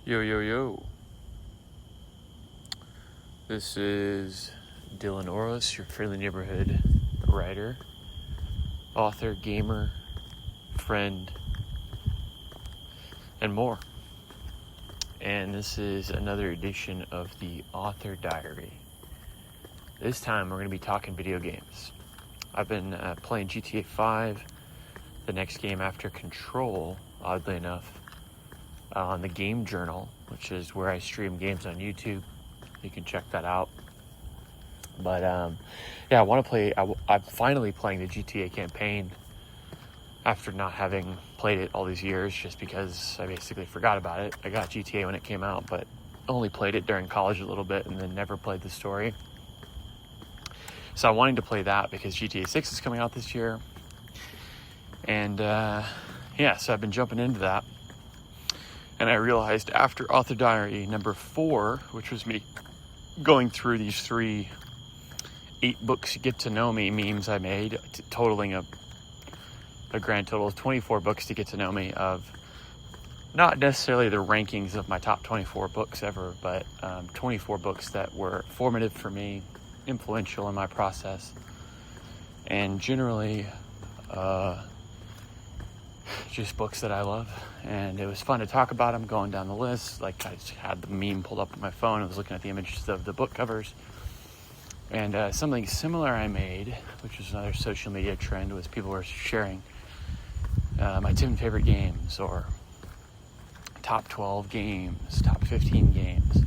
Yo, yo, yo. This is Dylan Orlis, your friendly neighborhood writer, author, gamer, friend, and more. And this is another edition of the Author Diary. This time we're going to be talking video games. I've been playing GTA 5, the next game after Control, oddly enough, on the Game Journal, which is where I stream games on YouTube. You can check that out. But I want to play. I'm finally playing the GTA campaign after not having played it all these years, just because I basically forgot about it. I got GTA when it came out, but only played it during college a little bit and then never played the story. So I'm wanting to play that because GTA 6 is coming out this year. And so I've been jumping into that. And I realized after Author Diary number 4, which was me going through these 8 books get to know me memes I made, totaling a grand total of 24 books to get to know me, of not necessarily the rankings of my top 24 books ever, but 24 books that were formative for me, influential in my process, and generally just books that I love. And it was fun to talk about them, going down the list. Like, I just had the meme pulled up on my phone. I was looking at the images of the book covers. And something similar I made, which was another social media trend, was people were sharing my 10 favorite games, or top 12 games, top 15 games.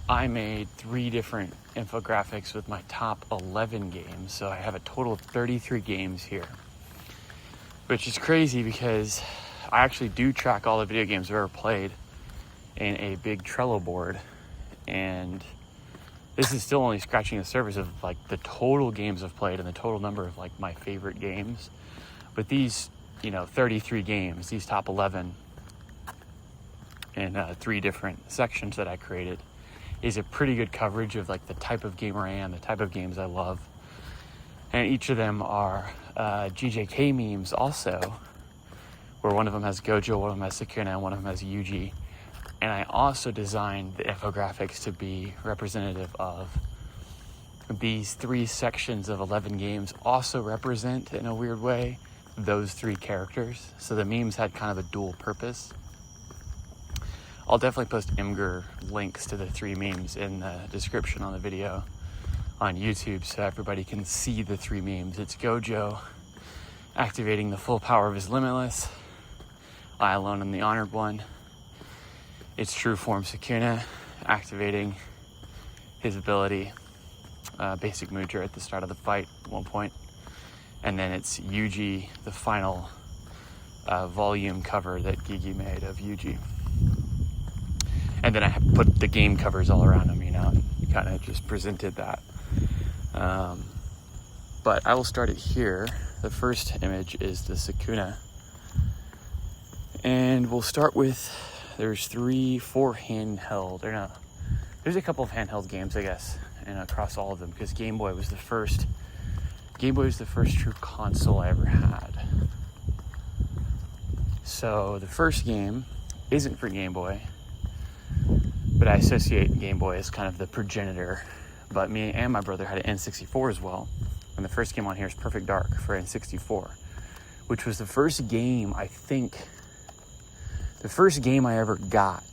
I made 3 different infographics with my top 11 games. So I have a total of 33 games here, which is crazy because I actually do track all the video games I've ever played in a big Trello board. And this is still only scratching the surface of like the total games I've played and the total number of like my favorite games. But these, 33 games, these top 11 in 3 different sections that I created, is a pretty good coverage of like the type of gamer I am, the type of games I love. And each of them are GJK memes also, where one of them has Gojo, one of them has Sekiro, and one of them has Yuji. And I also designed the infographics to be representative of these 3 sections of 11 games, also represent, in a weird way, those 3 characters. So the memes had kind of a dual purpose. I'll definitely post Imgur links to the 3 memes in the description on the video on YouTube so everybody can see the 3 memes. It's Gojo activating the full power of his Limitless. I alone am the honored one. It's true form Sakuna activating his ability, basic Mudra at the start of the fight at one point. And then it's Yuji, the final volume cover that Gigi made of Yuji. And then I put the game covers all around him, and kind of just presented that. But I will start it here. The first image is the Sakuna. And we'll start with, there's 4 handheld, or no, there's a couple of handheld games, I guess, and across all of them, because Game Boy was the first true console I ever had. So the first game isn't for Game Boy, but I associate Game Boy as kind of the progenitor. But me and my brother had an N64 as well. And the first game on here is Perfect Dark for N64, which was the first game I ever got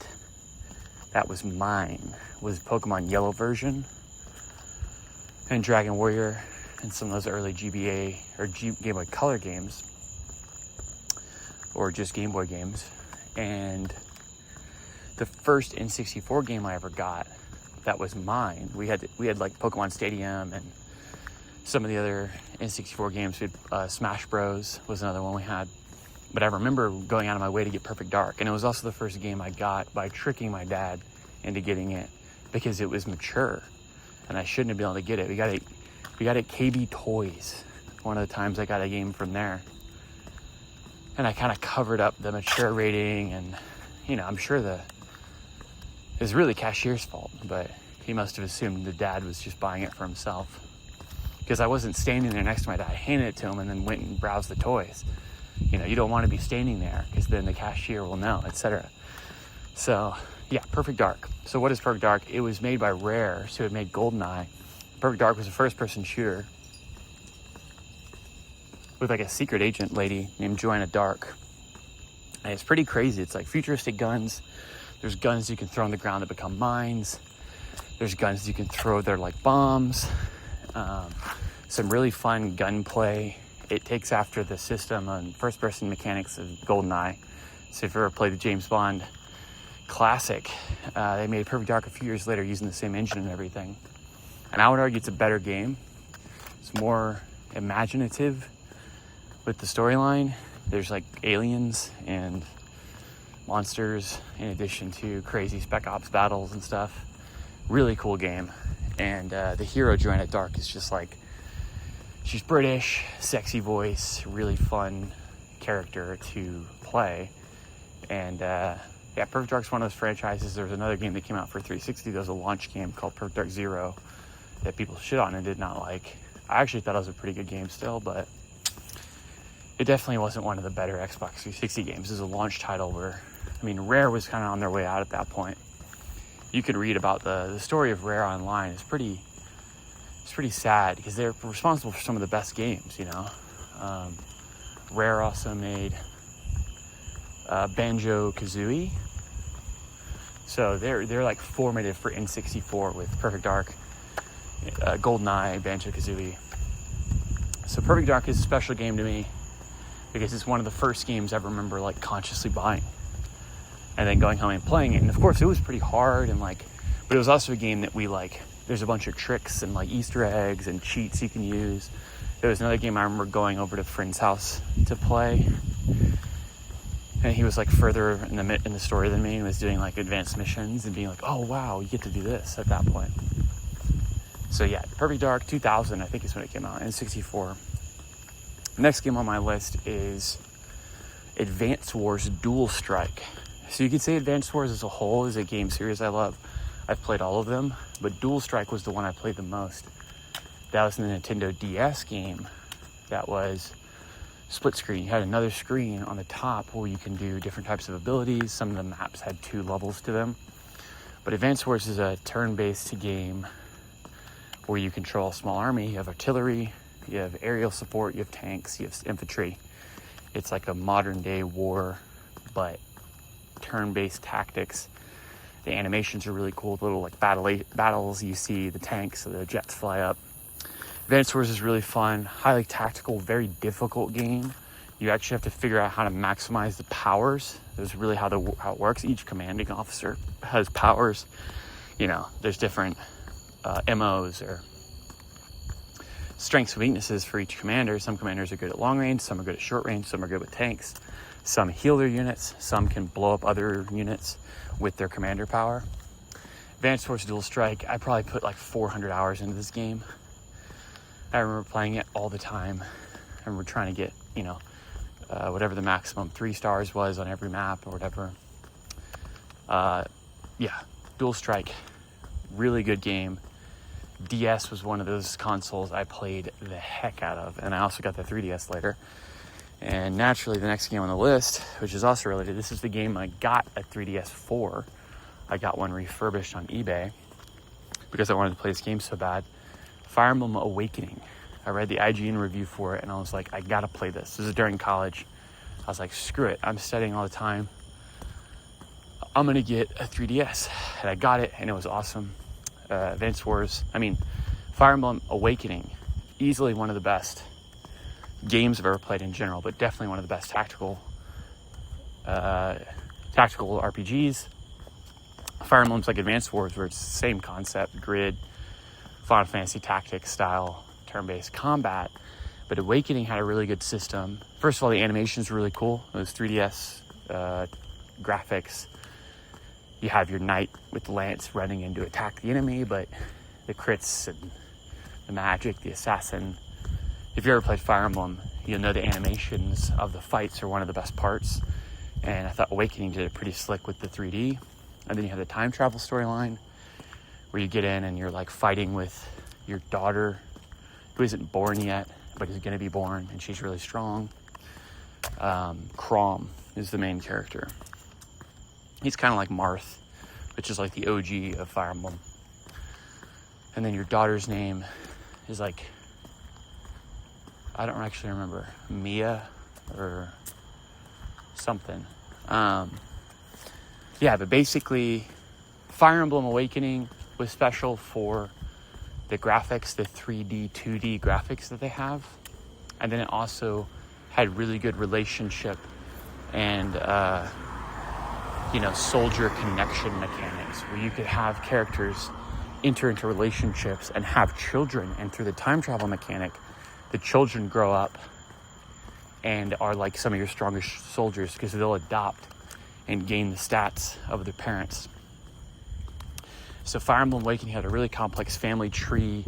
that was mine, was Pokemon Yellow version and Dragon Warrior and some of those early GBA or Game Boy Color games, or just Game Boy games. And the first N64 game I ever got that was mine, we had like Pokemon Stadium and some of the other N64 games. We had Smash Bros was another one we had. But I remember going out of my way to get Perfect Dark. And it was also the first game I got by tricking my dad into getting it, because it was mature and I shouldn't have been able to get it. We got it at KB Toys, one of the times I got a game from there. And I kind of covered up the mature rating, and I'm sure it was really cashier's fault, but he must have assumed the dad was just buying it for himself, because I wasn't standing there next to my dad. I handed it to him and then went and browsed the toys. You don't want to be standing there, because then the cashier will know, etc. So Perfect Dark. So what is Perfect Dark? It was made by Rare, so it made GoldenEye. Perfect Dark was a first-person shooter with like a secret agent lady named Joanna Dark. And it's pretty crazy. It's like futuristic guns. There's guns you can throw on the ground that become mines. There's guns you can throw, they're like bombs. Some really fun gunplay. It takes after the system and first-person mechanics of GoldenEye. So if you ever played the James Bond classic, they made Perfect Dark a few years later using the same engine and everything. And I would argue it's a better game. It's more imaginative with the storyline. There's like aliens and monsters in addition to crazy Spec Ops battles and stuff. Really cool game. And the hero Joanna Dark is just like, she's British, sexy voice, really fun character to play. And Perfect Dark's one of those franchises. There was another game that came out for 360. There was a launch game called Perfect Dark Zero that people shit on and did not like. I actually thought it was a pretty good game still, but it definitely wasn't one of the better Xbox 360 games. It was a launch title where, Rare was kind of on their way out at that point. You could read about the story of Rare online. It's pretty sad because they're responsible for some of the best games, Rare also made Banjo-Kazooie. So they're like formative for N64 with Perfect Dark, GoldenEye, Banjo-Kazooie. So Perfect Dark is a special game to me because it's one of the first games I remember like consciously buying and then going home and playing it. And of course it was pretty hard but it was also a game that there's a bunch of tricks and like Easter eggs and cheats you can use. There was another game I remember going over to a friend's house to play, and he was like further in the story than me and was doing like advanced missions and being like, oh wow, you get to do this at that point. So Perfect Dark 2000 I think is when it came out, and 64. The next game on my list is Advance Wars Dual Strike. So you could say Advance Wars as a whole is a game series I love. I've played all of them, but Dual Strike was the one I played the most. That was the Nintendo DS game that was split screen. You had another screen on the top where you can do different types of abilities. Some of the maps had 2 levels to them. But Advance Wars is a turn-based game where you control a small army. You have artillery, you have aerial support, you have tanks, you have infantry. It's like a modern-day war, but turn-based tactics. The animations are really cool. The little like battles, you see the tanks, so the jets fly up. Advance Wars is really fun, highly tactical, very difficult game. You actually have to figure out how to maximize the powers. That's really how it works. Each commanding officer has powers. There's different MOs or strengths and weaknesses for each commander. Some commanders are good at long range, some are good at short range, some are good with tanks. Some heal their units, some can blow up other units with their commander power. Advance Wars Dual Strike, I probably put like 400 hours into this game. I remember playing it all the time. I remember trying to get, whatever the maximum 3 stars was on every map or whatever. Dual Strike, really good game. DS was one of those consoles I played the heck out of, and I also got the 3DS later. And naturally, the next game on the list, which is also related, this is the game I got a 3DS for. I got one refurbished on eBay because I wanted to play this game so bad. Fire Emblem Awakening. I read the IGN review for it, and I was like, I gotta play this. This is during college. I was like, screw it. I'm studying all the time. I'm gonna get a 3DS. And I got it, and it was awesome. Advance Wars. Fire Emblem Awakening. Easily one of the best games I've ever played in general, but definitely one of the best tactical RPGs. Fire Emblem's like Advance Wars, where it's the same concept, grid, Final Fantasy Tactics style, turn-based combat. But Awakening had a really good system. First of all, the animation's really cool. It was 3DS graphics. You have your knight with the lance running in to attack the enemy, but the crits and the magic, the assassin. If you ever played Fire Emblem, you'll know the animations of the fights are one of the best parts. And I thought Awakening did it pretty slick with the 3D. And then you have the time travel storyline where you get in and you're like fighting with your daughter who isn't born yet, but is going to be born, and she's really strong. Chrom is the main character. He's kind of like Marth which is like the OG of Fire Emblem. And then your daughter's name is like, I don't actually remember, Mia or something. Yeah, but basically Fire Emblem Awakening was special for the graphics, the 3D, 2D graphics that they have. And then it also had really good relationship and, soldier connection mechanics where you could have characters enter into relationships and have children. And through the time travel mechanic, the children grow up and are like some of your strongest soldiers because they'll adopt and gain the stats of their parents. So Fire Emblem Awakening had a really complex family tree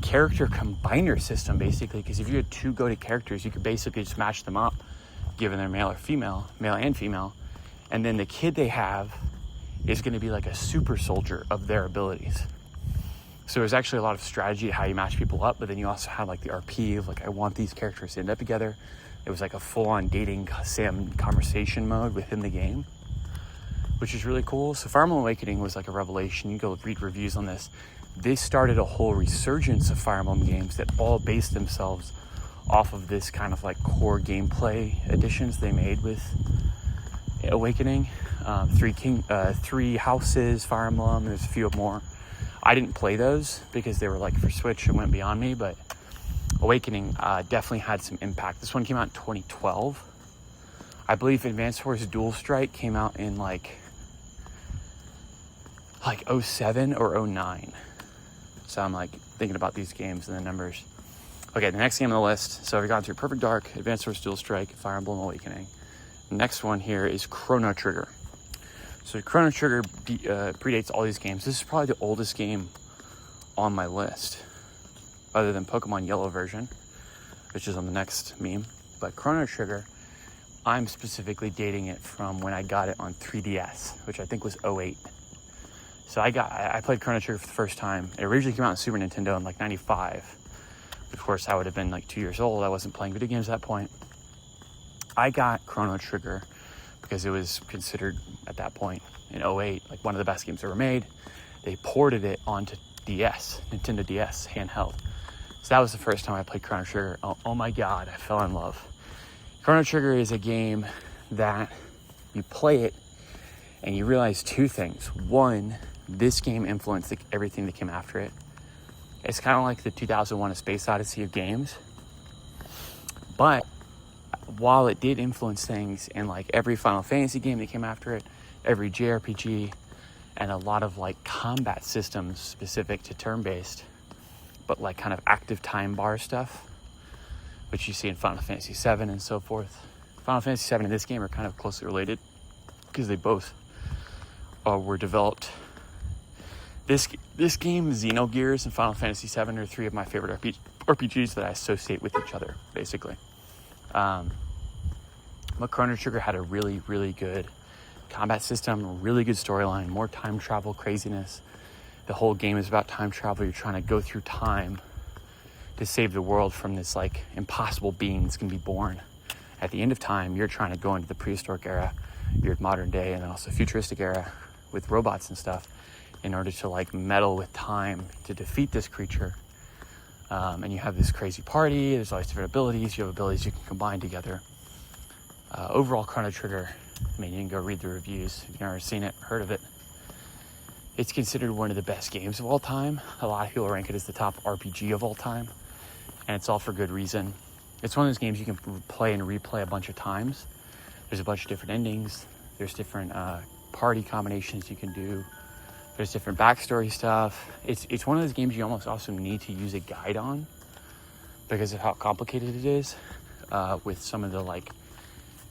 character combiner system, basically, because if you had two goated characters, you could basically just match them up, given they're male and female, and then the kid they have is going to be like a super soldier of their abilities. So there's actually a lot of strategy how you match people up, but then you also have like the RP of like, I want these characters to end up together. It was like a full-on dating sim conversation mode within the game, which is really cool. So Fire Emblem Awakening was like a revelation. You go read reviews on this. This started a whole resurgence of Fire Emblem games that all based themselves off of this kind of like core gameplay additions they made with Awakening. Three Houses, Fire Emblem, there's a few more. I didn't play those because they were like for Switch and went beyond me, but Awakening definitely had some impact. This one came out in 2012. I believe Advance Wars Dual Strike came out in like 07 or 09. So I'm like thinking about these games and the numbers. Okay, the next game on the list. So we've gone through Perfect Dark, Advance Wars Dual Strike, Fire Emblem Awakening. The next one here is Chrono Trigger. So Chrono Trigger predates all these games. This is probably the oldest game on my list, other than Pokemon Yellow version, which is on the next meme. But Chrono Trigger, I'm specifically dating it from when I got it on 3DS, which I think was 08. So I played Chrono Trigger for the first time. It originally came out on Super Nintendo in like 95. Of course, I would have been like 2 years old. I wasn't playing video games at that point. I got Chrono Trigger because it was considered at that point in 08 like one of the best games ever made. They ported it onto DS, Nintendo DS handheld. So that was the first time I played Chrono Trigger. Oh my God, I fell in love. Chrono Trigger is a game that you play it and you realize two things. One, this game influenced everything that came after it. It's kind of like the 2001 A Space Odyssey of games. But while it did influence things in like every Final Fantasy game that came after it, every JRPG, and a lot of like combat systems specific to turn-based, but like kind of active time bar stuff, which you see in Final Fantasy VII and so forth. Final Fantasy VII and this game are kind of closely related because they both were developed. This game, Xenogears and Final Fantasy VII are three of my favorite RPGs that I associate with each other, basically. But Chrono Trigger had a really, really good combat system, a really good storyline, more time travel craziness. The whole game is about time travel. You're trying to go through time to save the world from this like impossible being that's going to be born. At the end of time, you're trying to go into the prehistoric era, your modern day, and then also futuristic era with robots and stuff in order to like meddle with time to defeat this creature. And you have this crazy party. There's all these different abilities. You have abilities you can combine together. Overall, Chrono Trigger, I mean, you can go read the reviews if you've never seen it, heard of it. It's considered one of the best games of all time. A lot of people rank it as the top RPG of all time. And it's all for good reason. It's one of those games you can play and replay a bunch of times. There's a bunch of different endings. There's different party combinations you can do. There's different backstory stuff. It's one of those games you almost also need to use a guide on because of how complicated it is with some of the like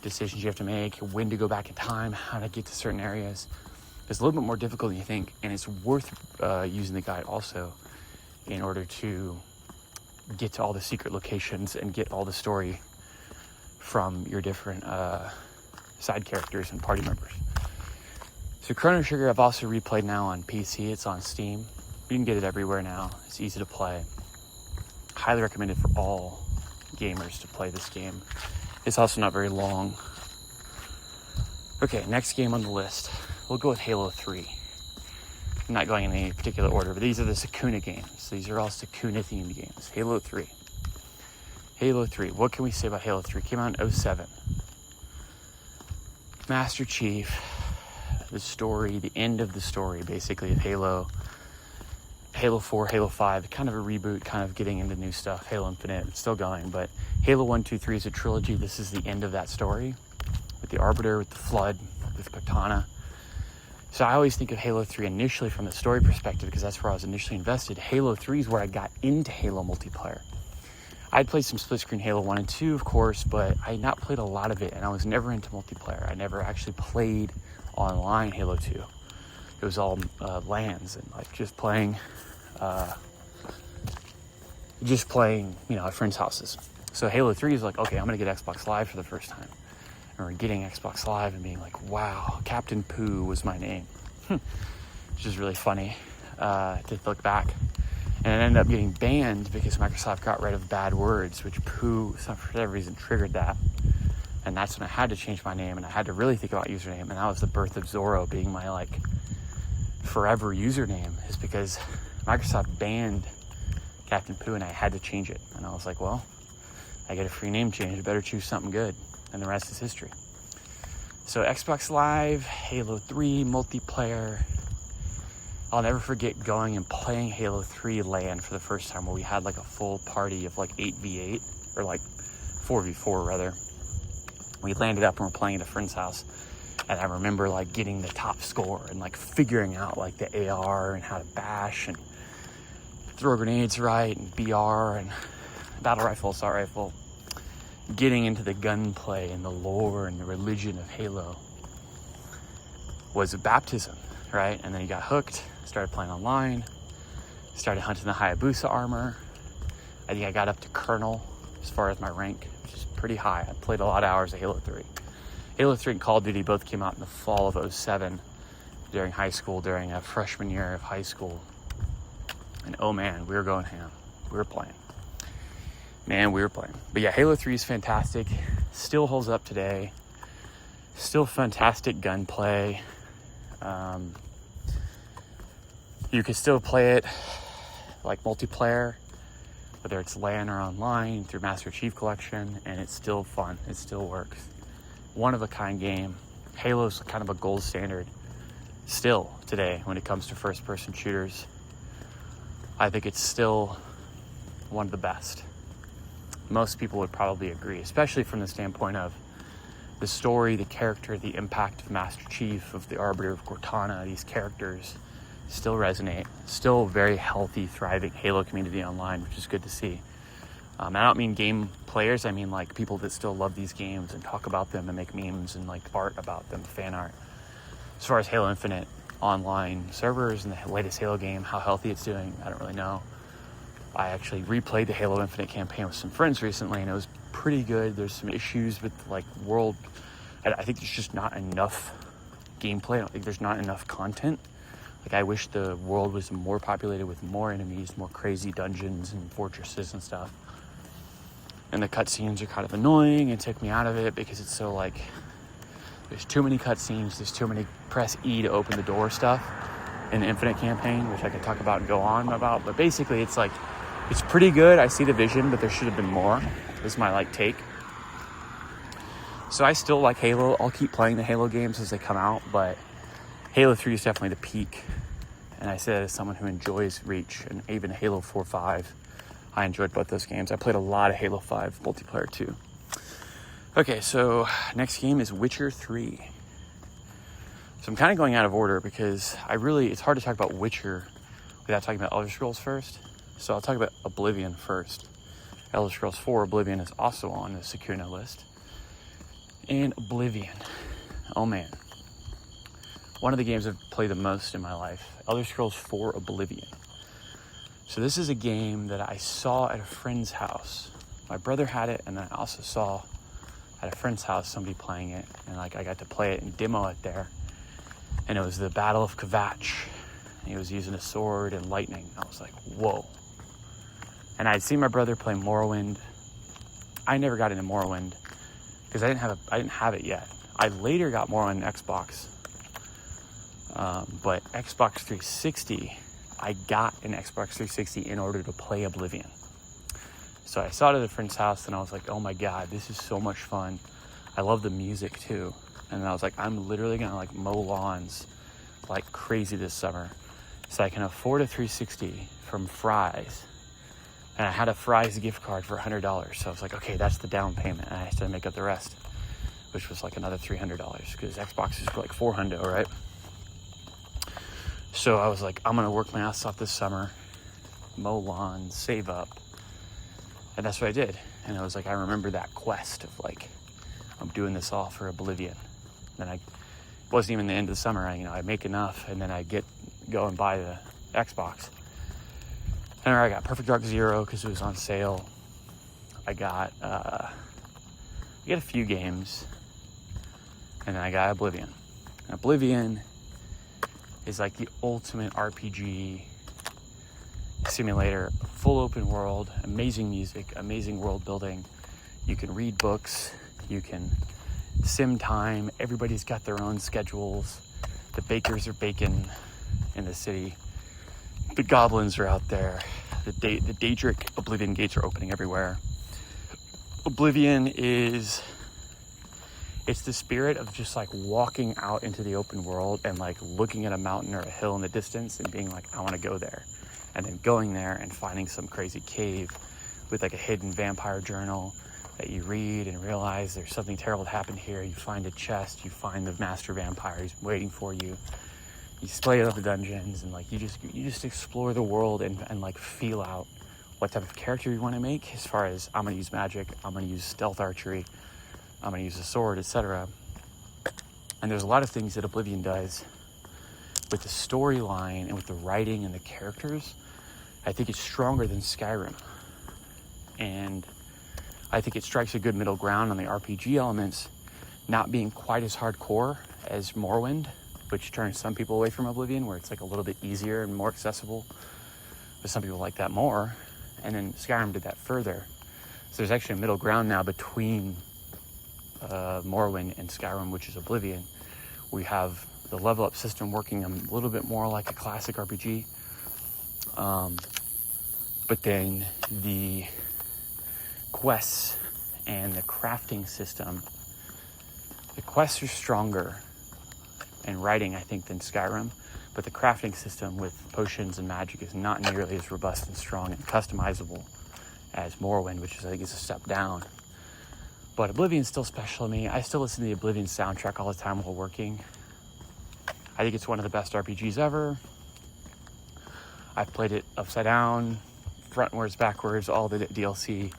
decisions you have to make, when to go back in time, how to get to certain areas. It's a little bit more difficult than you think, and it's worth using the guide also in order to get to all the secret locations and get all the story from your different side characters and party members. So Chrono Trigger I've also replayed now on PC. It's on Steam. You can get it everywhere now. It's easy to play. Highly recommended for all gamers to play this game. It's also not very long. Okay, next game on the list. We'll go with Halo 3. I'm not going in any particular order, but these are the Sakuna games. These are all Sakuna-themed games. Halo 3. Halo 3. What can we say about Halo 3? Came out in 2007. Master Chief, the story, the end of the story, basically, of Halo. Halo 4, Halo 5, kind of a reboot, kind of getting into new stuff. Halo Infinite, it's still going, but Halo 1, 2, 3 is a trilogy. This is the end of that story, with the Arbiter, with the Flood, with Cortana. So I always think of Halo 3 initially from the story perspective, because that's where I was initially invested. Halo 3 is where I got into Halo multiplayer. I'd played some split-screen Halo 1 and 2, of course, but I had not played a lot of it, and I was never into multiplayer. I never actually played online Halo 2. It was all LANs and like just playing, at friends' houses. So Halo 3 is like, okay, I'm going to get Xbox Live for the first time. I remember getting Xbox Live and being like, wow, Captain Pooh was my name. Which is really funny to look back. And it ended up getting banned because Microsoft got rid of bad words, which Pooh, for whatever reason, triggered that. And that's when I had to change my name, and I had to really think about username. And that was the birth of Zorro being my, like, forever username, is because Microsoft banned Captain Pooh, and I had to change it. And I was like, well, I get a free name change. I better choose something good. And the rest is history. So Xbox Live, Halo 3, multiplayer. I'll never forget going and playing Halo 3 LAN for the first time, where we had like a full party of like 8v8, or like 4v4 rather. We landed up and we're playing at a friend's house, and I remember like getting the top score and like figuring out like the AR and how to bash and throw grenades right, and BR and battle rifle, assault rifle. Getting into the gunplay and the lore and the religion of Halo was a baptism, right? And then you got hooked, started playing online, started hunting the Hayabusa armor. I think I got up to Colonel as far as my rank, which is pretty high. I played a lot of hours of Halo 3. Halo 3 and Call of Duty both came out in the fall of 2007 during high school, during a freshman year of high school. And oh man, we were going ham. We were playing. But yeah, Halo 3 is fantastic. Still holds up today. Still fantastic gunplay. You can still play it like multiplayer, whether it's LAN or online through Master Chief Collection, and it's still fun. It still works. One of a kind game. Halo's kind of a gold standard still today when it comes to first person shooters. I think it's still one of the best. Most people would probably agree, especially from the standpoint of the story, the character, the impact of Master Chief, of the Arbiter, of Cortana. These characters still resonate. Still very healthy, thriving Halo community online, which is good to see. I don't mean game players, I mean like people that still love these games and talk about them and make memes and like art about them, fan art. As far as Halo Infinite online servers and the latest Halo game, how healthy it's doing, I don't really know. I actually replayed the Halo Infinite campaign with some friends recently, and it was pretty good. There's some issues with like world. I think there's just not enough gameplay. I don't think there's not enough content. Like I wish the world was more populated with more enemies, more crazy dungeons and fortresses and stuff. And the cutscenes are kind of annoying and took me out of it because it's so like, there's too many cutscenes, there's too many press E to open the door stuff in the Infinite campaign, which I could talk about and go on about. But basically it's like, it's pretty good. I see the vision, but there should have been more. This is my like take. So I still like Halo. I'll keep playing the Halo games as they come out, but Halo 3 is definitely the peak. And I say that as someone who enjoys Reach and even Halo 4, 5. I enjoyed both those games. I played a lot of Halo 5 multiplayer too. Okay, so next game is Witcher 3. So I'm kind of going out of order because it's hard to talk about Witcher without talking about Elder Scrolls first. So I'll talk about Oblivion first. Elder Scrolls 4 Oblivion is also on the Sekiro list. And Oblivion. Oh man. One of the games I've played the most in my life. Elder Scrolls 4 Oblivion. So this is a game that I saw at a friend's house. My brother had it, and then I also saw at a friend's house somebody playing it. And like I got to play it and demo it there. And it was the Battle of Kvatch. He was using a sword and lightning. I was like, whoa. And I'd seen my brother play Morrowind. I never got into Morrowind because I didn't have it yet. I later got Morrowind on Xbox. But Xbox 360, I got an Xbox 360 in order to play Oblivion. So I saw it at a friend's house and I was like, oh my God, this is so much fun. I love the music too. And I was like, I'm literally gonna like mow lawns like crazy this summer so I can afford a 360 from Fry's. And I had a Fry's gift card for $100. So I was like, okay, that's the down payment. And I had to make up the rest, which was like another $300 because Xbox is like $400, right? So I was like, I'm gonna work my ass off this summer, mow lawns, save up. And that's what I did. And I was like, I remember that quest of like, I'm doing this all for Oblivion. Then it wasn't even the end of the summer. I make enough and then I go and buy the Xbox. And I got Perfect Dark Zero because it was on sale. I got a few games. And then I got Oblivion. And Oblivion is like the ultimate RPG simulator, full open world, amazing music, amazing world building. You can read books, you can sim time, everybody's got their own schedules. The bakers are baking in the city. The goblins are out there. The Daedric Oblivion gates are opening everywhere. Oblivion it's the spirit of just like walking out into the open world and like looking at a mountain or a hill in the distance and being like, I want to go there. And then going there and finding some crazy cave with like a hidden vampire journal that you read and realize there's something terrible that happened here. You find a chest, you find the master vampire, he's waiting for you. You play out the dungeons and like you just explore the world and like feel out what type of character you want to make as far as I'm going to use magic, I'm going to use stealth archery, I'm going to use a sword, etc. And there's a lot of things that Oblivion does with the storyline and with the writing and the characters. I think it's stronger than Skyrim. And I think it strikes a good middle ground on the RPG elements, not being quite as hardcore as Morrowind, which turns some people away from Oblivion, where it's like a little bit easier and more accessible. But some people like that more. And then Skyrim did that further. So there's actually a middle ground now between Morrowind and Skyrim, which is Oblivion. We have the level up system working a little bit more like a classic RPG. But then the quests and the crafting system, the quests are stronger in writing, I think, than Skyrim. But the crafting system with potions and magic is not nearly as robust and strong and customizable as Morrowind, which I think is a step down. But Oblivion's still special to me. I still listen to the Oblivion soundtrack all the time while working. I think it's one of the best RPGs ever. I've played it upside down, frontwards, backwards, all the DLC.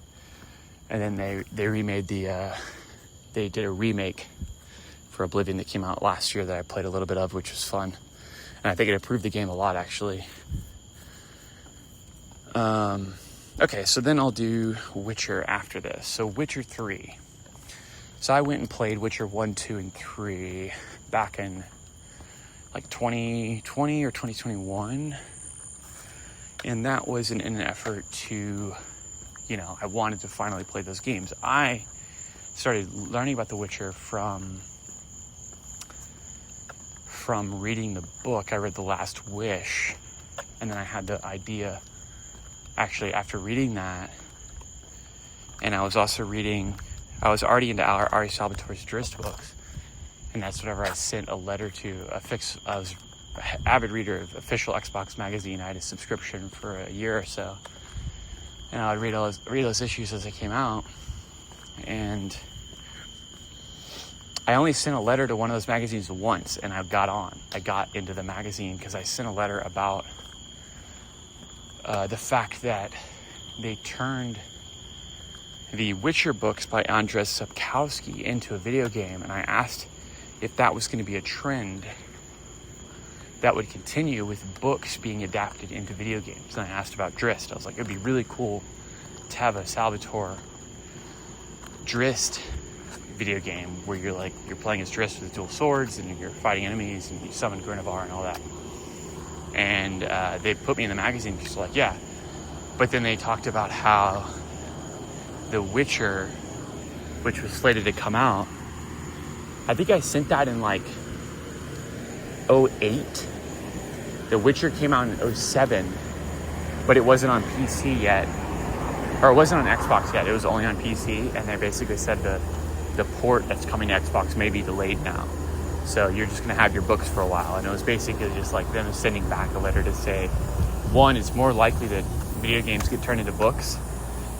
And then they remade they did a remake for Oblivion that came out last year that I played a little bit of, which was fun. And I think it improved the game a lot, actually. Okay, so then I'll do Witcher after this. So Witcher 3. So I went and played Witcher 1, 2, and 3 back in like 2020 or 2021. And that was in an effort to, I wanted to finally play those games. I started learning about The Witcher from reading the book. I read The Last Wish, and then I had the idea, actually, after reading that, and I was already into Ari Salvatore's Drizzt books, and that's whenever I sent a letter to I was an avid reader of official Xbox magazine. I had a subscription for a year or so, and I would read those issues as they came out, and I only sent a letter to one of those magazines once, and I got into the magazine because I sent a letter about the fact that they turned the Witcher books by Andrzej Sapkowski into a video game, and I asked if that was going to be a trend that would continue with books being adapted into video games. And I asked about Drizzt. I was like, it'd be really cool to have a Salvatore Drizzt video game where you're playing as Drizzt with dual swords and you're fighting enemies and you summon Guinevere and all that. And they put me in the magazine because like, yeah. But then they talked about how The Witcher, which was slated to come out, I think I sent that in like 2008. The Witcher came out in 2007, but it wasn't on PC yet. Or it wasn't on Xbox yet. It was only on PC, and they basically said the port that's coming to Xbox may be delayed now. So you're just going to have your books for a while. And it was basically just like them sending back a letter to say, one, it's more likely that video games get turned into books.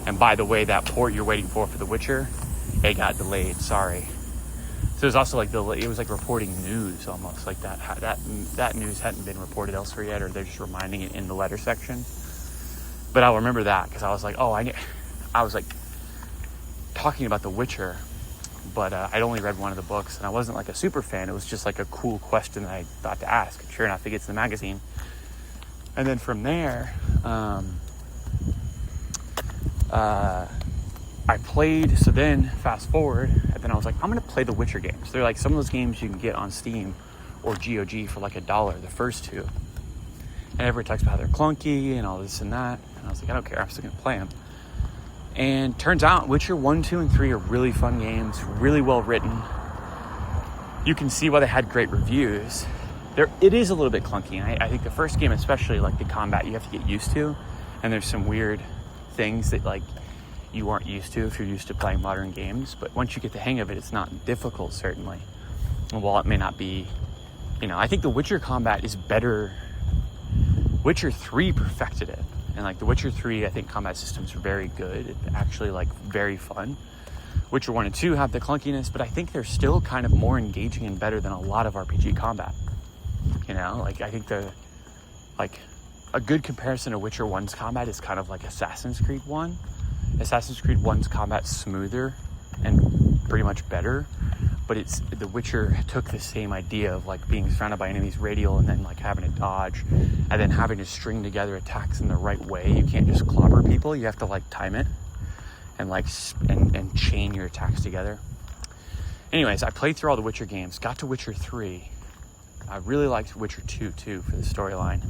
And by the way, that port you're waiting for The Witcher, it got delayed. Sorry. So it was also like it was like reporting news almost, like that news hadn't been reported elsewhere yet, or they're just reminding it in the letter section. But I'll remember that because I was like, I was like talking about The Witcher, but I'd only read one of the books, and I wasn't like a super fan. It was just like a cool question that I thought to ask. And sure enough, it gets in the magazine. And then from there, I played, so then fast forward, and then I was like, I'm going to play the Witcher games. They're like some of those games you can get on Steam or GOG for like $1, the first two. And everybody talks about how they're clunky and all this and that. And I was like, I don't care, I'm still going to play them. And turns out Witcher 1, 2, and 3 are really fun games, really well written. You can see why they had great reviews. It is a little bit clunky. And I think the first game, especially like the combat, you have to get used to. And there's some weird things that like you aren't used to if you're used to playing modern games. But once you get the hang of it, it's not difficult, certainly. And while it may not be, I think the Witcher combat is better. Witcher 3 perfected it. And like the Witcher 3, I think combat systems are very good. It's actually like very fun. Witcher 1 and 2 have the clunkiness, but I think they're still kind of more engaging and better than a lot of RPG combat. Like I think a good comparison to Witcher 1's combat is kind of like Assassin's Creed 1. Assassin's Creed 1's combat's smoother and pretty much better, but The Witcher took the same idea of like being surrounded by enemies radial and then like having to dodge and then having to string together attacks in the right way. You can't just clobber people, you have to like time it and like and chain your attacks together. Anyways, I played through all the Witcher games, got to Witcher 3. I really liked Witcher 2 too for the storyline.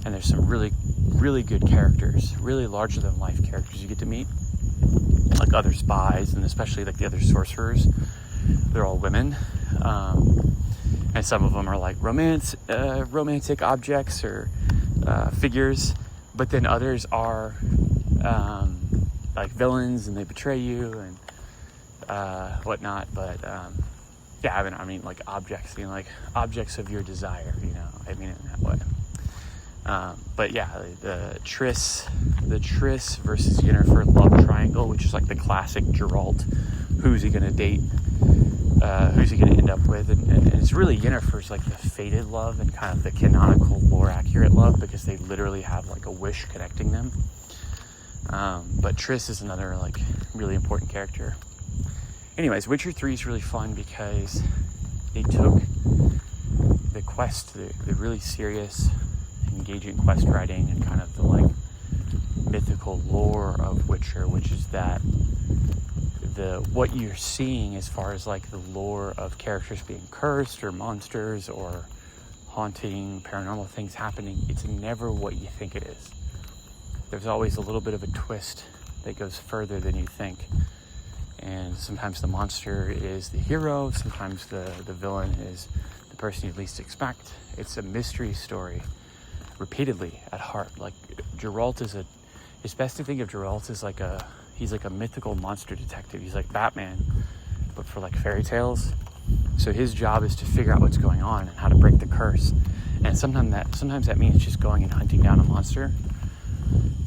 And there's some really, really good characters, really larger than life characters you get to meet. Like other spies and especially like the other sorcerers. They're all women. And some of them are like romantic objects or figures. But then others are like villains and they betray you and whatnot. But I mean like objects, like objects of your desire, I mean it in that way. But yeah, the Triss versus Yennefer love triangle, which is like the classic Geralt. Who's he gonna date? Who's he gonna end up with? And it's really Yennefer's like the fated love and kind of the canonical, lore accurate love because they literally have like a wish connecting them. But Triss is another like really important character. Anyways, Witcher 3 is really fun because they took the quest, the really serious, engaging quest writing and kind of the like mythical lore of Witcher, which is that what you're seeing as far as like the lore of characters being cursed or monsters or haunting, paranormal things happening, it's never what you think it is. There's always a little bit of a twist that goes further than you think. And sometimes the monster is the hero, sometimes the villain is the person you least expect. It's a mystery story repeatedly at heart. Like Geralt it's best to think of Geralt as he's like a mythical monster detective. He's like Batman, but for like fairy tales. So his job is to figure out what's going on and how to break the curse. And sometimes that means just going and hunting down a monster.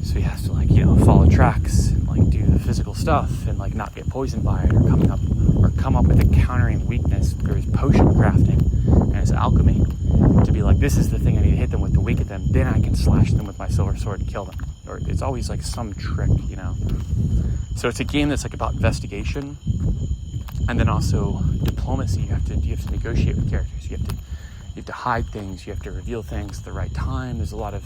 So he has to like, follow tracks and like do the physical stuff and like not get poisoned by it or come up with a countering weakness through his potion crafting and his alchemy to be like, this is the thing I need to hit them with to weaken them, then I can slash them with my silver sword and kill them. Or it's always like some trick, So it's a game that's like about investigation and then also diplomacy. You have to negotiate with characters. You have to hide things, you have to reveal things at the right time. There's a lot of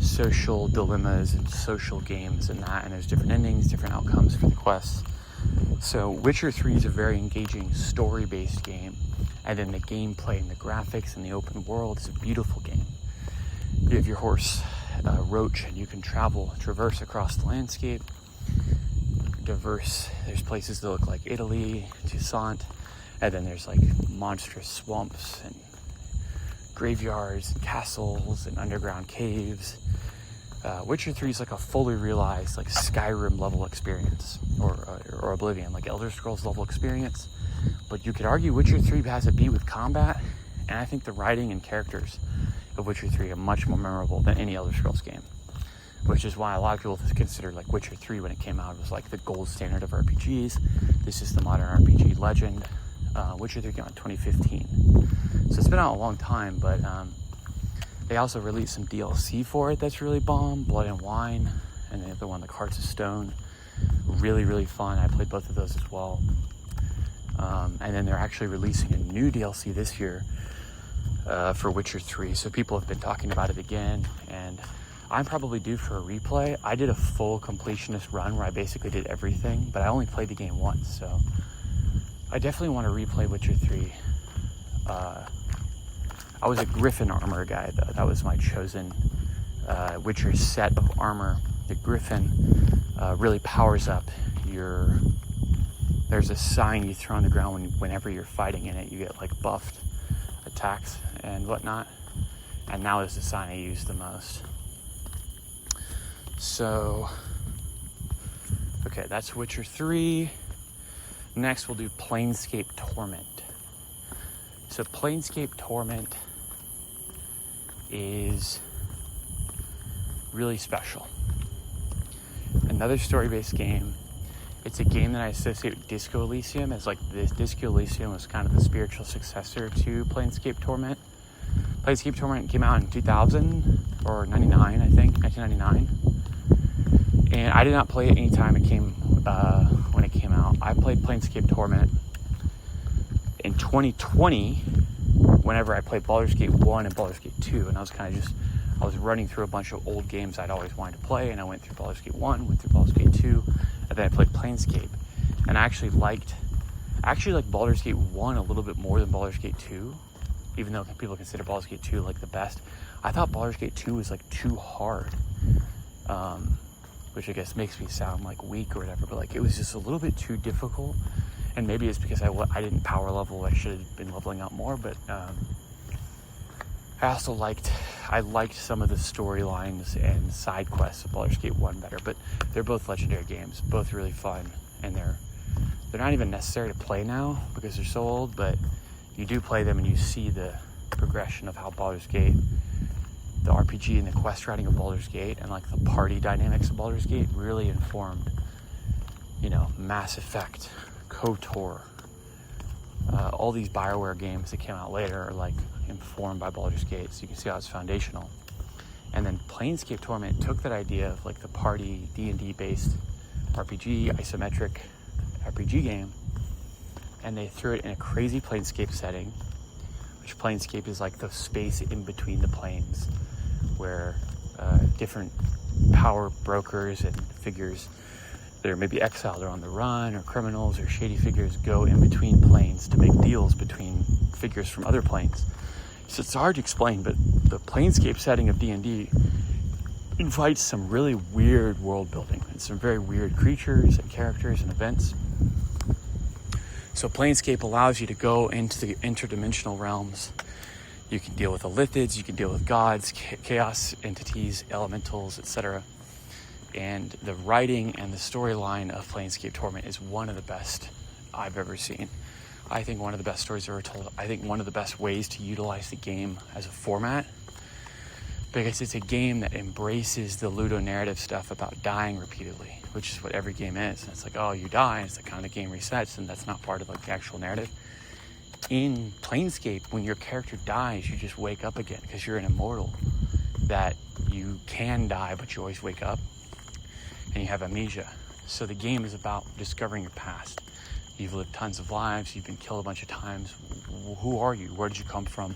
social dilemmas and social games and that, and there's different endings, different outcomes for the quests. So Witcher 3 is a very engaging story-based game, and then the gameplay and the graphics and the open world is a beautiful game. You have your horse Roach, and you can traverse across the landscape. There's places that look like Italy, Toussaint, and then there's like monstrous swamps and graveyards and castles and underground caves. Witcher 3 is like a fully realized like Skyrim level experience, or Oblivion, like Elder Scrolls level experience. But you could argue Witcher 3 has a beat with combat, and I think the writing and characters of Witcher 3 are much more memorable than any Elder Scrolls game, which is why a lot of people consider like Witcher 3 when it came out was like the gold standard of RPGs. This is the modern RPG legend. Witcher 3 came out in 2015, so it's been out a long time, but they also released some DLC for it that's really bomb, Blood and Wine, and the other one, like Hearts of Stone. Really, really fun. I played both of those as well. And then they're actually releasing a new DLC this year for Witcher 3, so people have been talking about it again, and I'm probably due for a replay. I did a full completionist run where I basically did everything, but I only played the game once, so I definitely want to replay Witcher 3. I was a Griffin armor guy, though. That was my chosen Witcher set of armor. The Griffin really powers up your... There's a sign you throw on the ground whenever you're fighting in it. You get like buffed attacks and whatnot. And now is the sign I use the most. So, okay, that's Witcher 3. Next, we'll do Planescape Torment. So Planescape Torment is really special. Another story-based game. It's a game that I associate with Disco Elysium, as like this Disco Elysium was kind of the spiritual successor to Planescape Torment. Planescape Torment came out in 2000 or 99, I think, 1999. And I did not play it anytime it came when it came out. I played Planescape Torment in 2020 whenever I played Baldur's Gate 1 and Baldur's Gate 2, and I was was running through a bunch of old games I'd always wanted to play, and I went through Baldur's Gate 1, went through Baldur's Gate 2, and then I played Planescape. And I actually liked Baldur's Gate 1 a little bit more than Baldur's Gate 2, even though people consider Baldur's Gate 2 like the best. I thought Baldur's Gate 2 was like too hard, which I guess makes me sound like weak or whatever, but like it was just a little bit too difficult. And maybe it's because I didn't power level. I should have been leveling up more, but I also liked some of the storylines and side quests of Baldur's Gate 1 better. But they're both legendary games, both really fun, and they're not even necessary to play now because they're so old, but you do play them and you see the progression of how Baldur's Gate, the RPG and the quest writing of Baldur's Gate, and like the party dynamics of Baldur's Gate really informed, Mass Effect, KOTOR, all these BioWare games that came out later are like informed by Baldur's Gate, so you can see how it's foundational. And then Planescape Torment took that idea of like the party D&D based RPG, isometric RPG game, and they threw it in a crazy Planescape setting, which Planescape is like the space in between the planes, where different power brokers and figures that are maybe exiled or on the run, or criminals or shady figures go in between planes to make deals between figures from other planes. So it's hard to explain, but the Planescape setting of D&D invites some really weird world building and some very weird creatures and characters and events. So Planescape allows you to go into the interdimensional realms. You can deal with Illithids, you can deal with gods, chaos entities, elementals, etc. And the writing and the storyline of Planescape Torment is one of the best I've ever seen. I think one of the best stories ever told. I think one of the best ways to utilize the game as a format, because it's a game that embraces the ludonarrative stuff about dying repeatedly, which is what every game is. And it's like, oh, you die, and it's like kind of the game resets, and that's not part of like the actual narrative. In Planescape, when your character dies, you just wake up again because you're an immortal. That you can die, but you always wake up, and you have amnesia. So the game is about discovering your past. You've lived tons of lives, you've been killed a bunch of times. Who are you? Where did you come from?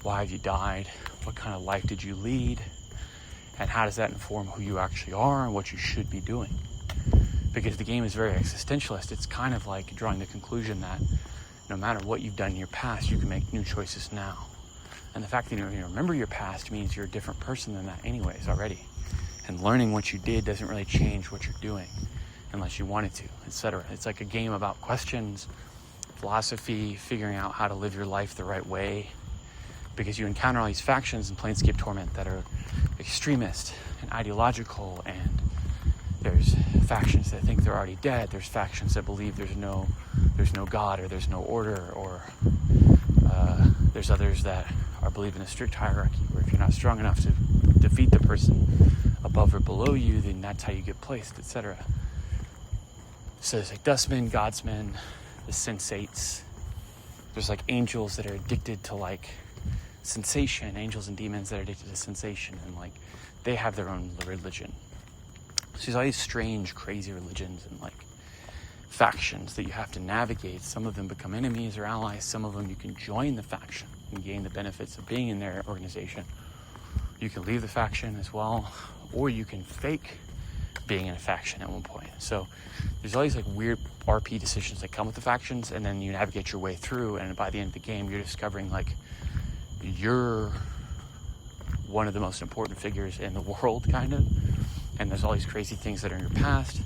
Why have you died? What kind of life did you lead? And how does that inform who you actually are and what you should be doing? Because the game is very existentialist. It's kind of like drawing the conclusion that no matter what you've done in your past, you can make new choices now. And the fact that you remember your past means you're a different person than that anyways already. And learning what you did doesn't really change what you're doing unless you wanted to, etc. It's like a game about questions, philosophy, figuring out how to live your life the right way, because you encounter all these factions in Planescape Torment that are extremist and ideological, and there's factions that think they're already dead. There's factions that believe there's no God, or there's no order, or there's others that believe in a strict hierarchy, where if you're not strong enough to defeat the person above or below you, then that's how you get placed, etc. So there's like dustmen, godsmen, the sensates. There's like angels that are addicted to like sensation, angels and demons that are addicted to sensation, and like they have their own religion. So there's all these strange, crazy religions and like factions that you have to navigate. Some of them become enemies or allies. Some of them you can join the faction and gain the benefits of being in their organization. You can leave the faction as well, or you can fake being in a faction at one point. So there's all these like weird RP decisions that come with the factions, and then you navigate your way through, and by the end of the game you're discovering like you're one of the most important figures in the world, kind of, and there's all these crazy things that are in your past,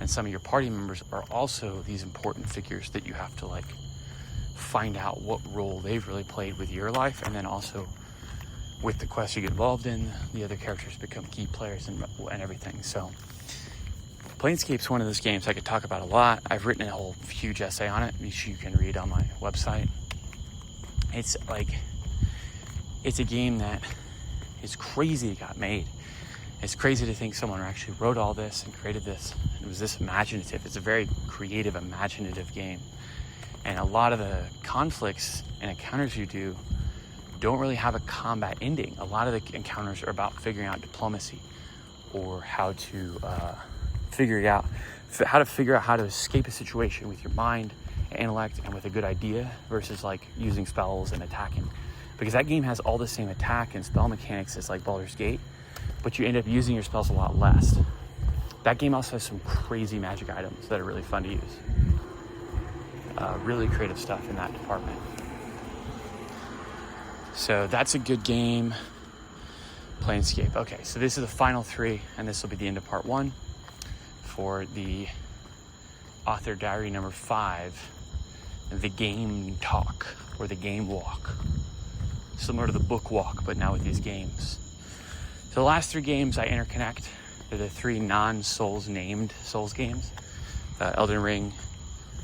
and some of your party members are also these important figures that you have to like find out what role they've really played with your life. And then also with the quest you get involved in, the other characters become key players and everything. So Planescape's one of those games I could talk about a lot. I've written a whole huge essay on it, which you can read on my website. It's a game that is crazy it got made. It's crazy to think someone actually wrote all this and created this. It was this imaginative. It's a very creative, imaginative game. And a lot of the conflicts and encounters you do don't really have a combat ending. A lot of the encounters are about figuring out diplomacy, or how to figure out how to escape a situation with your mind, intellect, and with a good idea, versus like using spells and attacking. Because that game has all the same attack and spell mechanics as like Baldur's Gate, but you end up using your spells a lot less. That game also has some crazy magic items that are really fun to use. Really creative stuff in that department. So that's a good game. Planescape. Okay, so this is the final 3, and this will be the end of part 1 for the author diary number 5, the game talk, or the game walk. Similar to the book walk, but now with these games. So the last 3 games I interconnect. They're the 3 non-Souls named Souls games. Elden Ring,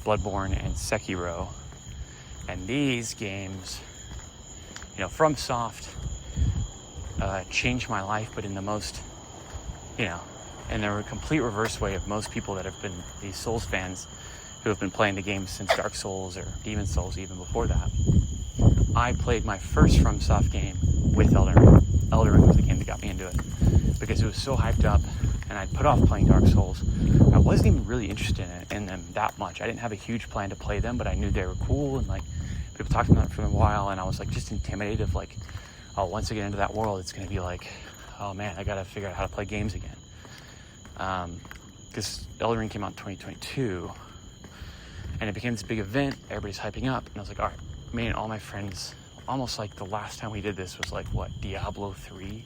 Bloodborne, and Sekiro. And these games, FromSoft changed my life, but in the most, in the complete reverse way of most people that have been these Souls fans who have been playing the game since Dark Souls or Demon Souls, even before that. I played my first FromSoft game with Elden Ring. Elden Ring was the game that got me into it because it was so hyped up, and I'd put off playing Dark Souls. I wasn't even really interested in them that much. I didn't have a huge plan to play them, but I knew they were cool, and like people talked about it for a while, and I was like just intimidated of like, oh, once I get into that world, it's going to be like, oh man, I got to figure out how to play games again. Because Elden Ring came out in 2022, and it became this big event. Everybody's hyping up, and I was like, all right, me and all my friends, almost like the last time we did this was like, what, Diablo 3?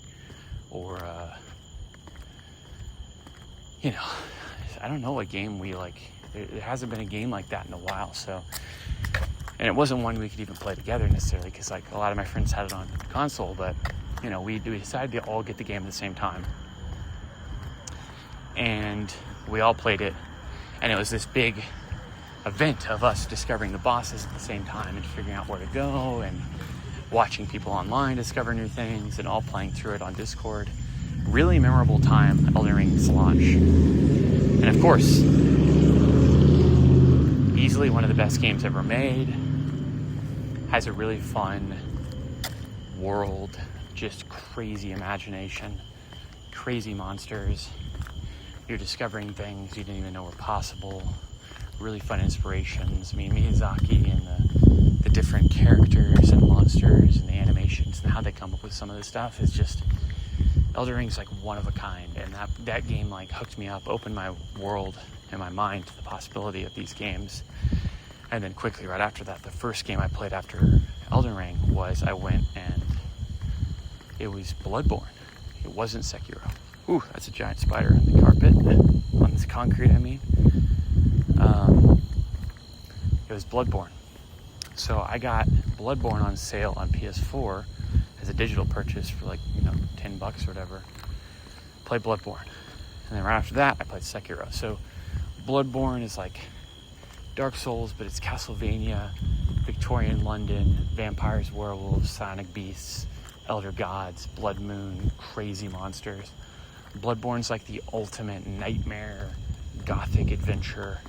Or, I don't know what game we like. There hasn't been a game like that in a while, so. And it wasn't one we could even play together necessarily, because like a lot of my friends had it on console, but, we decided to all get the game at the same time. And we all played it, and it was this big event of us discovering the bosses at the same time and figuring out where to go, and watching people online discover new things, and all playing through it on Discord. Really memorable time, Elden Ring's launch. And of course, easily one of the best games ever made. Has a really fun world, just crazy imagination, crazy monsters. You're discovering things you didn't even know were possible. Really fun inspirations. I mean, Miyazaki and the different characters and monsters and the animations and how they come up with some of this stuff is just, Elden Ring's like one of a kind. And that game like hooked me up, opened my world and my mind to the possibility of these games. And then quickly right after that, the first game I played after Elden Ring was it was Bloodborne. It wasn't Sekiro. Ooh, that's a giant spider on the carpet, on this concrete, I mean. It was Bloodborne. So I got Bloodborne on sale on PS4 as a digital purchase for like, $10 or whatever. Played Bloodborne. And then right after that, I played Sekiro. So Bloodborne is like Dark Souls, but it's Castlevania, Victorian London, vampires, werewolves, sonic beasts, elder gods, blood moon, crazy monsters. Bloodborne's like the ultimate nightmare, gothic adventure.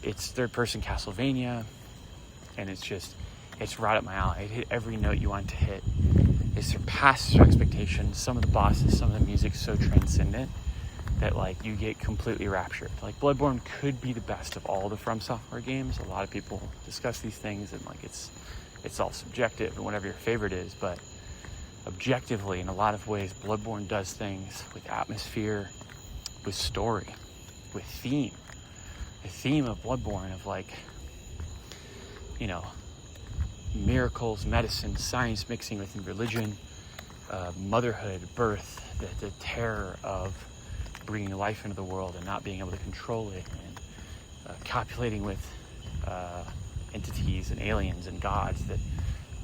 It's third-person Castlevania, and it's right up my alley. It hit every note you want to hit. It surpasses your expectations. Some of the bosses, some of the music's so transcendent that like you get completely raptured. Like Bloodborne could be the best of all the From Software games. A lot of people discuss these things, and like it's all subjective and whatever your favorite is, but objectively, in a lot of ways, Bloodborne does things with atmosphere, with story, with theme. The theme of Bloodborne of like, miracles, medicine, science mixing with religion, motherhood, birth, the terror of bringing life into the world and not being able to control it, and copulating with entities and aliens and gods that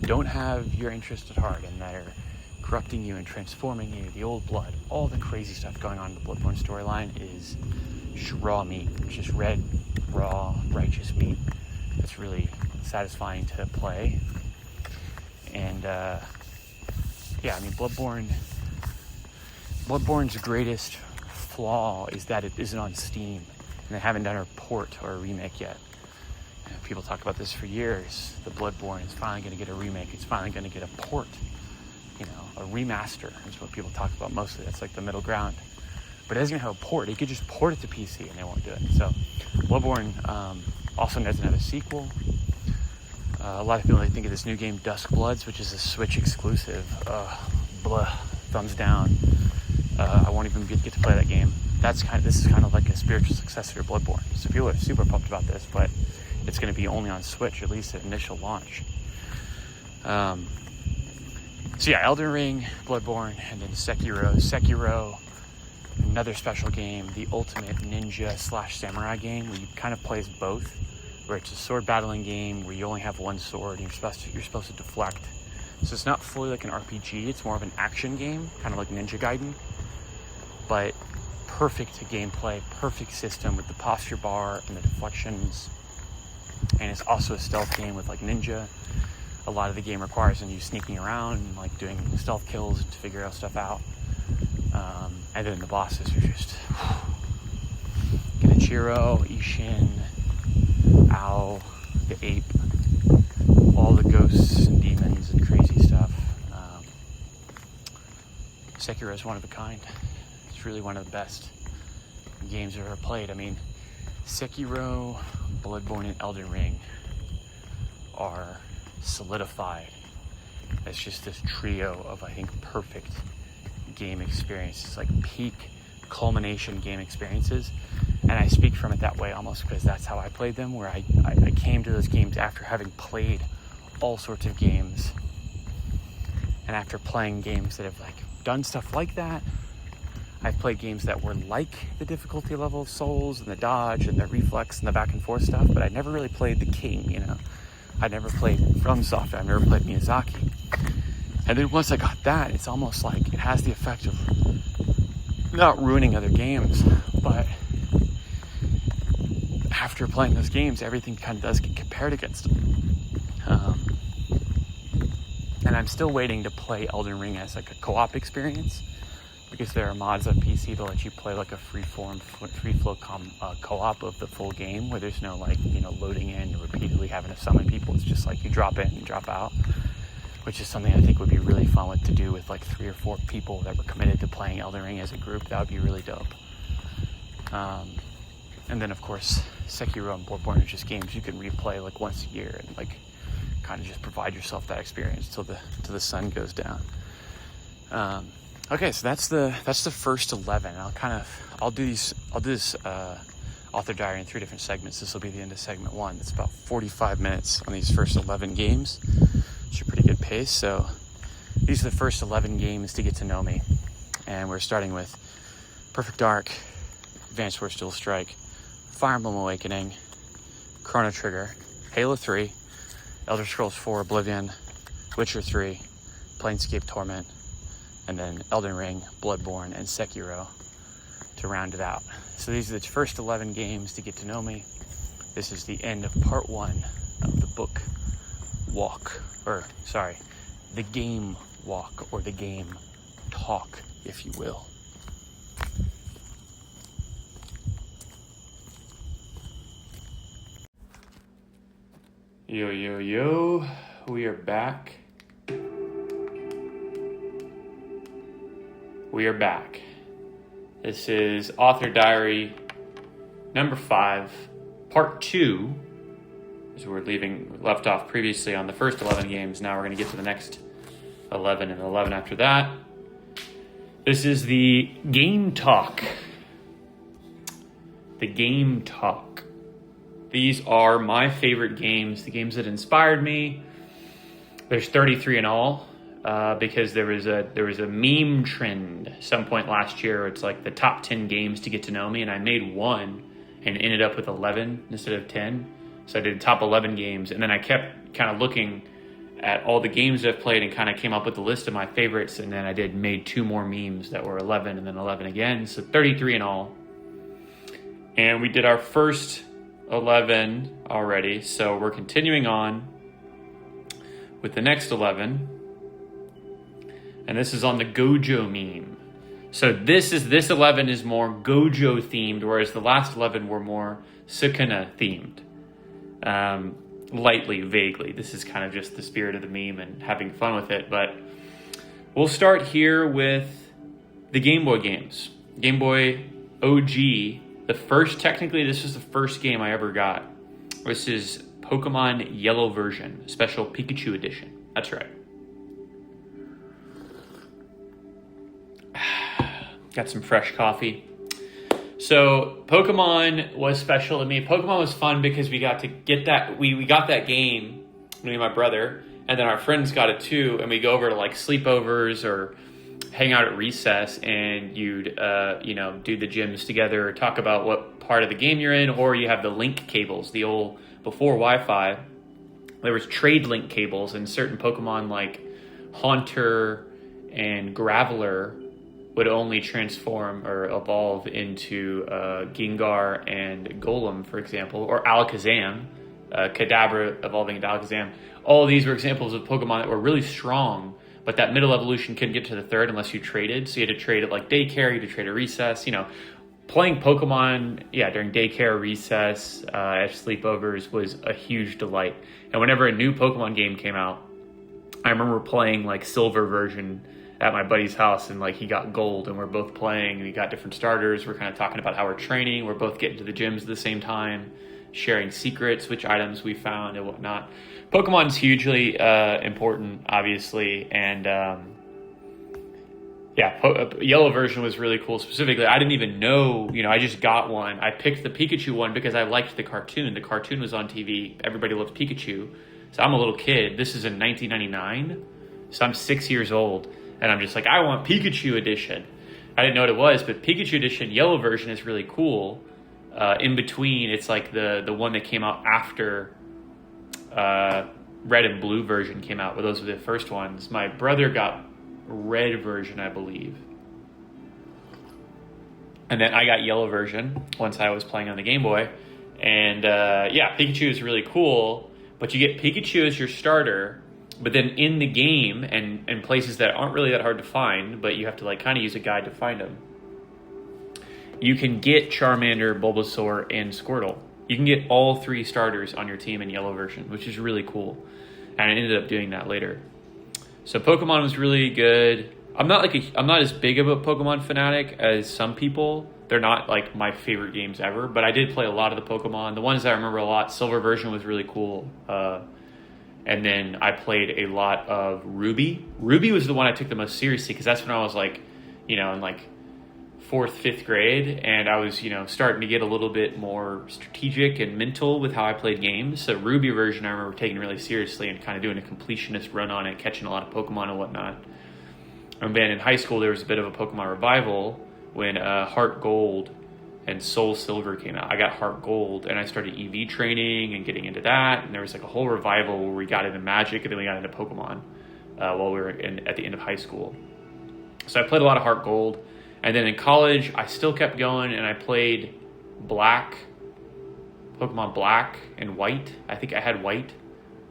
don't have your interest at heart and that are corrupting you and transforming you, the old blood, all the crazy stuff going on in the Bloodborne storyline is just raw meat, just red, raw, righteous meat. It's really satisfying to play. And Bloodborne's greatest flaw is that it isn't on Steam, and they haven't done a port or a remake yet. People talk about this for years. The Bloodborne is finally going to get a remake. It's finally going to get a port. A remaster is what people talk about mostly. That's like the middle ground. But it doesn't even have a port. You could just port it to PC and they won't do it. So Bloodborne also doesn't have a sequel. A lot of people think of this new game, Dusk Bloods, which is a Switch exclusive. Thumbs down. I won't even get to play that game. This is kind of like a spiritual successor to Bloodborne. So people are super pumped about this, but it's going to be only on Switch, at least at initial launch. Elden Ring, Bloodborne, and then Sekiro. Sekiro, another special game, the ultimate ninja / samurai game where you kind of play as both, where it's a sword battling game where you only have one sword and you're supposed to deflect. So it's not fully like an RPG, it's more of an action game, kind of like Ninja Gaiden, but perfect gameplay, perfect system with the posture bar and the deflections. And it's also a stealth game with like ninja. A lot of the game requires you sneaking around and like doing stealth kills to figure stuff out. And then the bosses are just Genichiro, Ishin, Ao, the ape, all the ghosts and demons and crazy stuff. Sekiro is one of a kind. It's really one of the best games I've ever played. I mean, Sekiro, Bloodborne, and Elden Ring are solidified as just this trio of, I think, perfect game experiences, like peak culmination game experiences. And I speak from it that way almost because that's how I played them, where I came to those games after having played all sorts of games, and after playing games that have like done stuff like that. I've played games that were like the difficulty level of Souls and the dodge and the reflex and the back and forth stuff, but I never really played the king, I never played From Software, I've never played Miyazaki. And then once I got that, it's almost like it has the effect of not ruining other games, but after playing those games, everything kind of does get compared against them. And I'm still waiting to play Elden Ring as like a co-op experience, because there are mods on PC to let you play like a free-flow co-op of the full game, where there's no loading in and repeatedly having to summon people. It's just like you drop in and drop out, which is something I think would be really fun to do with like 3 or 4 people that were committed to playing Elden Ring as a group. That would be really dope. And then of course Sekiro and Bloodborne are just games you can replay like once a year and like kind of just provide yourself that experience till the sun goes down. Okay, so that's the first 11. I'll do this author diary in 3 different segments. This will be the end of segment 1. It's about 45 minutes on these first 11 games. It's a pretty good pace. So these are the first 11 games to get to know me, and we're starting with Perfect Dark, Advanced Wars Dual Strike, Fire Emblem Awakening, Chrono Trigger, Halo 3, Elder Scrolls 4, Oblivion, Witcher 3, Planescape, Torment, and then Elden Ring, Bloodborne, and Sekiro to round it out. So these are the first 11 games to get to know me. This is the end of part 1 of the book walk, the game walk, or the game talk, if you will. Yo, yo, yo, we are back. We are back. This is Author Diary number 5, part 2. As we're left off previously on the first 11 games. Now we're going to get to the next 11 and 11 after that. This is the game talk. The game talk. These are my favorite games, the games that inspired me. There's 33 in all, because there was a meme trend some point last year. It's like the top 10 games to get to know me, and I made one and ended up with 11 instead of 10. So I did top 11 games, and then I kept kind of looking at all the games I've played and kind of came up with a list of my favorites, and then I made 2 more memes that were 11 and then 11 again, so 33 in all. And we did our first 11 already, so we're continuing on with the next 11. And this is on the Gojo meme. So this 11 is more Gojo themed, whereas the last 11 were more Sukuna themed. Lightly, vaguely. This is kind of just the spirit of the meme and having fun with it. But we'll start here with the Game Boy games. Game Boy OG. Technically this is the first game I ever got. This is Pokemon Yellow version, special Pikachu edition. That's right. Got some fresh coffee. So Pokemon was special to me. Pokemon was fun because we got to get that. We got that game, me and my brother, and then our friends got it too. And we go over to like sleepovers or hang out at recess, and you'd do the gyms together, or talk about what part of the game you're in, or you have the link cables. The old, before Wi-Fi, there was trade link cables, and certain Pokemon like Haunter and Graveler would only transform or evolve into Gengar and Golem, for example, or Alakazam, Kadabra evolving into Alakazam. All of these were examples of Pokemon that were really strong, but that middle evolution couldn't get to the third unless you traded. So you had to trade at like daycare, you had to trade at recess. Playing Pokemon, during daycare, recess, at sleepovers was a huge delight. And whenever a new Pokemon game came out, I remember playing like Silver version at my buddy's house, and like he got gold, and we're both playing, and we got different starters. We're kind of talking about how we're training. We're both getting to the gyms at the same time, sharing secrets, which items we found and whatnot. Pokemon's hugely important, obviously, and Yellow version was really cool. Specifically, I didn't even know, I just got one. I picked the Pikachu one because I liked the cartoon. The cartoon was on TV. Everybody loves Pikachu. So I'm a little kid. This is in 1999. So I'm 6 years old. And I'm just like, I want Pikachu edition. I didn't know what it was, but Pikachu edition, Yellow version, is really cool. In between, it's like the one that came out after Red and Blue version came out. Well, those were the first ones. My brother got Red version, I believe. And then I got Yellow version once I was playing on the Game Boy. And Pikachu is really cool. But you get Pikachu as your starter. But then in the game, and places that aren't really that hard to find, but you have to like kind of use a guide to find them, you can get Charmander, Bulbasaur, and Squirtle. You can get all 3 starters on your team in Yellow version, which is really cool. And I ended up doing that later. So Pokemon was really good. I'm not as big of a Pokemon fanatic as some people. They're not like my favorite games ever, but I did play a lot of the Pokemon. The ones I remember a lot, Silver version was really cool. And then I played a lot of Ruby. Ruby was the one I took the most seriously because that's when I was like, in like 4th, 5th grade. And I was, starting to get a little bit more strategic and mental with how I played games. So Ruby version I remember taking really seriously and kind of doing a completionist run on it, catching a lot of Pokemon and whatnot. And then in high school, there was a bit of a Pokemon revival when Heart Gold and Soul Silver came out. I got Heart Gold, and I started EV training and getting into that. And there was like a whole revival where we got into Magic, and then we got into Pokemon while we were at the end of high school. So I played a lot of Heart Gold. And then in college, I still kept going, and I played Pokemon Black and White. I think I had White.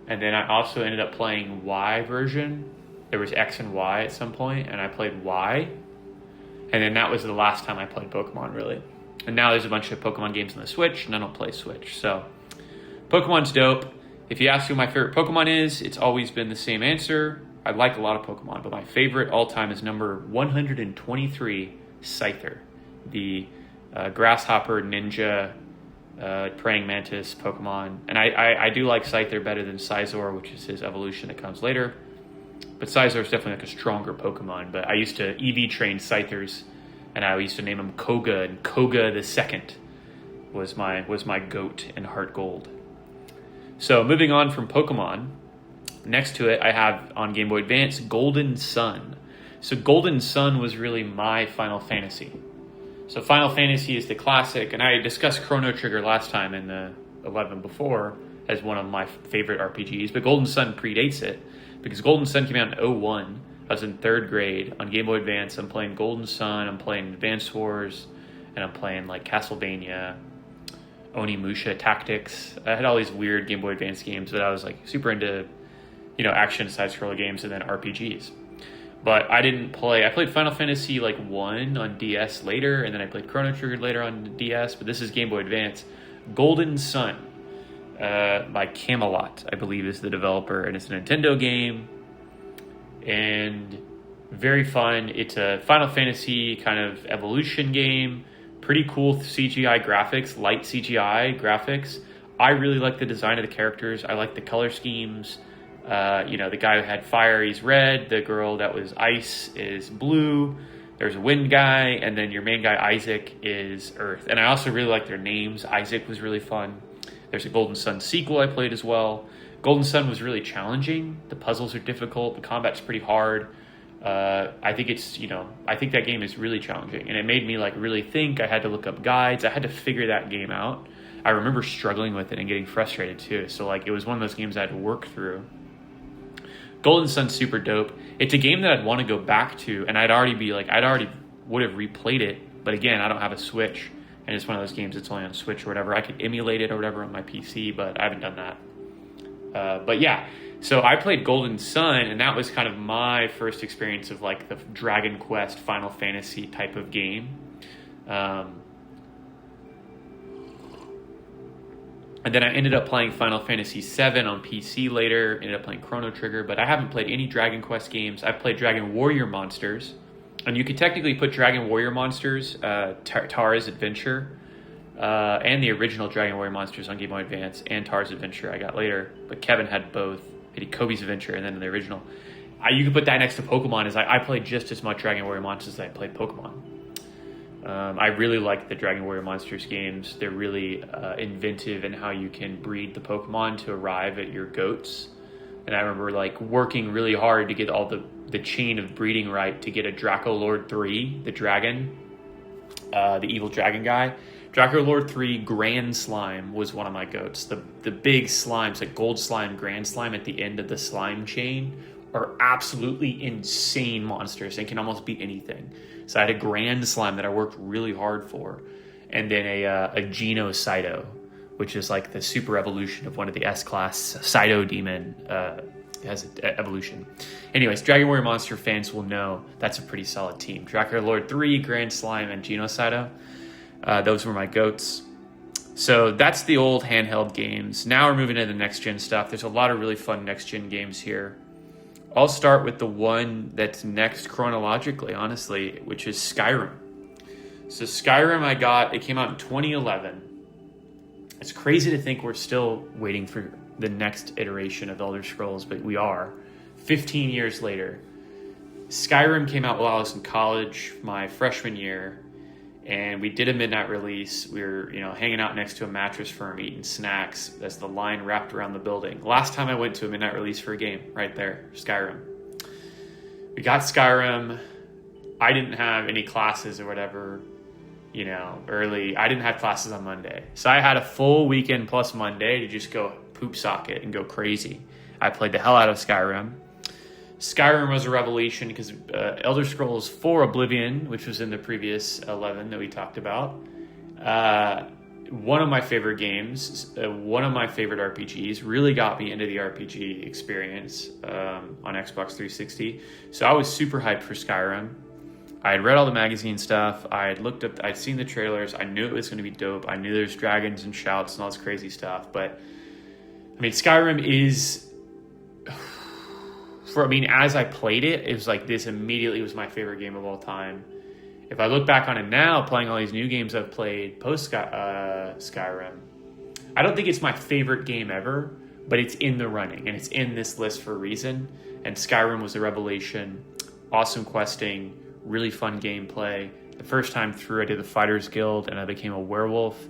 And then I also ended up playing Y version. There was X and Y at some point, and I played Y. And then that was the last time I played Pokemon, really. And now there's a bunch of Pokemon games on the Switch, and I don't play Switch. So Pokemon's dope. If you ask who my favorite Pokemon is, it's always been the same answer. I like a lot of Pokemon, but my favorite all-time is number 123, Scyther. The grasshopper ninja praying mantis Pokemon. And I do like Scyther better than Scizor, which is his evolution that comes later. But Scizor is definitely like a stronger Pokemon. But I used to EV train Scythers, and I used to name him Koga, and Koga the Second was my goat in Heart Gold. So moving on from Pokemon, next to it I have on Game Boy Advance Golden Sun. So Golden Sun was really my Final Fantasy. So Final Fantasy is the classic, and I discussed Chrono Trigger last time in the 11 before as one of my favorite RPGs, but Golden Sun predates it because Golden Sun came out in 2001. I was in 3rd grade on Game Boy Advance. I'm playing Golden Sun, I'm playing Advance Wars, and I'm playing like Castlevania, Onimusha Tactics. I had all these weird Game Boy Advance games, but I was like super into, action side-scroller games and then RPGs. But I didn't play. I played Final Fantasy 1 on DS later, and then I played Chrono Trigger later on DS. But this is Game Boy Advance. Golden Sun by Camelot, I believe, is the developer, and it's a Nintendo game, and very fun. It's a Final Fantasy kind of evolution game. Pretty cool CGI graphics, light CGI graphics. I really like the design of the characters. I like the color schemes. The guy who had fire, he's red. The girl that was ice is blue. There's a wind guy. And then your main guy, Isaac, is earth. And I also really like their names. Isaac was really fun. There's a Golden Sun sequel I played as well. Golden Sun was really challenging. The puzzles are difficult. The combat's pretty hard. I think that game is really challenging. And it made me really think. I had to look up guides. I had to figure that game out. I remember struggling with it and getting frustrated too. So it was one of those games I had to work through. Golden Sun's super dope. It's a game that I'd want to go back to, and I'd already would have replayed it, but again, I don't have a Switch, and it's one of those games that's only on Switch or whatever. I could emulate it or whatever on my PC, but I haven't done that. But yeah, so I played Golden Sun, and that was kind of my first experience of the Dragon Quest, Final Fantasy type of game. And then I ended up playing Final Fantasy VII on PC later, ended up playing Chrono Trigger, but I haven't played any Dragon Quest games. I've played Dragon Warrior Monsters, and you could technically put Dragon Warrior Monsters, Tara's Adventure, and the original Dragon Warrior Monsters on Game Boy Advance, and Tara's Adventure I got later, but Kevin had both. He had Kobe's Adventure and then the original. You could put that next to Pokemon. I played just as much Dragon Warrior Monsters as I played Pokemon. I really like the Dragon Warrior Monsters games. They're really inventive in how you can breed the Pokemon to arrive at your goats. And I remember working really hard to get all the chain of breeding right to get a Draco Lord 3, the dragon, the evil dragon guy. Draco Lord 3 Grand Slime was one of my goats. The big slimes, like Gold Slime, Grand Slime at the end of the slime chain are absolutely insane monsters and can almost beat anything. So I had a Grand Slime that I worked really hard for, and then a Geno Cyto, which is the super evolution of one of the S-Class Cyto Demon has an evolution. Anyways, Dragon Warrior Monster fans will know that's a pretty solid team. Draco Lord 3, Grand Slime, and Geno Cyto. Those were my goats. So that's the old handheld games. Now we're moving into the next-gen stuff. There's a lot of really fun next-gen games here. I'll start with the one that's next chronologically, honestly, which is Skyrim. So Skyrim it came out in 2011. It's crazy to think we're still waiting for the next iteration of Elder Scrolls, but we are. 15 years later. Skyrim came out while I was in college, my freshman year, and we did a midnight release. We were, hanging out next to a mattress firm eating snacks as the line wrapped around the building. Last time I went to a midnight release for a game, right there, Skyrim. We got Skyrim. I didn't have any classes or whatever, early. I didn't have classes on Monday. So I had a full weekend plus Monday to just go poop socket and go crazy. I played the hell out of Skyrim. Skyrim was a revelation because Elder Scrolls 4 Oblivion, which was in the previous 11 that we talked about, one of my favorite games, one of my favorite RPGs, really got me into the RPG experience on Xbox 360. So I was super hyped for Skyrim. I had read all the magazine stuff. I'd seen the trailers. I knew it was going to be dope. I knew there's dragons and shouts and all this crazy stuff. But Skyrim is, as I played it, it was like this immediately was my favorite game of all time. If I look back on it now, playing all these new games I've played post Skyrim, I don't think it's my favorite game ever, but it's in the running and it's in this list for a reason. And Skyrim was a revelation. Awesome questing. Really fun gameplay. The first time through, I did the Fighters Guild and I became a werewolf.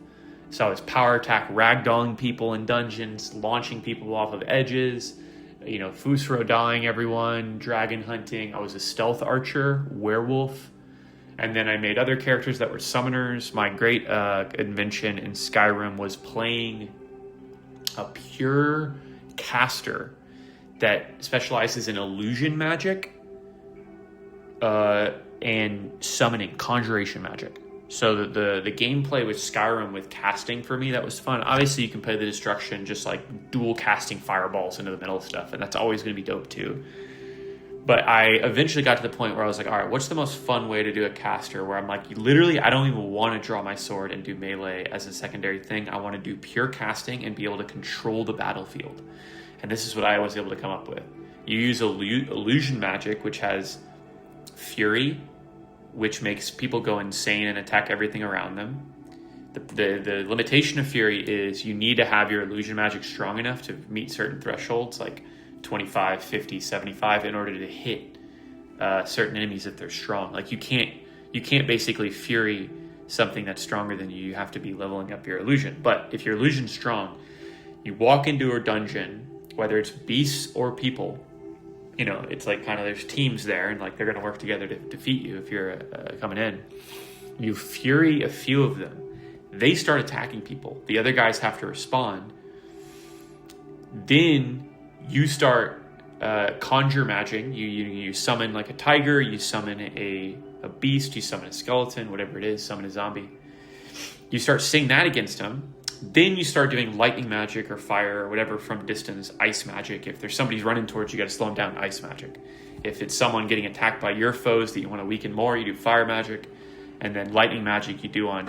So I was power attack, ragdolling people in dungeons, launching people off of edges, Fusro dying everyone, dragon hunting. I was a stealth archer, werewolf. And then I made other characters that were summoners. My great invention in Skyrim was playing a pure caster that specializes in illusion magic and summoning, conjuration magic. So the gameplay with Skyrim with casting for me, that was fun. Obviously, you can play the destruction, just like dual casting fireballs into the middle of stuff, and that's always going to be dope too. But I eventually got to the point where I was like, all right, what's the most fun way to do a caster? Where I'm like, literally, I don't even want to draw my sword and do melee as a secondary thing. I want to do pure casting and be able to control the battlefield. And this is what I was able to come up with. You use illusion magic, which has fury, which makes people go insane and attack everything around them. The limitation of fury is you need to have your illusion magic strong enough to meet certain thresholds, like 25, 50, 75, in order to hit certain enemies if they're strong. Like you can't basically fury something that's stronger than you. You have to be leveling up your illusion. But if your illusion's strong, you walk into a dungeon, whether it's beasts or people, it's like kind of there's teams there and like they're going to work together to defeat you if you're coming in. You fury a few of them. They start attacking people. The other guys have to respond. Then you start conjure magic. You summon like a tiger, you summon a beast, you summon a skeleton, whatever it is, summon a zombie. You start saying that against them. Then you start doing lightning magic or fire or whatever from distance, ice magic. If there's somebody's running towards you, got to slow them down, ice magic. If it's someone getting attacked by your foes that you want to weaken more, you do fire magic. And then lightning magic you do on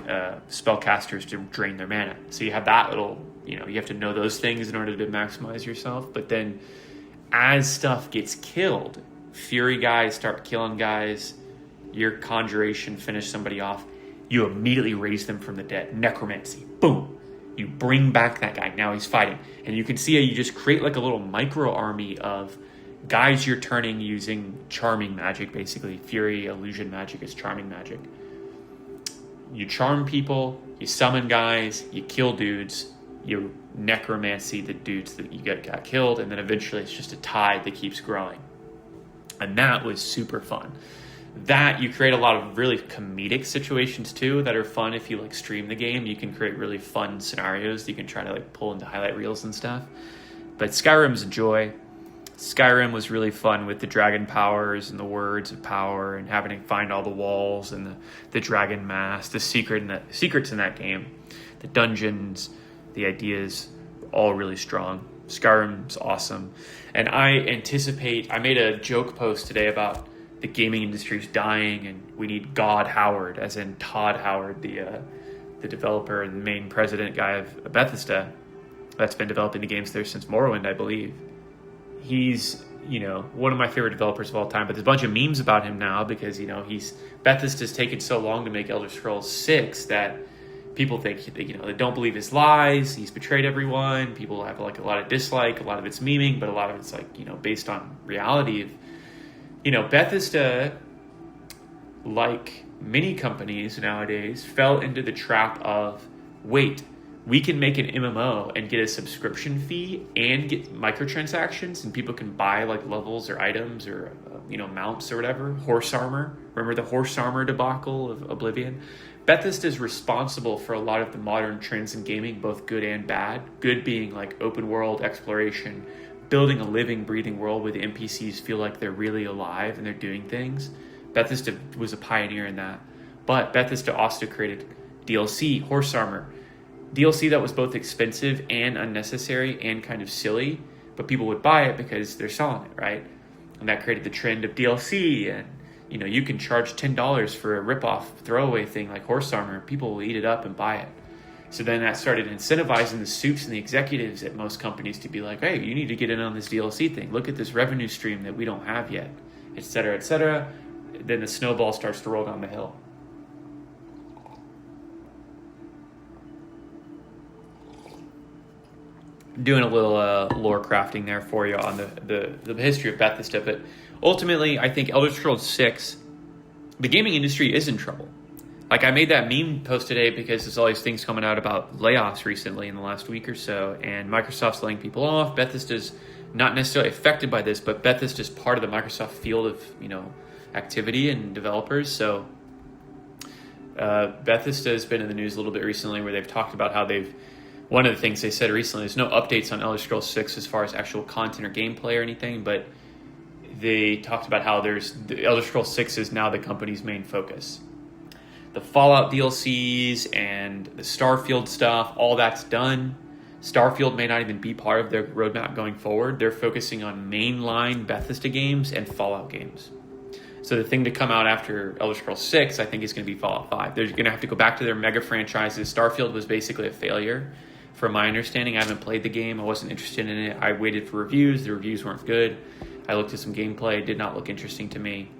spellcasters to drain their mana. So you have that little, you have to know those things in order to maximize yourself. But then as stuff gets killed, fury guys start killing guys, your conjuration finish somebody off, you immediately raise them from the dead. Necromancy, boom. You bring back that guy. Now he's fighting. And you can see how you just create like a little micro army of guys you're turning using charming magic, basically. Fury, illusion magic is charming magic. You charm people, you summon guys, you kill dudes, you necromancy the dudes that you got killed, and then eventually it's just a tide that keeps growing. And that was super fun. That you create a lot of really comedic situations too that are fun. If you like stream the game, you can create really fun scenarios that you can try to like pull into highlight reels and stuff. But Skyrim's a joy. Skyrim was really fun with the dragon powers and the words of power and having to find all the walls and the dragon mask, the secrets in that game, the dungeons, the ideas, all really strong. Skyrim's awesome. And I made a joke post today about the gaming industry's dying and we need God Howard, as in Todd Howard, the developer and the main president guy of Bethesda that's been developing the games there since Morrowind, I believe. He's, one of my favorite developers of all time, but there's a bunch of memes about him now because, Bethesda's taken so long to make Elder Scrolls 6 that people think, they don't believe his lies. He's betrayed everyone. People have like a lot of dislike. A lot of it's memeing, but a lot of it's like, based on reality. Bethesda, like many companies nowadays, fell into the trap of, wait, we can make an MMO and get a subscription fee and get microtransactions, and people can buy like levels or items or mounts or whatever. Horse armor. Remember the horse armor debacle of Oblivion? Bethesda is responsible for a lot of the modern trends in gaming, both good and bad. Good being like open world exploration, building a living, breathing world where the NPCs feel like they're really alive and they're doing things. Bethesda was a pioneer in that. But Bethesda also created DLC, horse armor. DLC that was both expensive and unnecessary and kind of silly, but people would buy it because they're selling it, right? And that created the trend of DLC, and you can charge $10 for a ripoff throwaway thing like horse armor. People will eat it up and buy it. So then that started incentivizing the suits and the executives at most companies to be like, hey, you need to get in on this DLC thing. Look at this revenue stream that we don't have yet, et cetera, et cetera. Then the snowball starts to roll down the hill. Doing a little lore crafting there for you on the history of Bethesda, but ultimately, I think Elder Scrolls 6, the gaming industry is in trouble. Like, I made that meme post today because there's all these things coming out about layoffs recently in the last week or so, and Microsoft's laying people off. Bethesda's not necessarily affected by this, but Bethesda's part of the Microsoft field of, activity and developers. So Bethesda has been in the news a little bit recently where they've talked about how one of the things they said recently, there's no updates on Elder Scrolls 6 as far as actual content or gameplay or anything, but they talked about how the Elder Scrolls 6 is now the company's main focus. The Fallout DLCs and the Starfield stuff, all that's done. Starfield may not even be part of their roadmap going forward. They're focusing on mainline Bethesda games and Fallout games. So the thing to come out after Elder Scrolls 6, I think, is going to be Fallout 5. They're going to have to go back to their mega franchises. Starfield was basically a failure, from my understanding. I haven't played the game. I wasn't interested in it. I waited for reviews. The reviews weren't good. I looked at some gameplay. It did not look interesting to me.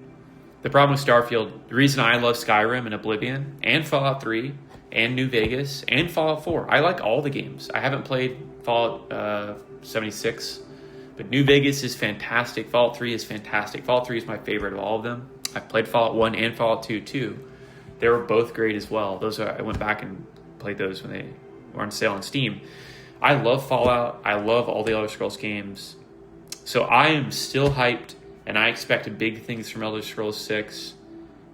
The problem with Starfield, the reason I love Skyrim and Oblivion and Fallout 3 and New Vegas and Fallout 4, I like all the games. I haven't played Fallout 76, but New Vegas is fantastic. Fallout 3 is fantastic. Fallout 3 is my favorite of all of them. I've played Fallout 1 and Fallout 2 too. They were both great as well. I went back and played those when they were on sale on Steam. I love Fallout. I love all the Elder Scrolls games. So I am still hyped, and I expect big things from Elder Scrolls 6.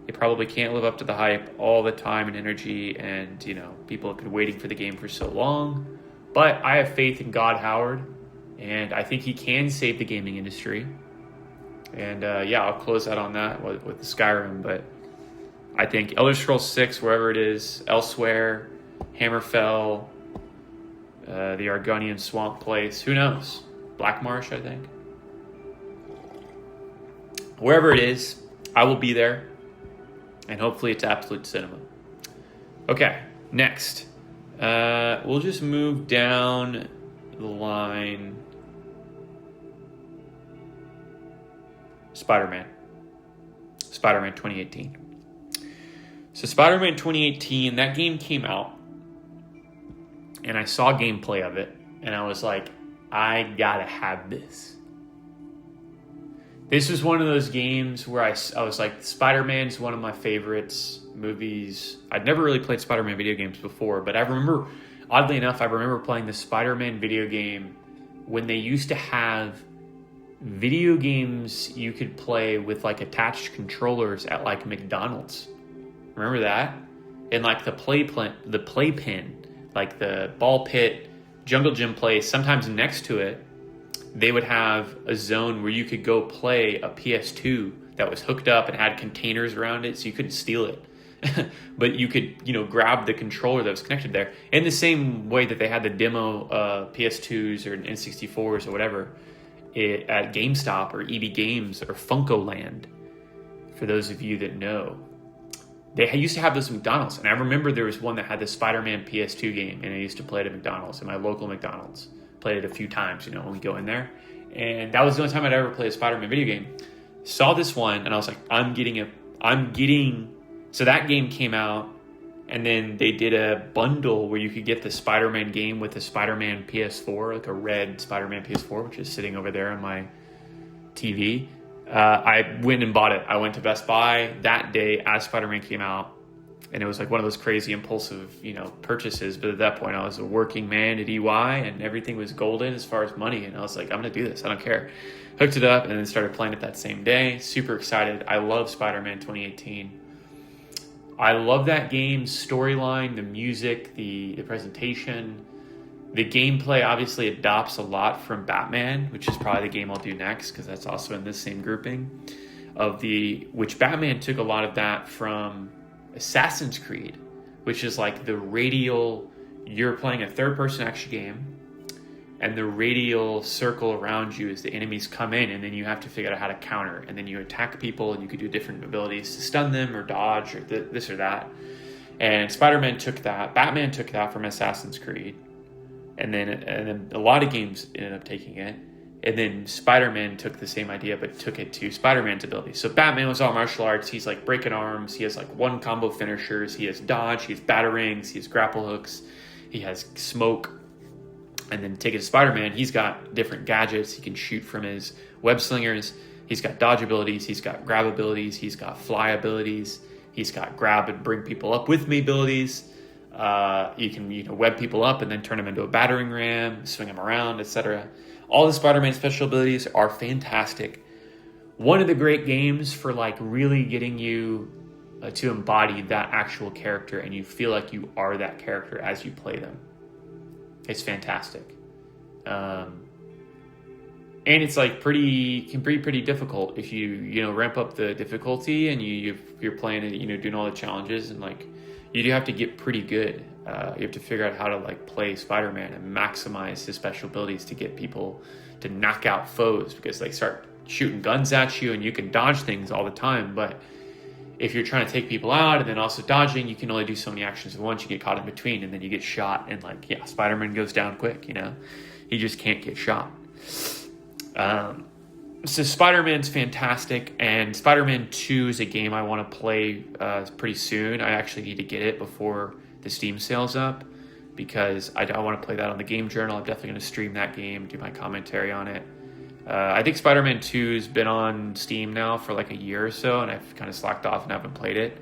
It probably can't live up to the hype, all the time and energy, and people have been waiting for the game for so long. But I have faith in God Howard, and I think he can save the gaming industry. And I'll close out on that with the Skyrim. But I think Elder Scrolls 6, wherever it is, elsewhere, Hammerfell, the Argonian swamp place, who knows? Black Marsh, I think. Wherever it is, I will be there. And hopefully it's absolute cinema. Okay, next. We'll just move down the line. Spider-Man 2018. So Spider-Man 2018, that game came out. And I saw gameplay of it. And I was like, I gotta have this. This was one of those games where I was like, Spider-Man's one of my favorites movies. I'd never really played Spider-Man video games before, but I remember, oddly enough, I remember playing the Spider-Man video game when they used to have video games you could play with like attached controllers at like McDonald's. Remember that? And like the playpen, like the ball pit, jungle gym place, sometimes next to it, they would have a zone where you could go play a PS2 that was hooked up and had containers around it, so you couldn't steal it. But you could, grab the controller that was connected there. In the same way that they had the demo PS2s or N64s or whatever at GameStop or EB Games or Funko Land, for those of you that know. They used to have those at McDonald's, and I remember there was one that had the Spider-Man PS2 game, and I used to play it at McDonald's, at my local McDonald's. Played it a few times, when we go in there. And that was the only time I'd ever play a Spider-Man video game. Saw this one, and I was like, So that game came out, and then they did a bundle where you could get the Spider-Man game with the Spider-Man PS4, like a red Spider-Man PS4, which is sitting over there on my TV. I went and bought it. I went to Best Buy that day as Spider-Man came out. And it was like one of those crazy impulsive, purchases. But at that point, I was a working man at EY, and everything was golden as far as money. And I was like, I'm going to do this. I don't care. Hooked it up and then started playing it that same day. Super excited. I love Spider-Man 2018. I love that game's storyline, the music, the presentation. The gameplay obviously adopts a lot from Batman, which is probably the game I'll do next because that's also in this same grouping which Batman took a lot of that from Assassin's Creed, which is like the radial, you're playing a third-person action game, and the radial circle around you as the enemies come in, and then you have to figure out how to counter, and then you attack people, and you could do different abilities to stun them or dodge or this or that. And Batman took that from Assassin's Creed, and then a lot of games ended up taking it. And then Spider-Man took the same idea, but took it to Spider-Man's ability. So Batman was all martial arts. He's like breaking arms. He has like one combo finishers. He has dodge. He has batarangs. He has grapple hooks. He has smoke. And then take it to Spider-Man. He's got different gadgets. He can shoot from his web slingers. He's got dodge abilities. He's got grab abilities. He's got fly abilities. He's got grab and bring people up with me abilities. You can web people up and then turn them into a battering ram, swing them around, etc. All the Spider-Man special abilities are fantastic. One of the great games for like really getting you to embody that actual character, and you feel like you are that character as you play them. It's fantastic. And it's like can be pretty difficult if you ramp up the difficulty and you're playing it, doing all the challenges, and like you do have to get pretty good. You have to figure out how to like play Spider-Man and maximize his special abilities to get people to knock out foes, because they start shooting guns at you and you can dodge things all the time. But if you're trying to take people out and then also dodging, you can only do so many actions at once. You get caught in between and then you get shot, and Spider-Man goes down quick. He just can't get shot. So Spider-Man's fantastic, and Spider-Man 2 is a game I want to play pretty soon. I actually need to get it before the Steam sale's up, because I want to play that on the Game Journal. I'm definitely going to stream that game, do my commentary on it. I think Spider-Man 2's been on Steam now for like a year or so, and I've kind of slacked off and haven't played it.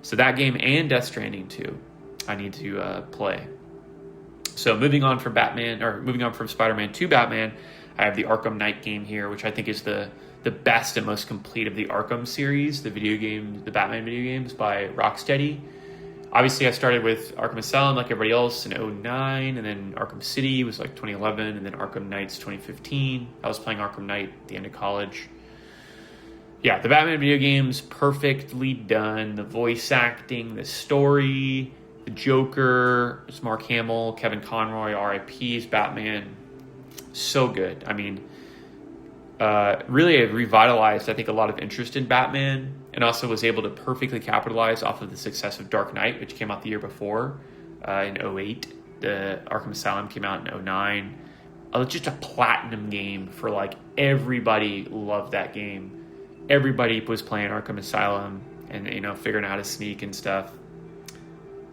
So that game and Death Stranding 2, I need to play. So moving on from Spider-Man to Batman, I have the Arkham Knight game here, which I think is the best and most complete of the Arkham series, the Batman video games by Rocksteady. Obviously, I started with Arkham Asylum like everybody else in 2009, and then Arkham City was like 2011, and then Arkham Knight's 2015. I was playing Arkham Knight at the end of college. Yeah, the Batman video games, perfectly done. The voice acting, the story, the Joker, it's Mark Hamill, Kevin Conroy, R.I.P. is Batman. So good. I mean, really it revitalized, I think, a lot of interest in Batman, and also was able to perfectly capitalize off of the success of Dark Knight, which came out the year before, in 2008. The Arkham Asylum came out in 2009. Just a platinum game for like everybody loved that game. Everybody was playing Arkham Asylum and figuring out how to sneak and stuff.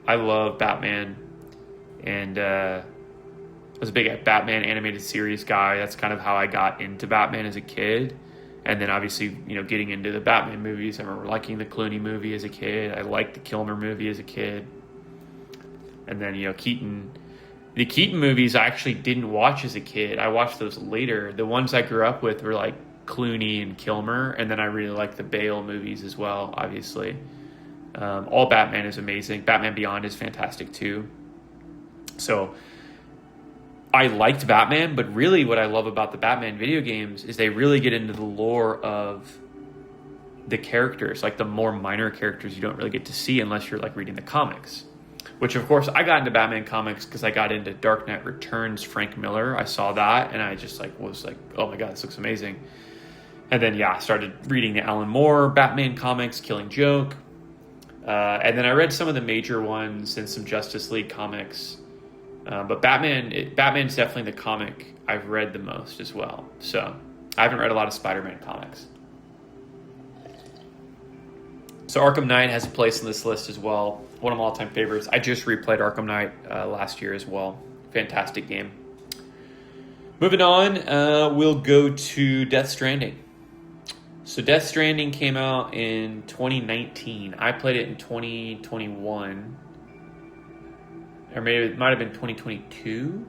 I love Batman, and I was a big Batman animated series guy. That's kind of how I got into Batman as a kid. And then obviously, getting into the Batman movies. I remember liking the Clooney movie as a kid. I liked the Kilmer movie as a kid. And then, Keaton. The Keaton movies I actually didn't watch as a kid. I watched those later. The ones I grew up with were like Clooney and Kilmer. And then I really liked the Bale movies as well, obviously. All Batman is amazing. Batman Beyond is fantastic too. So I liked Batman, but really what I love about the Batman video games is they really get into the lore of the characters, like the more minor characters you don't really get to see unless you're like reading the comics. Which, of course, I got into Batman comics because I got into Dark Knight Returns, Frank Miller. I saw that, and I just was like, oh my god, this looks amazing. And then, I started reading the Alan Moore Batman comics, Killing Joke. And then I read some of the major ones and some Justice League comics. But Batman's definitely the comic I've read the most as well. So I haven't read a lot of Spider-Man comics. So Arkham Knight has a place on this list as well. One of my all-time favorites. I just replayed Arkham Knight last year as well. Fantastic game. Moving on, we'll go to Death Stranding. So Death Stranding came out in 2019. I played it in 2021. Or maybe it might have been 2022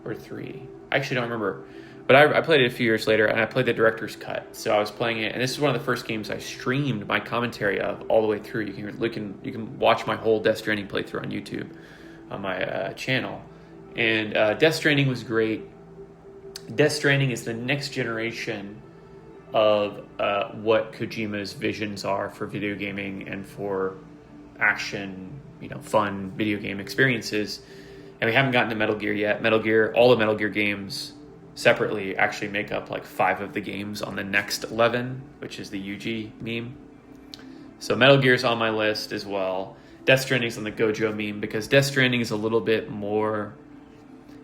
or 3. I actually don't remember. But I played it a few years later, and I played the director's cut. So I was playing it, and this is one of the first games I streamed my commentary of all the way through. You can watch my whole Death Stranding playthrough on YouTube on my channel. And Death Stranding was great. Death Stranding is the next generation of what Kojima's visions are for video gaming and for action, fun video game experiences. And we haven't gotten to Metal Gear yet. All the Metal Gear games separately actually make up like 5 of the games on the next 11, which is the Yuji meme. So Metal Gear's on my list as well. Death Stranding's on the Gojo meme because Death Stranding is a little bit more,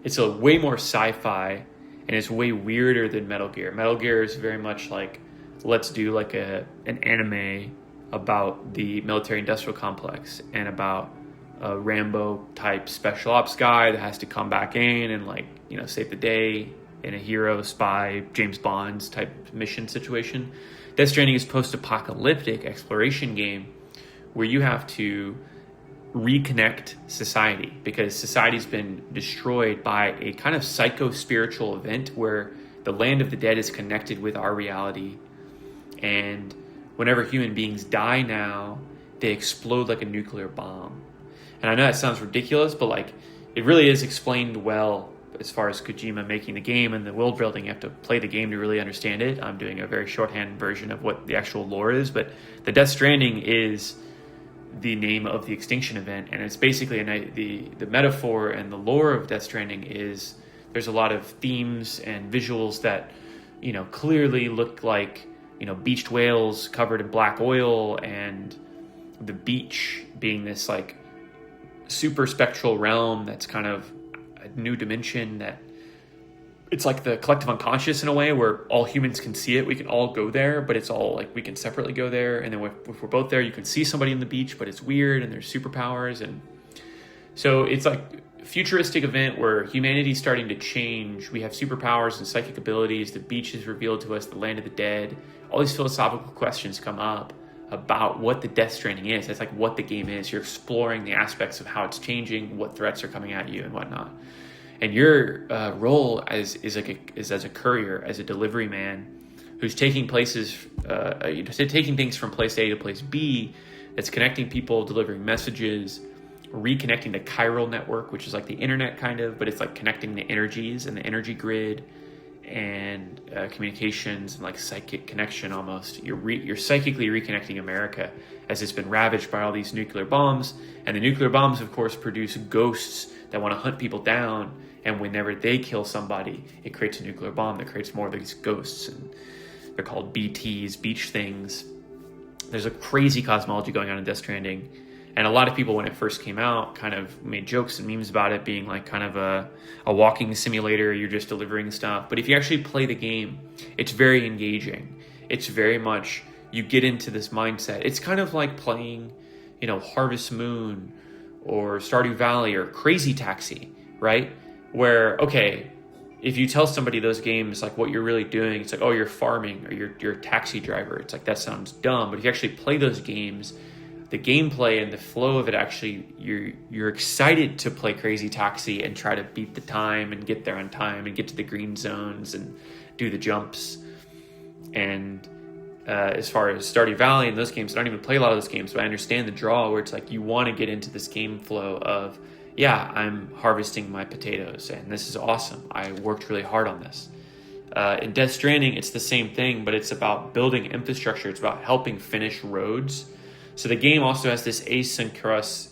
it's a way more sci-fi, and it's way weirder than Metal Gear. Metal Gear is very much like, let's do like an anime about the military-industrial complex and about a Rambo-type special ops guy that has to come back in and save the day in a hero, spy, James Bond's type mission situation. Death Stranding is post-apocalyptic exploration game where you have to reconnect society because society's been destroyed by a kind of psycho-spiritual event where the land of the dead is connected with our reality, and whenever human beings die now, they explode like a nuclear bomb. And I know that sounds ridiculous, but it really is explained well as far as Kojima making the game and the world building. You have to play the game to really understand it. I'm doing a very shorthand version of what the actual lore is, but the Death Stranding is the name of the extinction event, and it's basically the metaphor and the lore of Death Stranding is there's a lot of themes and visuals that clearly look like beached whales covered in black oil, and the beach being this super spectral realm that's kind of a new dimension that it's like the collective unconscious in a way where all humans can see it. We can all go there, but it's all we can separately go there. And then if we're both there, you can see somebody in the beach, but it's weird and there's superpowers. And so it's like a futuristic event where humanity's starting to change. We have superpowers and psychic abilities. The beach is revealed to us, the land of the dead. All these philosophical questions come up about what the Death Stranding is. It's like what the game is. You're exploring the aspects of how it's changing, what threats are coming at you and whatnot. And your role is as a courier, as a delivery man, who's taking taking things from place A to place B. That's connecting people, delivering messages, reconnecting the chiral network, which is like the internet kind of, but it's like connecting the energies and the energy grid and communications and psychic connection almost. You're psychically reconnecting America as it's been ravaged by all these nuclear bombs. And the nuclear bombs, of course, produce ghosts that want to hunt people down. And whenever they kill somebody, it creates a nuclear bomb that creates more of these ghosts. And they're called BTs, beach things. There's a crazy cosmology going on in Death Stranding. And a lot of people, when it first came out, kind of made jokes and memes about it being kind of a walking simulator. You're just delivering stuff. But if you actually play the game, it's very engaging. It's very much, you get into this mindset. It's kind of like playing, Harvest Moon or Stardew Valley or Crazy Taxi, right? Where, okay, if you tell somebody those games, what you're really doing, it's oh, you're farming or you're a taxi driver. It's that sounds dumb. But if you actually play those games, the gameplay and the flow of it, actually, you're excited to play Crazy Taxi and try to beat the time and get there on time and get to the green zones and do the jumps. And as far as Stardew Valley and those games, I don't even play a lot of those games, but I understand the draw where it's you want to get into this game flow of, yeah, I'm harvesting my potatoes and this is awesome. I worked really hard on this. In Death Stranding, it's the same thing, but it's about building infrastructure. It's about helping finish roads. So the game also has this asynchronous,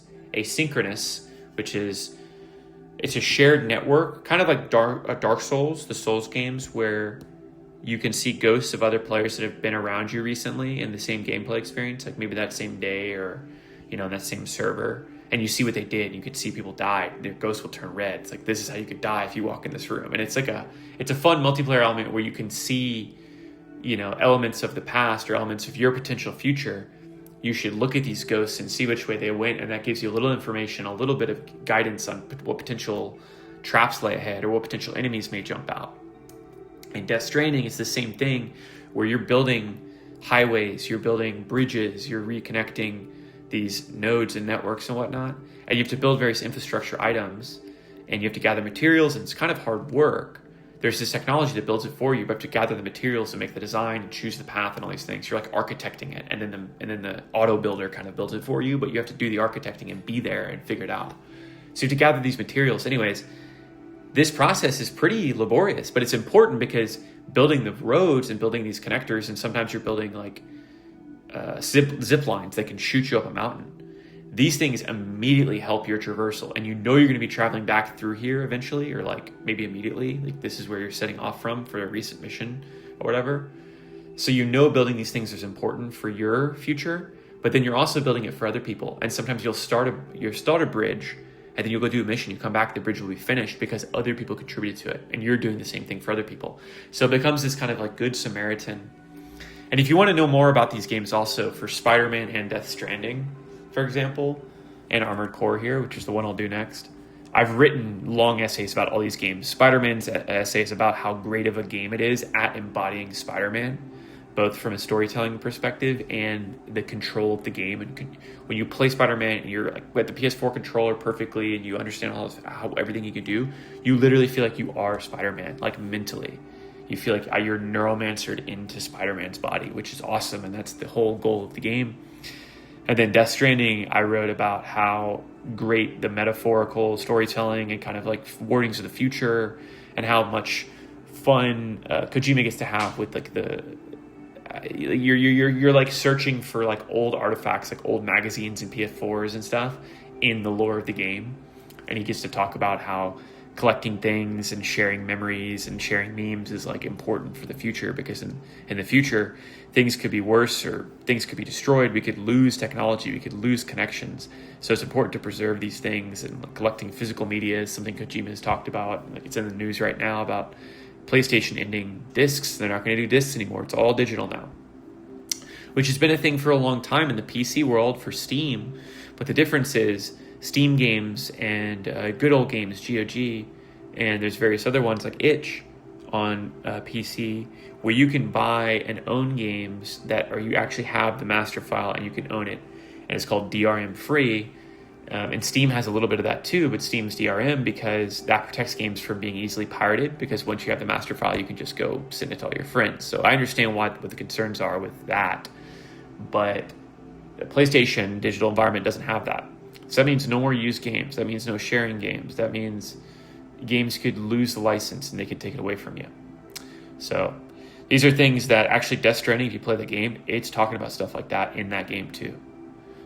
which is, it's a shared network, kind of like Dark Souls, the Souls games, where you can see ghosts of other players that have been around you recently in the same gameplay experience, maybe that same day or, in that same server. And you see what they did. You could see people die. Their ghosts will turn red. It's this is how you could die if you walk in this room. And it's it's a fun multiplayer element where you can see, elements of the past or elements of your potential future. You should look at these ghosts and see which way they went. And that gives you a little information, a little bit of guidance on what potential traps lay ahead or what potential enemies may jump out. In Death Stranding, it's the same thing where you're building highways, you're building bridges, you're reconnecting these nodes and networks and whatnot, and you have to build various infrastructure items, and you have to gather materials, and it's kind of hard work. there's this technology that builds it for you. You have to gather the materials and make the design and choose the path and all these things. You're like architecting it, and then the auto builder kind of builds it for you, but you have to do the architecting and be there and figure it out. So you have to gather these materials. Anyways, this process is pretty laborious, but it's important because building the roads and building these connectors, and sometimes you're building like zip lines that can shoot you up a mountain. These things immediately help your traversal, and you know you're going to be traveling back through here eventually, or like maybe immediately. Like this is where you're setting off from for a recent mission or whatever. So you know building these things is important for your future, but then you're also building it for other people. And sometimes you'll start a bridge, and then you'll go do a mission. You come back, the bridge will be finished because other people contributed to it, and you're doing the same thing for other people. So it becomes this kind of like good Samaritan. And if you want to know more about these games also, for Spider-Man and Death Stranding, for example, and Armored Core here, which is the one I'll do next, I've written long essays about all these games. Spider-Man's essay is about how great of a game it is at embodying Spider-Man, both from a storytelling perspective and the control of the game. And when you play Spider-Man and you're like with the PS4 controller perfectly and you understand how everything you can do, you literally feel like you are Spider-Man, like mentally. You feel like you're neuromancered into Spider-Man's body, which is awesome, and that's the whole goal of the game. And then Death Stranding, I wrote about how great the metaphorical storytelling and kind of like wordings of the future, and how much fun Kojima gets to have with like you're like searching for like old artifacts, like old magazines and PS4s and stuff in the lore of the game. And he gets to talk about how collecting things and sharing memories and sharing memes is like important for the future, because in the future things could be worse or things could be destroyed. We could lose technology, we could lose connections. So it's important to preserve these things, and collecting physical media is something Kojima has talked about. It's in the news right now about PlayStation ending discs. They're not going to do discs anymore. It's all digital now, which has been a thing for a long time in the PC world for Steam. But the difference is Steam games and good old games, GOG, and there's various other ones like Itch on PC, where you can buy and own games or you actually have the master file and you can own it, and it's called DRM free. And Steam has a little bit of that too, but Steam's DRM, because that protects games from being easily pirated, because once you have the master file, you can just go send it to all your friends. So I understand what the concerns are with that, but the PlayStation digital environment doesn't have that. So that means no more used games. That means no sharing games. That means games could lose the license and they could take it away from you. So these are things that actually Death Stranding, if you play the game, it's talking about stuff like that in that game too.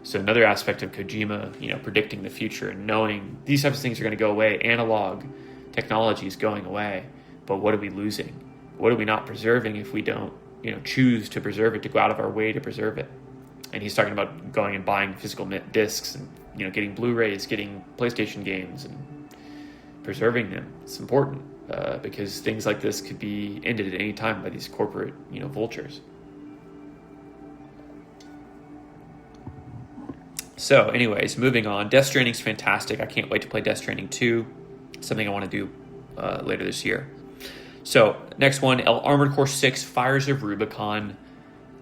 So another aspect of Kojima, predicting the future and knowing these types of things are going to go away. Analog technology is going away, but what are we losing? What are we not preserving if we don't, choose to preserve it, to go out of our way to preserve it? And he's talking about going and buying physical discs and, getting Blu-rays, getting PlayStation games and preserving them. It's important because things like this could be ended at any time by these corporate, vultures. So anyways, moving on. Death Stranding's fantastic. I can't wait to play Death Stranding 2. It's something I want to do later this year. So next one, Armored Core 6, Fires of Rubicon.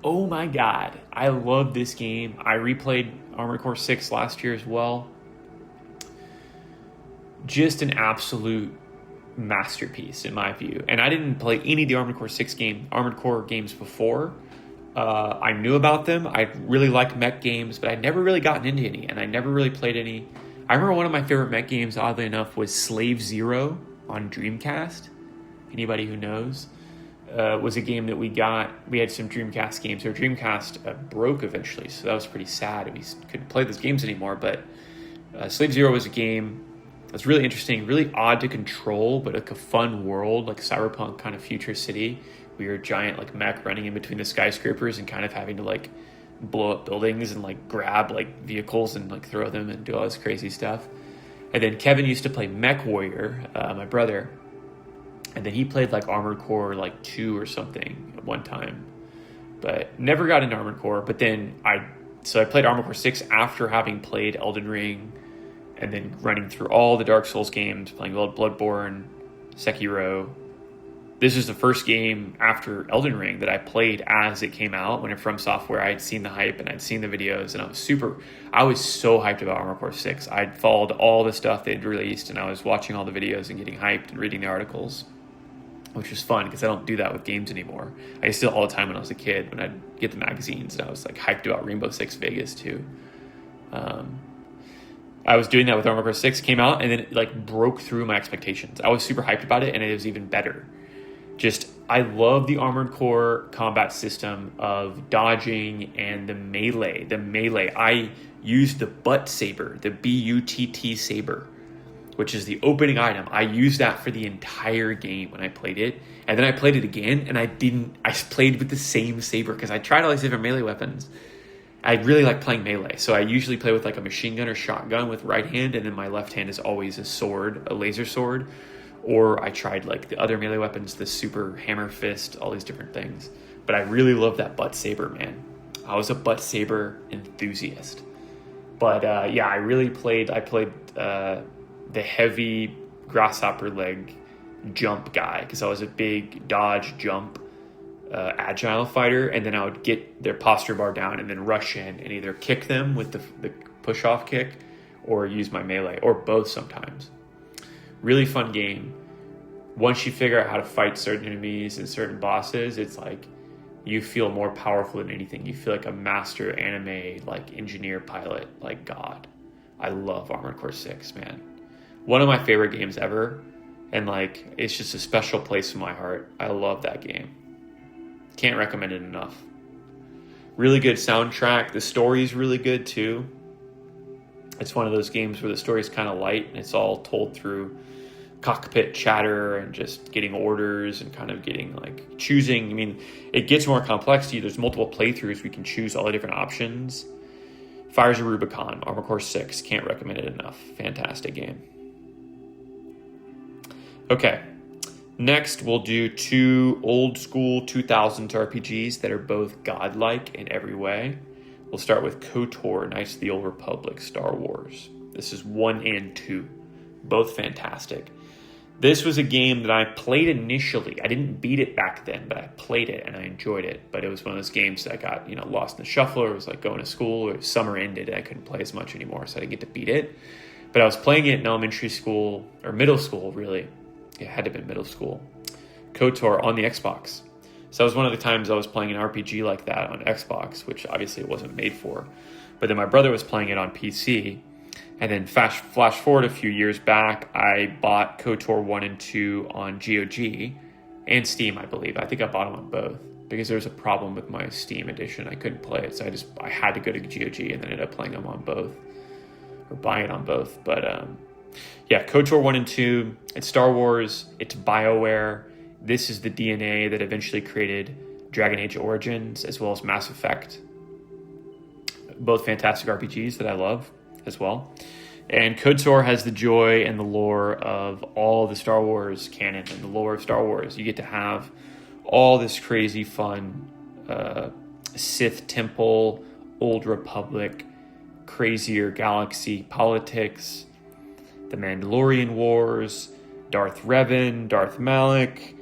Oh my God, I love this game. I replayed Armored Core 6 last year as well. Just an absolute masterpiece in my view. And I didn't play any of the Armored Core games before. I knew about them. I really liked mech games, but I'd never really gotten into any, and I never really played any. I remember one of my favorite mech games, oddly enough, was Slave Zero on Dreamcast. Anybody who knows, was a game that we got. We had some Dreamcast games. Our Dreamcast broke eventually, so that was pretty sad. We couldn't play those games anymore, but Slave Zero was a game that's really interesting, really odd to control, but like a fun world, like cyberpunk kind of future city. We were a giant like mech running in between the skyscrapers and kind of having to like blow up buildings and like grab like vehicles and like throw them and do all this crazy stuff. And then Kevin used to play Mech Warrior, my brother, and then he played like Armored Core like 2 or something at one time, but never got into Armored Core. But then I played Armored Core 6 after having played Elden Ring, and then running through all the Dark Souls games, playing Bloodborne, Sekiro. This is the first game after Elden Ring that I played as it came out, when From Software. I had seen the hype and I'd seen the videos, and I was so hyped about Armored Core 6. I'd followed all the stuff they'd released, and I was watching all the videos and getting hyped and reading the articles. which was fun because I don't do that with games anymore. I used to do it all the time when I was a kid, when I'd get the magazines, and I was like hyped about Rainbow Six Vegas too. I was doing that with Armored Core 6, came out, and then it like broke through my expectations. I was super hyped about it, and it was even better. Just, I love the Armored Core combat system of dodging and the melee. I used the butt saber, the BUTT saber, which is the opening item. I used that for the entire game when I played it. And then I played it again, and I played with the same saber because I tried all these different melee weapons. I really like playing melee. So I usually play with like a machine gun or shotgun with right hand, and then my left hand is always a sword, a laser sword. Or I tried like the other melee weapons, the super hammer fist, all these different things. But I really love that butt saber, man. I was a butt saber enthusiast. But yeah, I played the heavy grasshopper leg jump guy because I was a big dodge jump agile fighter, and then I would get their posture bar down and then rush in and either kick them with the push off kick or use my melee, or both sometimes. Really fun game. Once you figure out how to fight certain enemies and certain bosses, it's like you feel more powerful than anything. You feel like a master anime like engineer pilot, like God. I love Armored Core 6, man. One of my favorite games ever, and like it's just a special place in my heart. I love that game. Can't recommend it enough. Really good soundtrack. The story's really good too. It's one of those games where the story's kind of light and it's all told through cockpit chatter and just getting orders and kind of getting like choosing. I mean, it gets more complex to you. There's multiple playthroughs. We can choose all the different options. Fires of Rubicon, Armored Core 6. Can't recommend it enough. Fantastic game. Okay. Next, we'll do two old school 2000s RPGs that are both godlike in every way. We'll start with KOTOR, Knights of the Old Republic, Star Wars. This is 1 and 2. Both fantastic. This was a game that I played initially. I didn't beat it back then, but I played it and I enjoyed it. But it was one of those games that I got, lost in the shuffle, or it was like going to school, or summer ended and I couldn't play as much anymore, so I didn't get to beat it. But I was playing it in elementary school, or middle school, really. It had to have been middle school. KOTOR on the Xbox. So that was one of the times I was playing an RPG like that on Xbox, which obviously it wasn't made for. But then my brother was playing it on PC. And then flash forward a few years back, I bought KOTOR 1 and 2 on GOG and Steam, I believe. I think I bought them on both because there was a problem with my Steam edition. I couldn't play it, so I had to go to GOG and then ended up playing them on both, or buying it on both. But yeah, KOTOR 1 and 2, it's Star Wars, it's BioWare. This is the DNA that eventually created Dragon Age Origins as well as Mass Effect. Both fantastic RPGs that I love as well. And KOTOR has the joy and the lore of all the Star Wars canon and the lore of Star Wars. You get to have all this crazy fun Sith Temple, Old Republic, crazier galaxy politics, the Mandalorian Wars, Darth Revan, Darth Malak.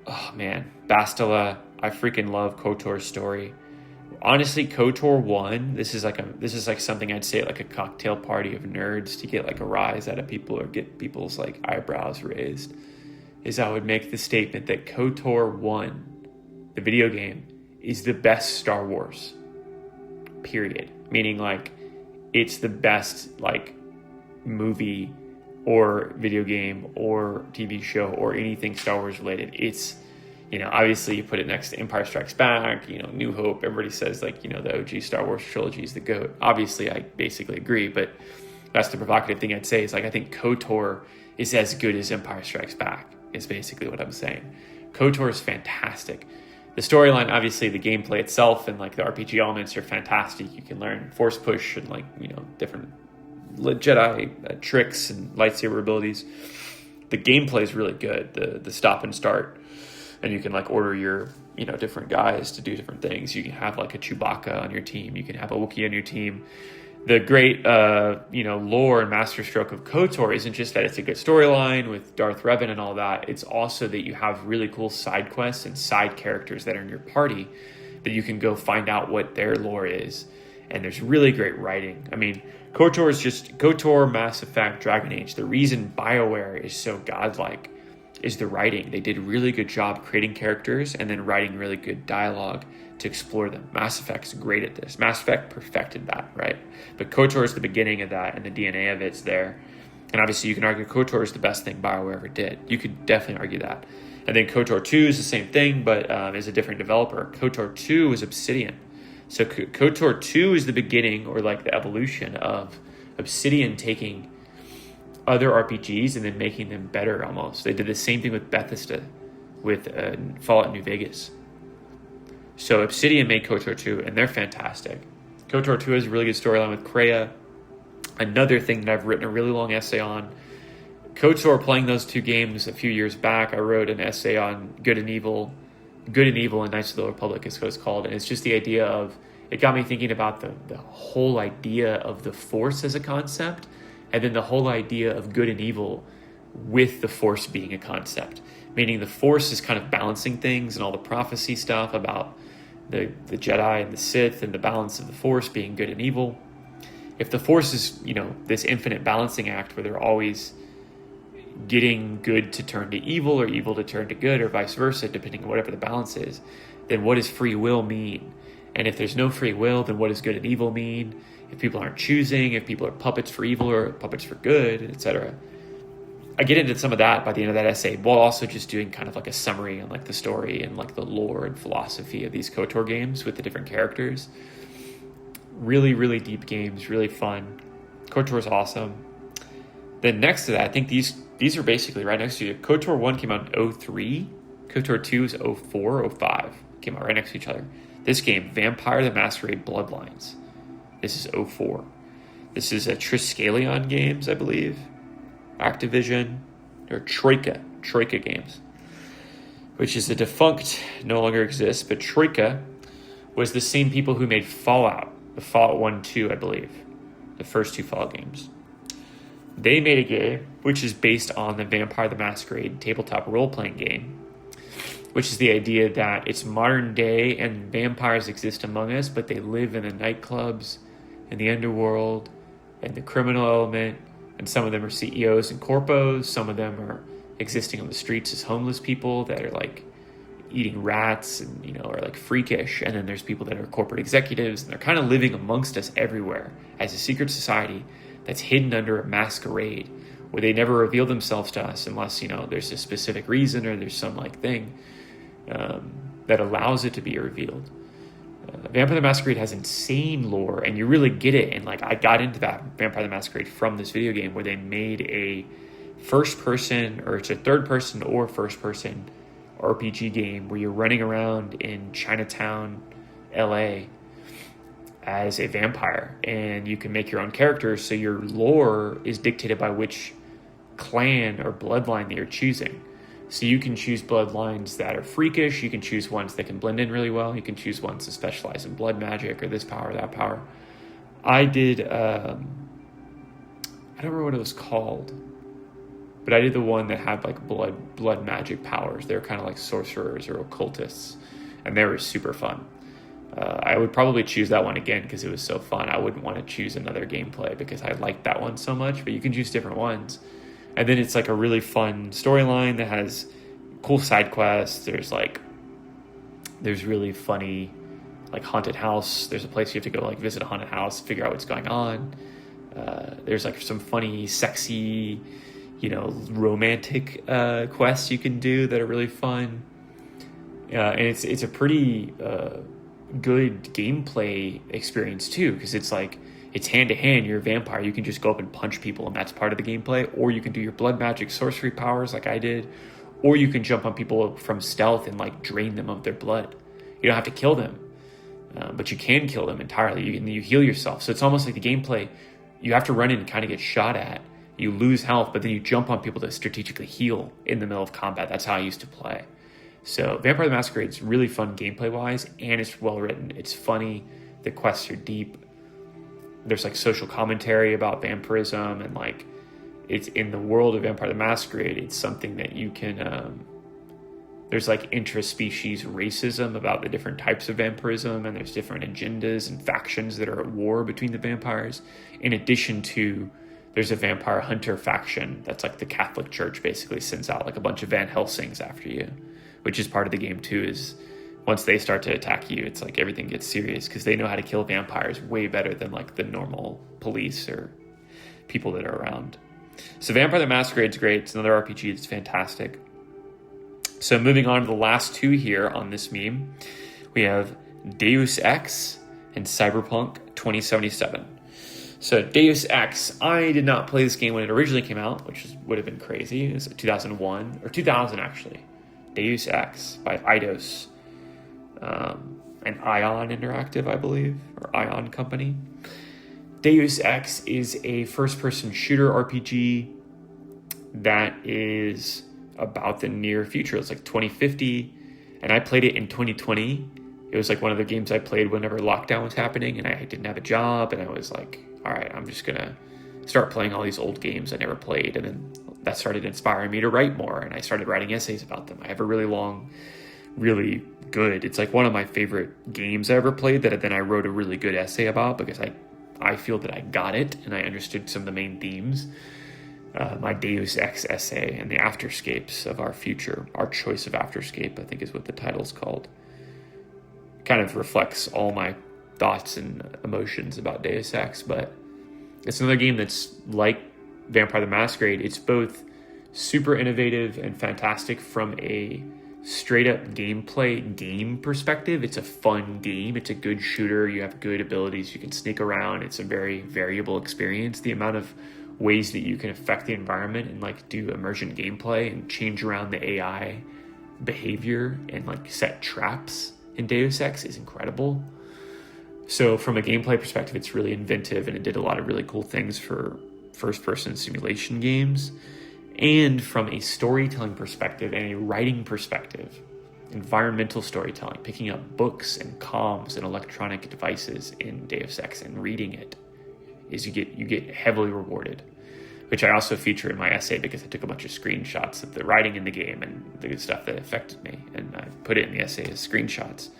Oh man, Bastila. I freaking love KOTOR's story. Honestly, KOTOR 1, this is like something I'd say at like a cocktail party of nerds to get like a rise out of people or get people's like eyebrows raised, is I would make the statement that KOTOR 1, the video game, is the best Star Wars. Period. Meaning like it's the best like movie or video game or TV show or anything Star Wars related. It's, obviously you put it next to Empire Strikes Back, New Hope. Everybody says like, the OG Star Wars trilogy is the GOAT. Obviously, I basically agree, but that's the provocative thing I'd say is like, I think KOTOR is as good as Empire Strikes Back is basically what I'm saying. KOTOR is fantastic. The storyline, obviously the gameplay itself and like the RPG elements are fantastic. You can learn force push and like, different Jedi tricks and lightsaber abilities. The gameplay is really good. The stop and start. And you can like order your, different guys to do different things. You can have like a Chewbacca on your team. You can have a Wookiee on your team. The great, lore and masterstroke of KOTOR isn't just that it's a good storyline with Darth Revan and all that. It's also that you have really cool side quests and side characters that are in your party that you can go find out what their lore is. And there's really great writing. I mean, KOTOR is just KOTOR, Mass Effect, Dragon Age. The reason BioWare is so godlike is the writing. They did a really good job creating characters and then writing really good dialogue to explore them. Mass Effect's great at this. Mass Effect perfected that, right? But KOTOR is the beginning of that, and the DNA of it's there. And obviously you can argue KOTOR is the best thing BioWare ever did. You could definitely argue that. And then KOTOR 2 is the same thing, but is a different developer. KOTOR 2 is Obsidian. So KOTOR 2 is the beginning, or like the evolution of Obsidian taking other RPGs and then making them better almost. They did the same thing with Bethesda, with Fallout New Vegas. So Obsidian made KOTOR 2, and they're fantastic. KOTOR 2 has a really good storyline with Kreia. Another thing that I've written a really long essay on, KOTOR, playing those two games a few years back, I wrote an essay on Good and Evil and Knights of the Republic is what it's called. And it's just the idea of, it got me thinking about the whole idea of the Force as a concept, and then the whole idea of good and evil with the Force being a concept. Meaning the Force is kind of balancing things and all the prophecy stuff about the Jedi and the Sith and the balance of the Force being good and evil. If the Force is, this infinite balancing act where they're always getting good to turn to evil or evil to turn to good or vice versa, depending on whatever the balance is, then what does free will mean? And if there's no free will, then what does good and evil mean? If people aren't choosing, if people are puppets for evil or puppets for good, etc. I get into some of that by the end of that essay, while also just doing kind of like a summary on like the story and like the lore and philosophy of these KOTOR games with the different characters. Really, really deep games, really fun. KOTOR is awesome. Then next to that, I think these are basically right next to you. KOTOR 1 came out in 2003. KOTOR 2 is 2004, 2005. Came out right next to each other. This game, Vampire the Masquerade Bloodlines. This is 2004. This is a Triskelion Games, I believe. Activision, or Troika Games, which is a defunct, no longer exists, but Troika was the same people who made Fallout, the Fallout 1, 2, I believe, the first two Fallout games. They made a game which is based on the Vampire the Masquerade tabletop role-playing game, which is the idea that it's modern day and vampires exist among us, but they live in the nightclubs, in the underworld, and the criminal element. And some of them are CEOs and corpos. Some of them are existing on the streets as homeless people that are like eating rats and, are like freakish. And then there's people that are corporate executives, and they're kind of living amongst us everywhere as a secret society that's hidden under a masquerade where they never reveal themselves to us unless, there's a specific reason or there's some like thing that allows it to be revealed. Vampire the Masquerade has insane lore, and you really get it. And like, I got into that Vampire the Masquerade from this video game where they made a first-person, or it's a third-person or first-person RPG game where you're running around in Chinatown, LA, as a vampire, and you can make your own characters. So your lore is dictated by which clan or bloodline that you're choosing. So you can choose bloodlines that are freakish. You can choose ones that can blend in really well. You can choose ones that specialize in blood magic or this power, that power. I did, I don't remember what it was called, but I did the one that had like blood magic powers. They were kind of like sorcerers or occultists, and they were super fun. I would probably choose that one again because it was so fun. I wouldn't want to choose another gameplay because I liked that one so much, but you can choose different ones. And then it's like a really fun storyline that has cool side quests. There's really funny, like haunted house. There's a place you have to go like visit a haunted house, figure out what's going on. There's like some funny, sexy, romantic quests you can do that are really fun. And it's a pretty good gameplay experience too, because it's like, it's hand-to-hand. You're a vampire. You can just go up and punch people, and that's part of the gameplay. Or you can do your blood magic sorcery powers like I did. Or you can jump on people from stealth and like drain them of their blood. You don't have to kill them, but you can kill them entirely. You heal yourself. So it's almost like the gameplay. You have to run in and kind of get shot at. You lose health, but then you jump on people to strategically heal in the middle of combat. That's how I used to play. So Vampire the Masquerade is really fun gameplay-wise, and it's well-written. It's funny. The quests are deep. There's like social commentary about vampirism, and like it's in the world of Vampire the Masquerade. It's something that you can there's like interspecies racism about the different types of vampirism, and there's different agendas and factions that are at war between the vampires, in addition to there's a vampire hunter faction that's like the Catholic Church basically sends out like a bunch of Van Helsings after you, which is part of the game too. Is once they start to attack you, it's like everything gets serious because they know how to kill vampires way better than like the normal police or people that are around. So Vampire the Masquerade's great. It's another RPG that's fantastic. So moving on to the last two here on this meme, we have Deus Ex and Cyberpunk 2077. So Deus Ex, I did not play this game when it originally came out, which would have been crazy. It was 2001, or 2000 actually. Deus Ex by Eidos. And Ion Interactive, I believe, or Ion Company. Deus Ex is a first-person shooter RPG that is about the near future. It's like 2050, and I played it in 2020. It was like one of the games I played whenever lockdown was happening, and I didn't have a job, and I was like, all right, I'm just gonna start playing all these old games I never played, and then that started inspiring me to write more, and I started writing essays about them. I have a really long, really good, it's like one of my favorite games I ever played that then I wrote a really good essay about because I feel that I got it and I understood some of the main themes. My Deus Ex essay and the afterscapes of our future, our choice of afterscape, I think is what the title's called. Kind of reflects all my thoughts and emotions about Deus Ex, but it's another game that's like Vampire the Masquerade. It's both super innovative and fantastic from a straight up gameplay game perspective. It's a fun game. It's a good shooter. You have good abilities. You can sneak around. It's a very variable experience. The amount of ways that you can affect the environment and like do immersion gameplay and change around the AI behavior and like set traps in Deus Ex is incredible. So from a gameplay perspective, it's really inventive and it did a lot of really cool things for first-person simulation games. And from a storytelling perspective and a writing perspective, environmental storytelling, picking up books and comms and electronic devices in Deus Ex and reading it, is you get heavily rewarded, which I also feature in my essay because I took a bunch of screenshots of the writing in the game and the good stuff that affected me, and I put it in the essay as screenshots.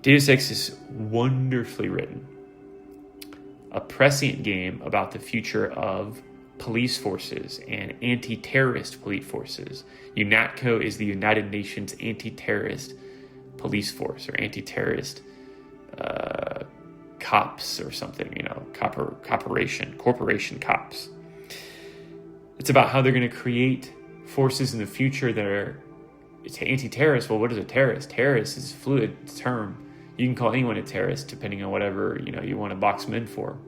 Deus Ex is wonderfully written. A prescient game about the future of police forces and anti-terrorist police forces. UNATCO is the United Nations anti-terrorist police force, or anti-terrorist cops or something, corporation cops. It's about how they're going to create forces in the future that are anti-terrorist. Well, what is a terrorist? Terrorist is a fluid term. You can call anyone a terrorist depending on whatever you want to box them in for.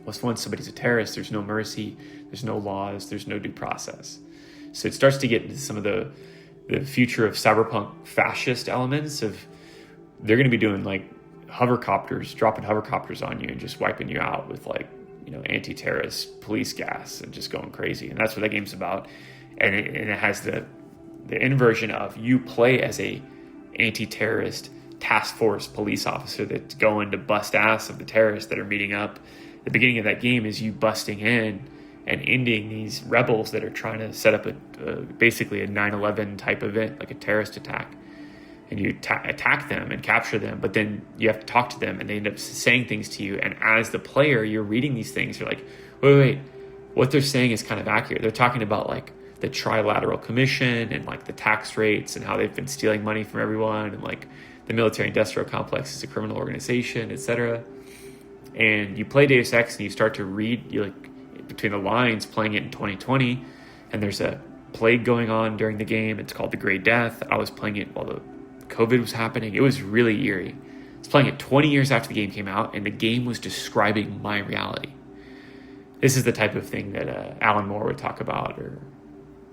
Once somebody's a terrorist, there's no mercy, there's no laws, there's no due process. So it starts to get into some of the future of cyberpunk fascist elements of they're going to be doing like hovercopters, dropping hovercopters on you and just wiping you out with like, anti-terrorist police gas and just going crazy. And that's what that game's about. And it has the inversion of you play as a anti-terrorist task force police officer that's going to bust ass of the terrorists that are meeting up. The beginning of that game is you busting in and ending these rebels that are trying to set up basically a 9/11 type event, like a terrorist attack. And you attack them and capture them, but then you have to talk to them and they end up saying things to you. And as the player, you're reading these things. You're like, wait, what they're saying is kind of accurate. They're talking about like the Trilateral Commission and like the tax rates and how they've been stealing money from everyone and like the military industrial complex is a criminal organization, etc. And you play Deus Ex and you start to read, you like between the lines, playing it in 2020, and there's a plague going on during the game. It's called the Great Death. I was playing it while the COVID was happening. It was really eerie. I was playing it 20 years after the game came out, and the game was describing my reality. This is the type of thing that Alan Moore would talk about, or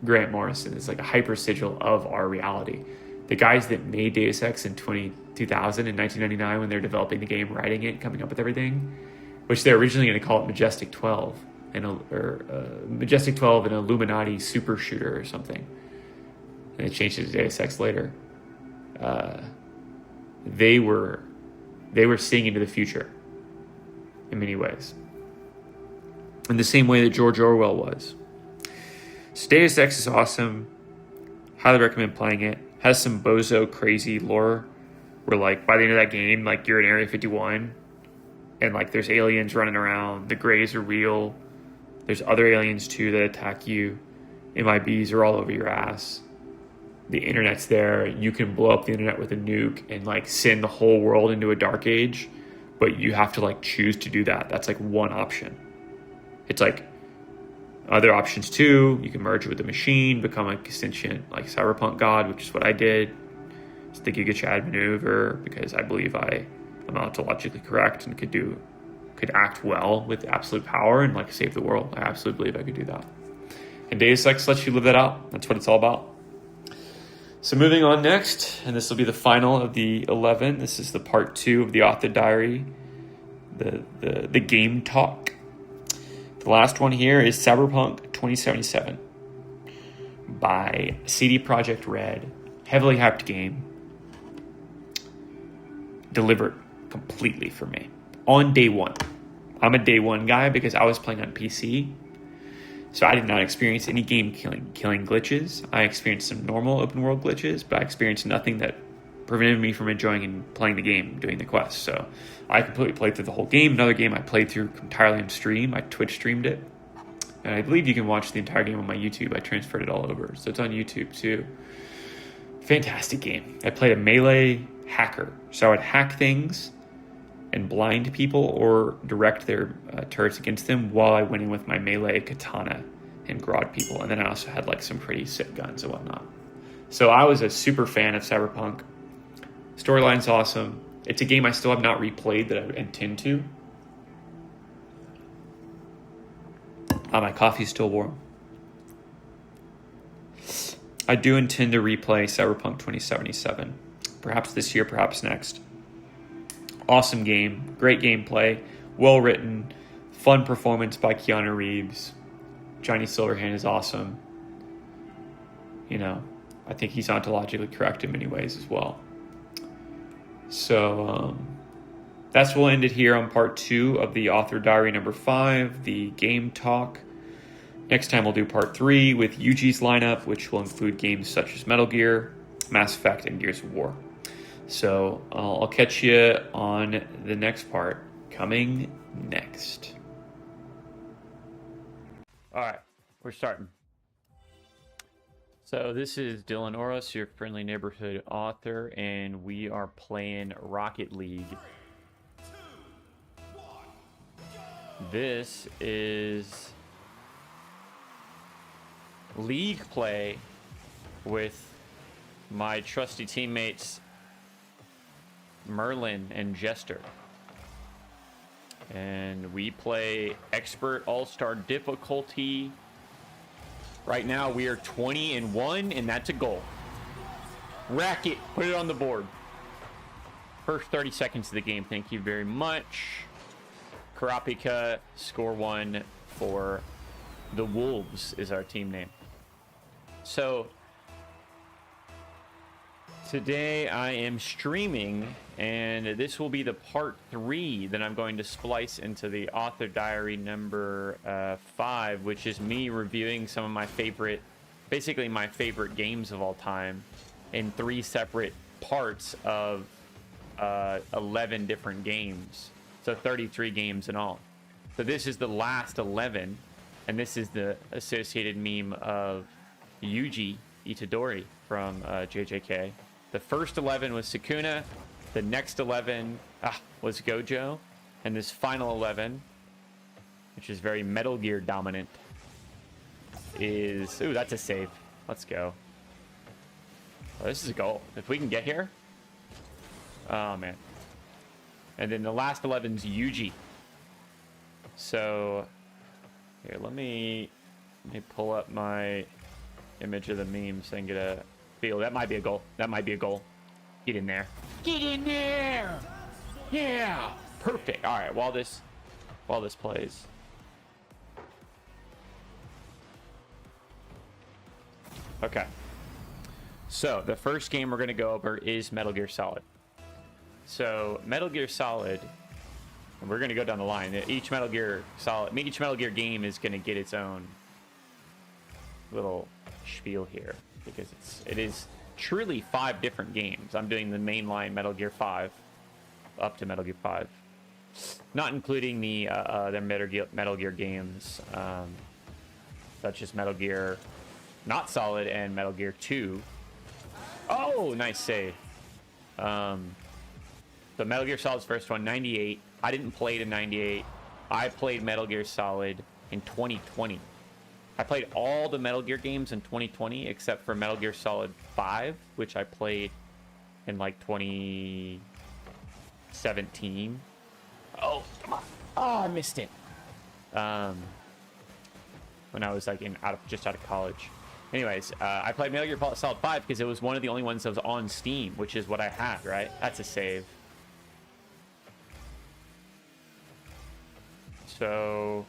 Grant Morrison. It's like a hyper sigil of our reality. The guys that made Deus Ex in 2000 and 1999, when they're developing the game, writing it, coming up with everything, which they're originally going to call it Majestic 12, Majestic 12 and Illuminati super shooter or something, and they changed it to Deus Ex later. They were seeing into the future in many ways, in the same way that George Orwell was. So Deus Ex is awesome. Highly recommend playing it. Has some bozo crazy lore where like by the end of that game, like you're in Area 51 and like there's aliens running around. The Greys are real. There's other aliens too that attack you. MIBs are all over your ass. The internet's there. You can blow up the internet with a nuke and like send the whole world into a dark age, but you have to like choose to do that. That's like one option. It's like other options too. You can merge with the machine, become a sentient like cyberpunk god, which is what I did. It's the Giga Chad maneuver because I believe I am ontologically correct and could act well with absolute power and like save the world. I absolutely believe I could do that. And Deus Ex lets you live that out. That's what it's all about. So moving on next, and this will be the final of the 11. This is the part 2 of the author diary, the game talk. The last one here is Cyberpunk 2077 by CD Projekt Red. Heavily hyped game. Delivered completely for me on day one. I'm a day one guy because I was playing on PC. So I did not experience any game killing glitches. I experienced some normal open world glitches, but I experienced nothing that prevented me from enjoying and playing the game, doing the quest. So I completely played through the whole game. Another game I played through entirely on stream. I Twitch streamed it. And I believe you can watch the entire game on my YouTube. I transferred it all over. So it's on YouTube too. Fantastic game. I played a melee hacker. So I would hack things and blind people or direct their turrets against them while I went in with my melee katana and grod people. And then I also had like some pretty sick guns and whatnot. So I was a super fan of Cyberpunk. Storyline's awesome. It's a game I still have not replayed that I intend to. My coffee's still warm. I do intend to replay Cyberpunk 2077. Perhaps this year, perhaps next. Awesome game, great gameplay, well written, fun performance by Keanu Reeves. Johnny Silverhand is awesome. You know, I think he's ontologically correct in many ways as well. So that's we'll end it here on part 2 of the author diary number 5, the game talk. Next time we'll do part 3 with Yuji's lineup, which will include games such as Metal Gear, Mass Effect, and Gears of War. So I'll catch you on the next part, coming next. All right, we're starting. So this is Dylan Oros, your friendly neighborhood author, and we are playing Rocket League. This is league play with my trusty teammates Merlin and Jester, and we play expert all-star difficulty. Right now we are 20-1, and that's a goal. Rack it, put it on the board. First 30 seconds of the game, thank you very much. Karapika, score 1 for the Wolves is our team name. So today I am streaming, and this will be the part 3 that I'm going to splice into the author diary number 5, which is me reviewing some of my favorite, basically my favorite games of all time in 3 separate parts of 11 different games. So 33 games in all. So this is the last 11, and this is the associated meme of Yuji Itadori from JJK. The first 11 was Sukuna, the next 11 was Gojo, and this final 11, which is very Metal Gear dominant, is... Ooh, that's a save. Let's go. Oh, this is a goal. If we can get here... Oh, man. And then the last 11's Yuji. So... Here, let me pull up my image of the meme so I can get a... feel. That might be a goal. That might be a goal. Get in there. Get in there. Yeah. Perfect. All right. While this plays. Okay. So the first game we're going to go over is Metal Gear Solid. So Metal Gear Solid, and we're going to go down the line. Each Metal Gear game is going to get its own little spiel here, because it is truly 5 different games. I'm doing the mainline Metal Gear 5 up to Metal Gear 5. not including the Metal Gear games, such as Metal Gear Not Solid and Metal Gear 2. Oh, nice save. The Metal Gear Solid's first one, 98. I didn't play it in 98. I played Metal Gear Solid in 2020. I played all the Metal Gear games in 2020 except for Metal Gear Solid 5, which I played in like 2017. Oh, come on. Oh, I missed it. When I was like just out of college. Anyways, I played Metal Gear Solid 5 because it was one of the only ones that was on Steam, which is what I had, right? That's a save. So,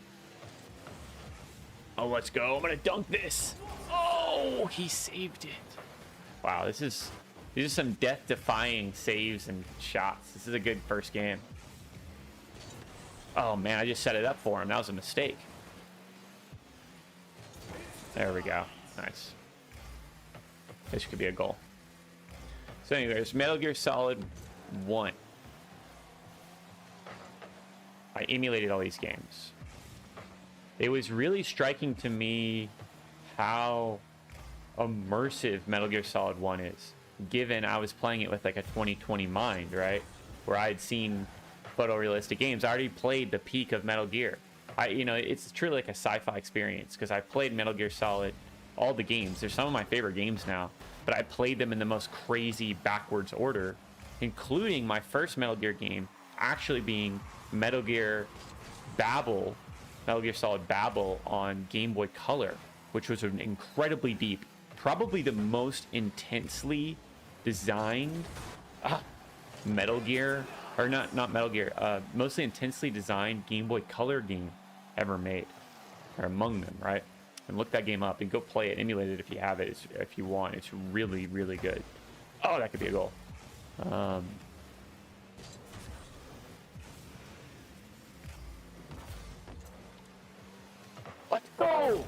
oh, let's go. I'm gonna dunk this. Oh, he saved it. Wow, these are some death-defying saves and shots. This is a good first game. Oh man, I just set it up for him. That was a mistake. There we go. Nice. This could be a goal. So anyways, Metal Gear Solid 1. I emulated all these games. It was really striking to me how immersive Metal Gear Solid 1 is, given I was playing it with like a 2020 mind, right? Where I had seen photorealistic games. I already played the peak of Metal Gear. It's truly like a sci-fi experience because I played Metal Gear Solid, all the games. They're some of my favorite games now, but I played them in the most crazy backwards order, including my first Metal Gear game actually being Metal Gear Solid Babel on Game Boy Color, which was an incredibly deep, probably the most intensely designed Metal Gear, or not Metal Gear, mostly intensely designed Game Boy Color game ever made, or among them, right? And look that game up and go play it, emulate it if you have it, if you want. It's really, really good. Oh, that could be a goal. Let's go!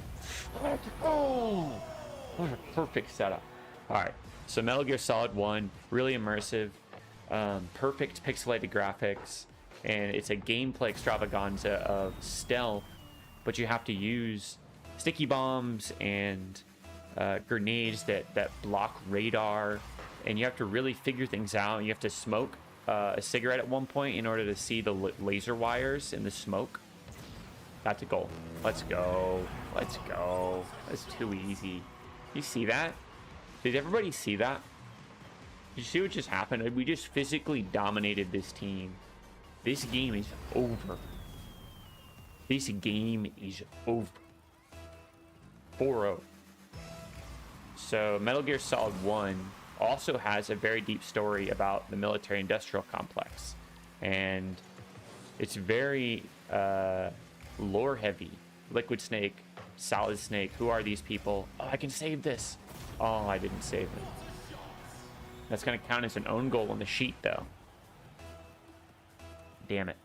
Let's go! What a perfect setup. Alright, so Metal Gear Solid 1, really immersive, perfect pixelated graphics, and it's a gameplay extravaganza of stealth, but you have to use sticky bombs and grenades that block radar, and you have to really figure things out. You have to smoke a cigarette at one point in order to see the laser wires in the smoke. That's a goal. Let's go. Let's go. That's too easy. You see that? Did everybody see that? Did you see what just happened? We just physically dominated this team. This game is over. This game is over. 4-0. So Metal Gear Solid 1 also has a very deep story about the military-industrial complex. And it's very lore heavy. Liquid Snake, Solid Snake, who are these people? Oh, I can save this. Oh, I didn't save it. That's going to count as an own goal on the sheet, though. Damn it.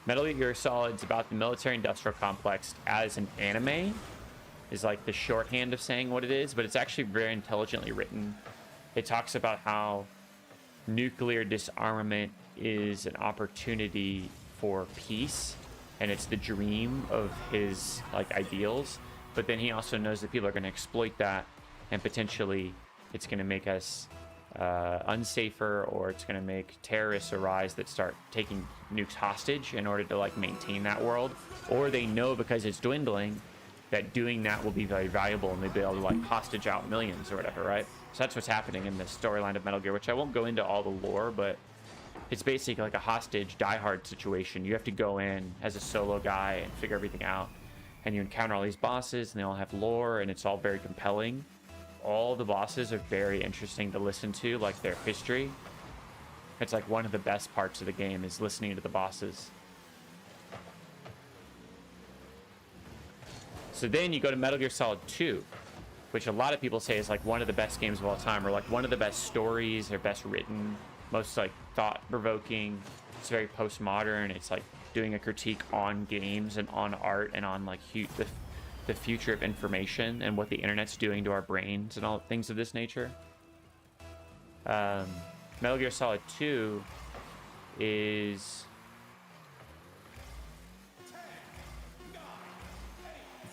Metal Gear Solid's about the military-industrial complex as an anime, is like the shorthand of saying what it is, but it's actually very intelligently written. It talks about how nuclear disarmament is an opportunity for peace, and it's the dream of his like ideals, but then he also knows that people are going to exploit that, and potentially it's going to make us unsafer, or it's going to make terrorists arise that start taking nukes hostage in order to like maintain that world, or they know because it's dwindling that doing that will be very valuable and they'll be able to like hostage out millions or whatever, right? So that's what's happening in the storyline of Metal Gear, which I won't go into all the lore, but it's basically like a hostage diehard situation. You have to go in as a solo guy and figure everything out, and you encounter all these bosses and they all have lore, and it's all very compelling. All the bosses are very interesting to listen to, like their history. It's like one of the best parts of the game is listening to the bosses. So then you go to Metal Gear Solid 2, which a lot of people say is like one of the best games of all time, or like one of the best stories, or best written, most like thought-provoking. It's very postmodern. It's like doing a critique on games and on art and on like the future of information and what the internet's doing to our brains and all things of this nature. Metal Gear Solid 2 is...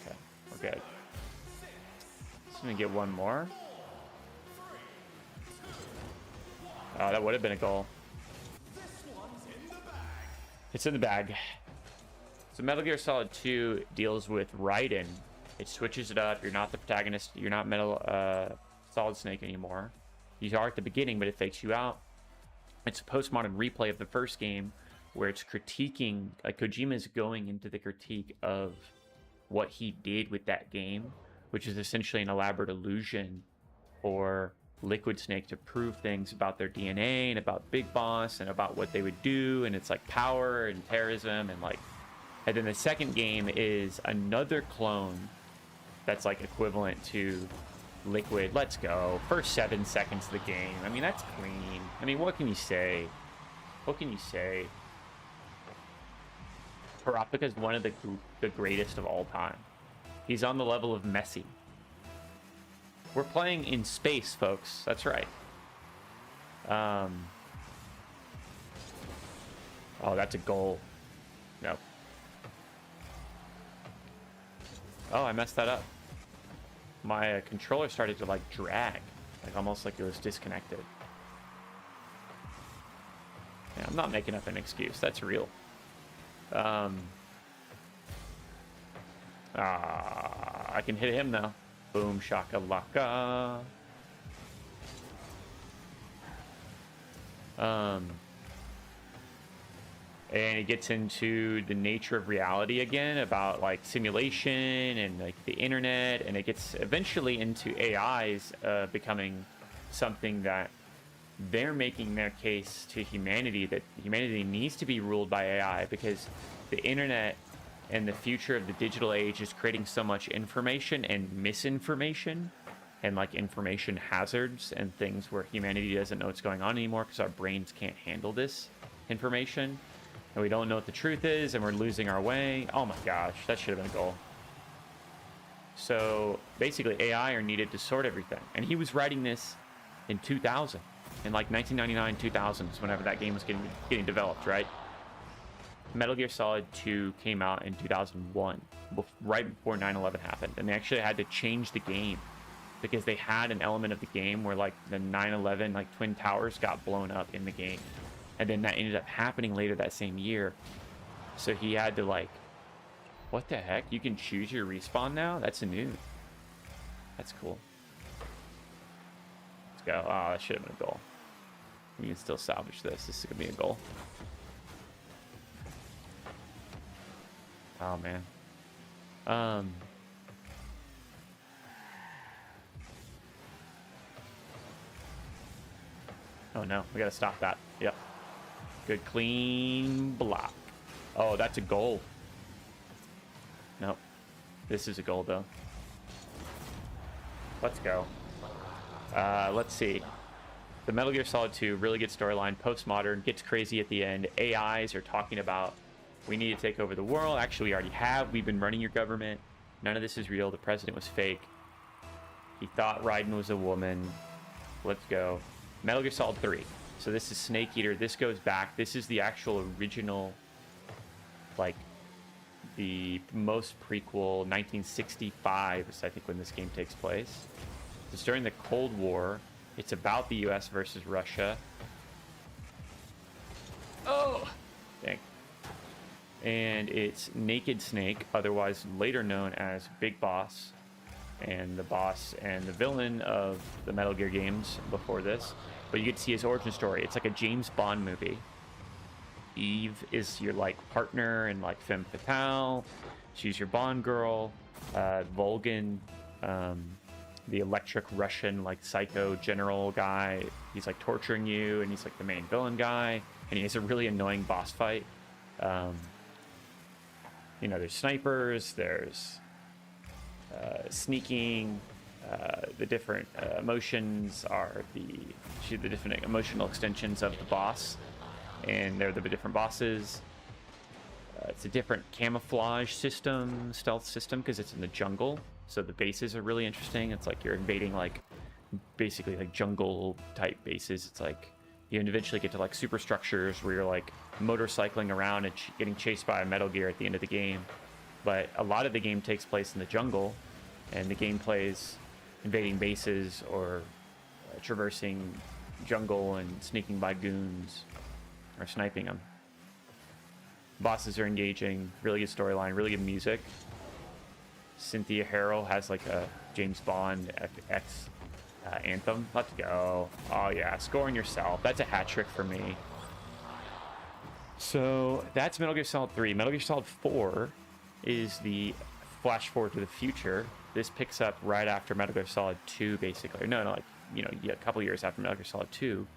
Okay, we're good. Just gonna get one more. Oh, that would have been a goal. It's in the bag. So Metal Gear Solid 2 deals with Raiden. It switches it up. You're not the protagonist. You're not Solid Snake anymore. You are at the beginning, but it fakes you out. It's a postmodern replay of the first game where it's critiquing, like Kojima is going into the critique of what he did with that game, which is essentially an elaborate illusion for Liquid Snake to prove things about their DNA and about Big Boss and about what they would do, and it's like power and terrorism and like... And then the second game is another clone that's like equivalent to Liquid. Let's go. First 7 seconds of the game. I mean, that's clean. I mean, what can you say? What can you say? Parapika is one of the greatest of all time. He's on the level of Messi. We're playing in space, folks. That's right. Oh, that's a goal. No. Oh, I messed that up. My controller started to like drag, like almost like it was disconnected. Yeah, I'm not making up an excuse. That's real. I can hit him though. Boom shakalaka. And it gets into the nature of reality again, about like simulation and like the internet, and it gets eventually into AIs becoming something that they're making their case to humanity, that humanity needs to be ruled by AI because the internet and the future of the digital age is creating so much information and misinformation and like information hazards and things where humanity doesn't know what's going on anymore because our brains can't handle this information. And we don't know what the truth is, and we're losing our way. Oh my gosh, that should have been a goal. So basically, AI are needed to sort everything. And he was writing this in 2000, in like 1999, 2000 is whenever that game was getting developed, right? Metal Gear Solid 2 came out in 2001, right before 9/11 happened, and they actually had to change the game because they had an element of the game where like the 9/11 like Twin Towers got blown up in the game. And then that ended up happening later that same year. So he had to like, what the heck? You can choose your respawn now? That's new. That's cool. Let's go. Oh, that should have been a goal. We can still salvage this. This is going to be a goal. Oh, man. Oh, no. We got to stop that. Yep. Good, clean block. Oh, that's a goal. Nope. This is a goal, though. Let's go. Let's see. The Metal Gear Solid 2, really good storyline. Postmodern, gets crazy at the end. AIs are talking about, we need to take over the world. Actually, we already have. We've been running your government. None of this is real. The president was fake. He thought Raiden was a woman. Let's go. Metal Gear Solid 3. So this is Snake Eater. This goes back. This is the actual original, like, the most prequel, 1965 is, I think, when this game takes place. It's during the Cold War. It's about the U.S. versus Russia. Oh! Dang. And it's Naked Snake, otherwise later known as Big Boss, and the boss and the villain of the Metal Gear games before this. But you get to see his origin story. It's like a James Bond movie. Eve is your like partner and like femme fatale. She's your Bond girl. Volgan, the electric Russian like psycho general guy. He's like torturing you, and he's like the main villain guy. And he has a really annoying boss fight. You know, there's snipers. There's sneaking. The different emotions are the different emotional extensions of the boss, and they're the different bosses. It's a different camouflage system, stealth system, because it's in the jungle, so the bases are really interesting. It's like you're invading like basically like jungle type bases. It's like You eventually get to like superstructures where you're like motorcycling around and getting chased by a Metal Gear at the end of the game. But a lot of the game takes place in the jungle, and the game plays invading bases or traversing jungle and sneaking by goons or sniping them. Bosses are engaging, really good storyline, really good music. Cynthia Harrell has like a James Bond X anthem. Let's go. Oh yeah, scoring yourself. That's a hat trick for me. So that's Metal Gear Solid 3. Metal Gear Solid 4 is the flash forward to the future. This picks up right after Metal Gear Solid 2, basically. No, like, a couple years after Metal Gear Solid 2.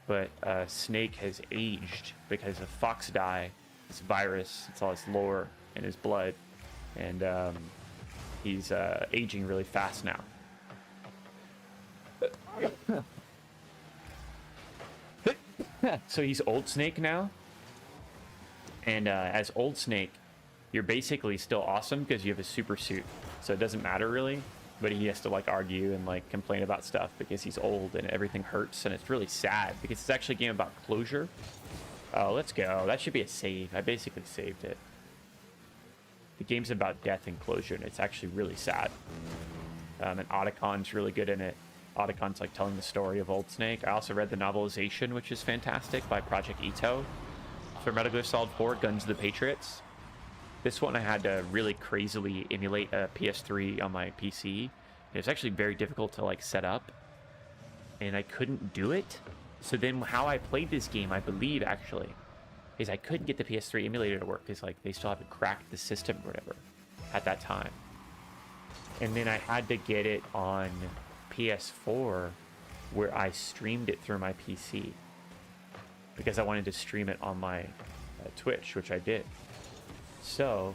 But Snake has aged because of Fox Die, this virus. It's all his lore and his blood. And he's aging really fast now. So he's Old Snake now. And as Old Snake, you're basically still awesome because you have a super suit. So it doesn't matter really. But he has to like argue and like complain about stuff because he's old and everything hurts. And it's really sad because it's actually a game about closure. Oh, let's go. That should be a save. I basically saved it. The game's about death and closure, and it's actually really sad. And Otacon's really good in it. Otacon's like telling the story of Old Snake. I also read the novelization, which is fantastic, by Project Ito for Metal Gear Solid 4, Guns of the Patriots. This one I had to really crazily emulate a PS3 on my PC. It was actually very difficult to like set up, and I couldn't do it. So then how I played this game, I believe actually, is I couldn't get the PS3 emulator to work because like they still haven't cracked the system or whatever at that time. And then I had to get it on PS4 where I streamed it through my PC because I wanted to stream it on my Twitch, which I did. So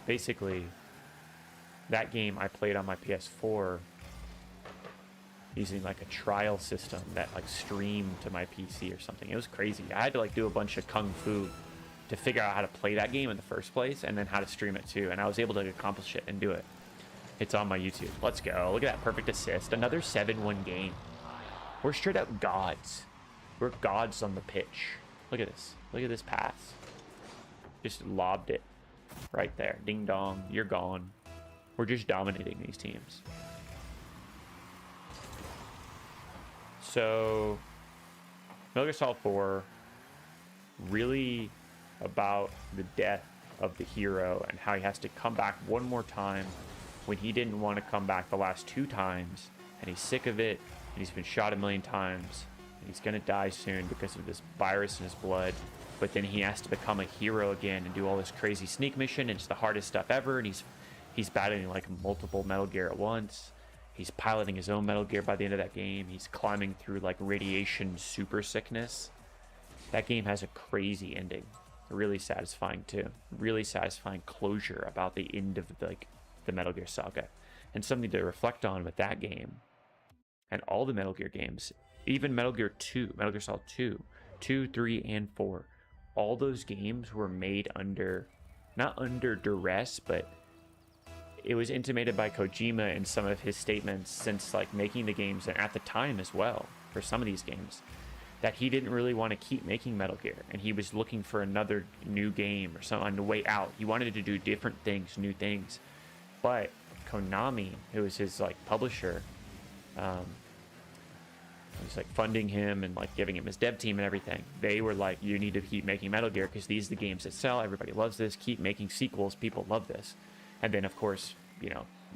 basically that game I played on my PS4 using like a trial system that like streamed to my PC or something. It was crazy. I had to like do a bunch of kung fu to figure out how to play that game in the first place and then how to stream it too. And I was able to accomplish it and do it. It's on my YouTube. Let's go. Look at that perfect assist. Another 7-1 game. We're straight up gods. We're gods on the pitch. Look at this. Look at this pass. Just lobbed it right there. Ding dong. You're gone. We're just dominating these teams. So, Metal Gear Solid 4, really about the death of the hero and how he has to come back one more time when he didn't want to come back the last 2 times, and he's sick of it, and he's been shot a million times, and he's going to die soon because of this virus in his blood. But then he has to become a hero again and do all this crazy sneak mission, and it's the hardest stuff ever, and he's battling like multiple Metal Gear at once. He's piloting his own Metal Gear by the end of that game. He's climbing through like radiation super sickness. That game has a crazy ending. Really satisfying too. Really satisfying closure about the end of the Metal Gear saga. And something to reflect on with that game and all the Metal Gear games, even Metal Gear 2, Metal Gear Solid 2, 2, 3, and 4. All those games were made not under duress, but it was intimated by Kojima in some of his statements since like making the games, and at the time as well for some of these games, that he didn't really want to keep making Metal Gear, and he was looking for another new game or something on the way out. He wanted to do different things, new things. But Konami, who was his like publisher, was like funding him and like giving him his dev team and everything. They were like, you need to keep making Metal Gear because these are the games that sell. Everybody loves this. Keep making sequels. People love this. And then, of course,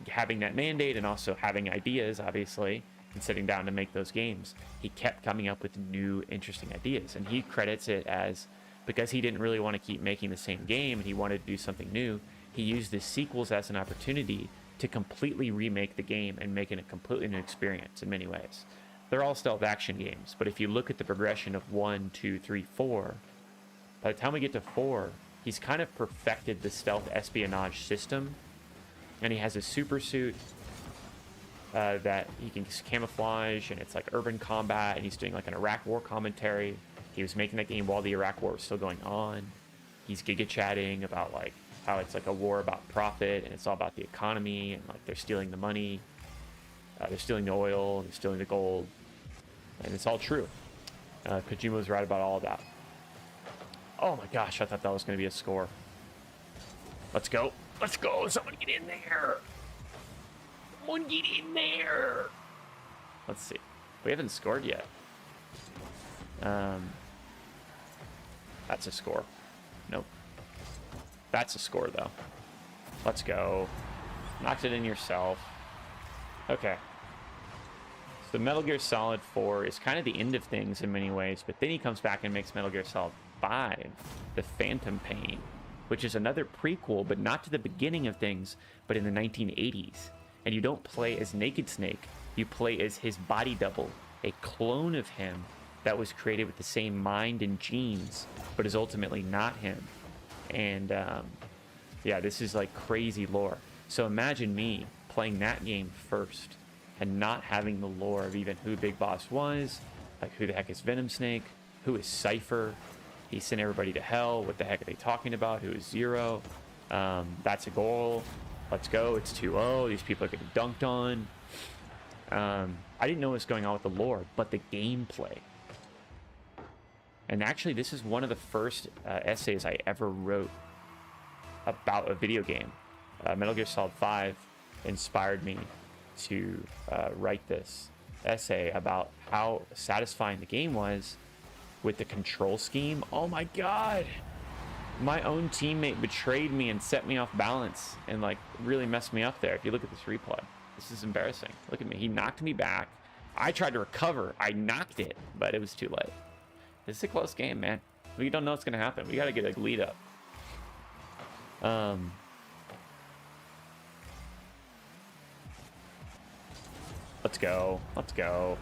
having that mandate and also having ideas, obviously, and sitting down to make those games, he kept coming up with new, interesting ideas. And he credits it as, because he didn't really want to keep making the same game and he wanted to do something new, he used the sequels as an opportunity to completely remake the game and make it a completely new experience in many ways. They're all stealth action games, but if you look at the progression of 1, 2, 3, 4, by the time we get to 4, he's kind of perfected the stealth espionage system, and he has a super suit that he can camouflage, and it's like urban combat, and he's doing like an Iraq war commentary. He was making that game while the Iraq war was still going on. He's giga chatting about like how it's like a war about profit, and it's all about the economy, and like they're stealing the money, they're stealing the oil, they're stealing the gold, and it's all true. Kojima was right about all of that. Oh my gosh, I thought that was going to be a score. Let's go. Let's go. Someone get in there. Someone get in there. Let's see. We haven't scored yet. That's a score. Nope. That's a score, though. Let's go. Knocked it in yourself. Okay. So Metal Gear Solid 4 is kind of the end of things in many ways, but then he comes back and makes Metal Gear Solid 5, The Phantom Pain, which is another prequel, but not to the beginning of things, but in the 1980s. And you don't play as Naked Snake, you play as his body double, a clone of him that was created with the same mind and genes, but is ultimately not him. And yeah, this is like crazy lore. So imagine me playing that game first and not having the lore of even who Big Boss was, like who the heck is Venom Snake, who is Cypher, he sent everybody to hell, what the heck are they talking about, who is Zero, that's a goal, let's go, it's 2-0, these people are getting dunked on. I didn't know what was going on with the lore, but the gameplay. And actually, this is one of the first essays I ever wrote about a video game. Metal Gear Solid 5 inspired me to write this essay about how satisfying the game was with the control scheme. Oh my god! My own teammate betrayed me and set me off balance and like really messed me up there. If you look at this replay, this is embarrassing. Look at me. He knocked me back. I tried to recover. I knocked it, but it was too late. This is a close game, man. We don't know what's going to happen. We got to get a lead up. Let's go. Let's go.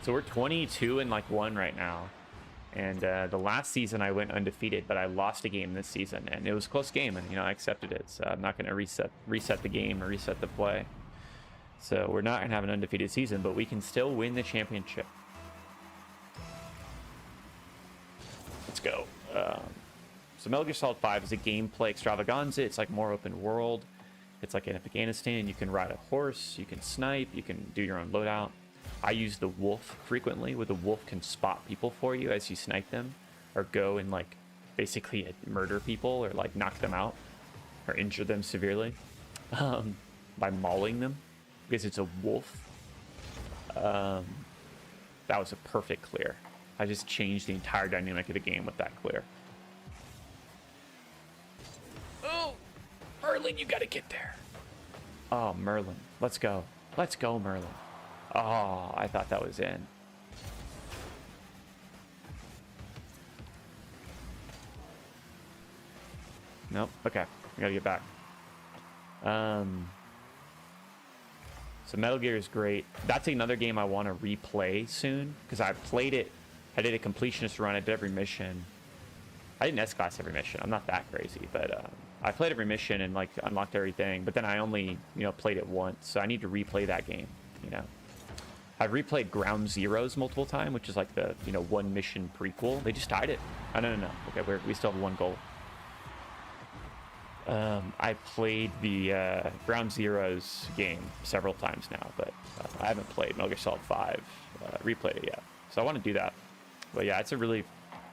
So we're 22 and like 1 right now. And the last season I went undefeated, but I lost a game this season. And it was a close game, and I accepted it. So I'm not going to reset the game or reset the play. So we're not going to have an undefeated season, but we can still win the championship. Let's go. So Metal Gear Solid 5 is a gameplay extravaganza. It's like more open world. It's like in Afghanistan. You can ride a horse. You can snipe. You can do your own loadout. I use the wolf frequently, where the wolf can spot people for you as you snipe them, or go and like basically murder people or like knock them out or injure them severely by mauling them because it's a wolf. That was a perfect clear. I just changed the entire dynamic of the game with that clear. Oh, Merlin, you gotta get there. Oh, Merlin. Let's go. Let's go, Merlin. Oh, I thought that was in. Nope. Okay. We gotta get back. So Metal Gear is great. That's another game I want to replay soon, because I played it. I did a completionist run. I did every mission. I didn't S-class every mission. I'm not that crazy, but I played every mission and like unlocked everything. But then I only played it once, so I need to replay that game. I've replayed Ground Zeroes multiple times, which is like the one mission prequel. They just tied it. Oh, no. Okay, we still have one goal. I played the Ground Zeroes game several times now, but I haven't played Metal Gear Solid 5, replayed it yet. So I want to do that. But yeah, it's a really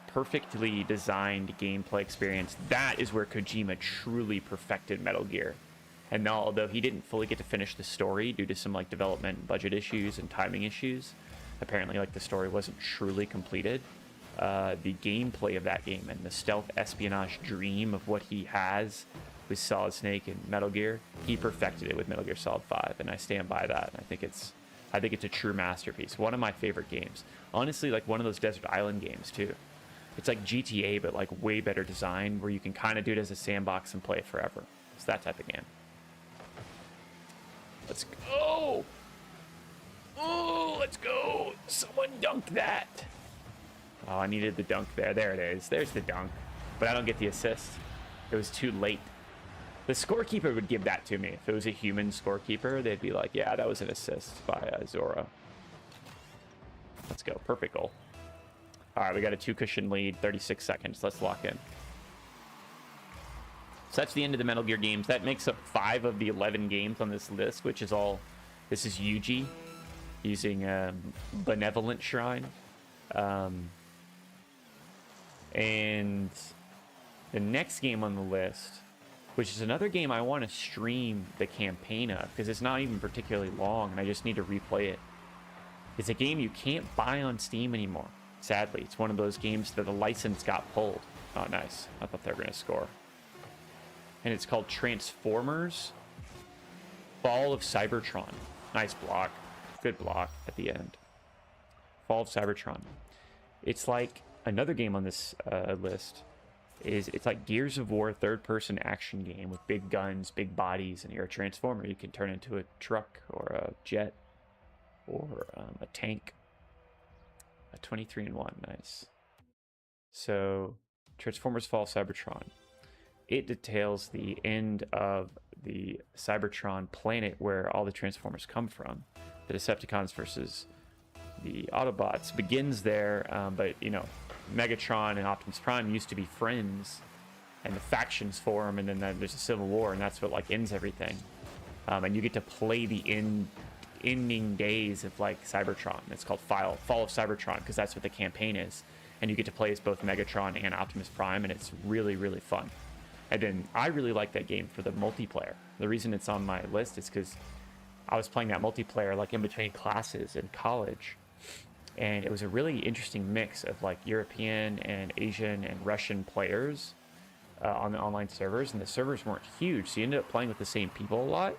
perfectly designed gameplay experience. That is where Kojima truly perfected Metal Gear. And although he didn't fully get to finish the story due to some like development budget issues and timing issues, apparently like the story wasn't truly completed. The gameplay of that game and the stealth espionage dream of what he has with Solid Snake and Metal Gear, he perfected it with Metal Gear Solid 5, and I stand by that. I think it's a true masterpiece. One of my favorite games. Honestly, like one of those desert island games too. It's like GTA, but like way better design, where you can kind of do it as a sandbox and play it forever. It's that type of game. Let's go! Oh, let's go! Someone dunk that! Oh, I needed the dunk there. There it is. There's the dunk. But I don't get the assist. It was too late. The scorekeeper would give that to me. If it was a human scorekeeper, they'd be like, yeah, that was an assist by Zoro. Let's go. Perfect goal. All right, we got a 2-cushion lead, 36 seconds. Let's lock in. So that's the end of the Metal Gear games. That makes up 5 of the 11 games on this list, which is all... This is Yuji using Benevolent Shrine. And the next game on the list, which is another game I want to stream the campaign of, because it's not even particularly long, and I just need to replay it. It's a game you can't buy on Steam anymore. Sadly, it's one of those games that the license got pulled. Oh, nice. I thought they were going to score. And it's called Transformers Fall of Cybertron. Nice block. Good block at the end. Fall of Cybertron. It's like another game on this list. It's like Gears of War third-person action game with big guns, big bodies, and you're a transformer. You can turn into a truck or a jet or a tank. A 23-in-1, nice. So, Transformers Fall of Cybertron. It details the end of the Cybertron planet where all the Transformers come from. The Decepticons versus the Autobots begins there, but, you know, Megatron and Optimus Prime used to be friends, and the factions form, and then there's a civil war, and that's what, like, ends everything. And you get to play the ending days of, like, Cybertron. It's called Fall of Cybertron, because that's what the campaign is. And you get to play as both Megatron and Optimus Prime, and it's really, really fun. And then I really like that game for the multiplayer. The reason it's on my list is because I was playing that multiplayer, like, in between classes in college. And it was a really interesting mix of, like, European and Asian and Russian players on the online servers. And the servers weren't huge, so you ended up playing with the same people a lot.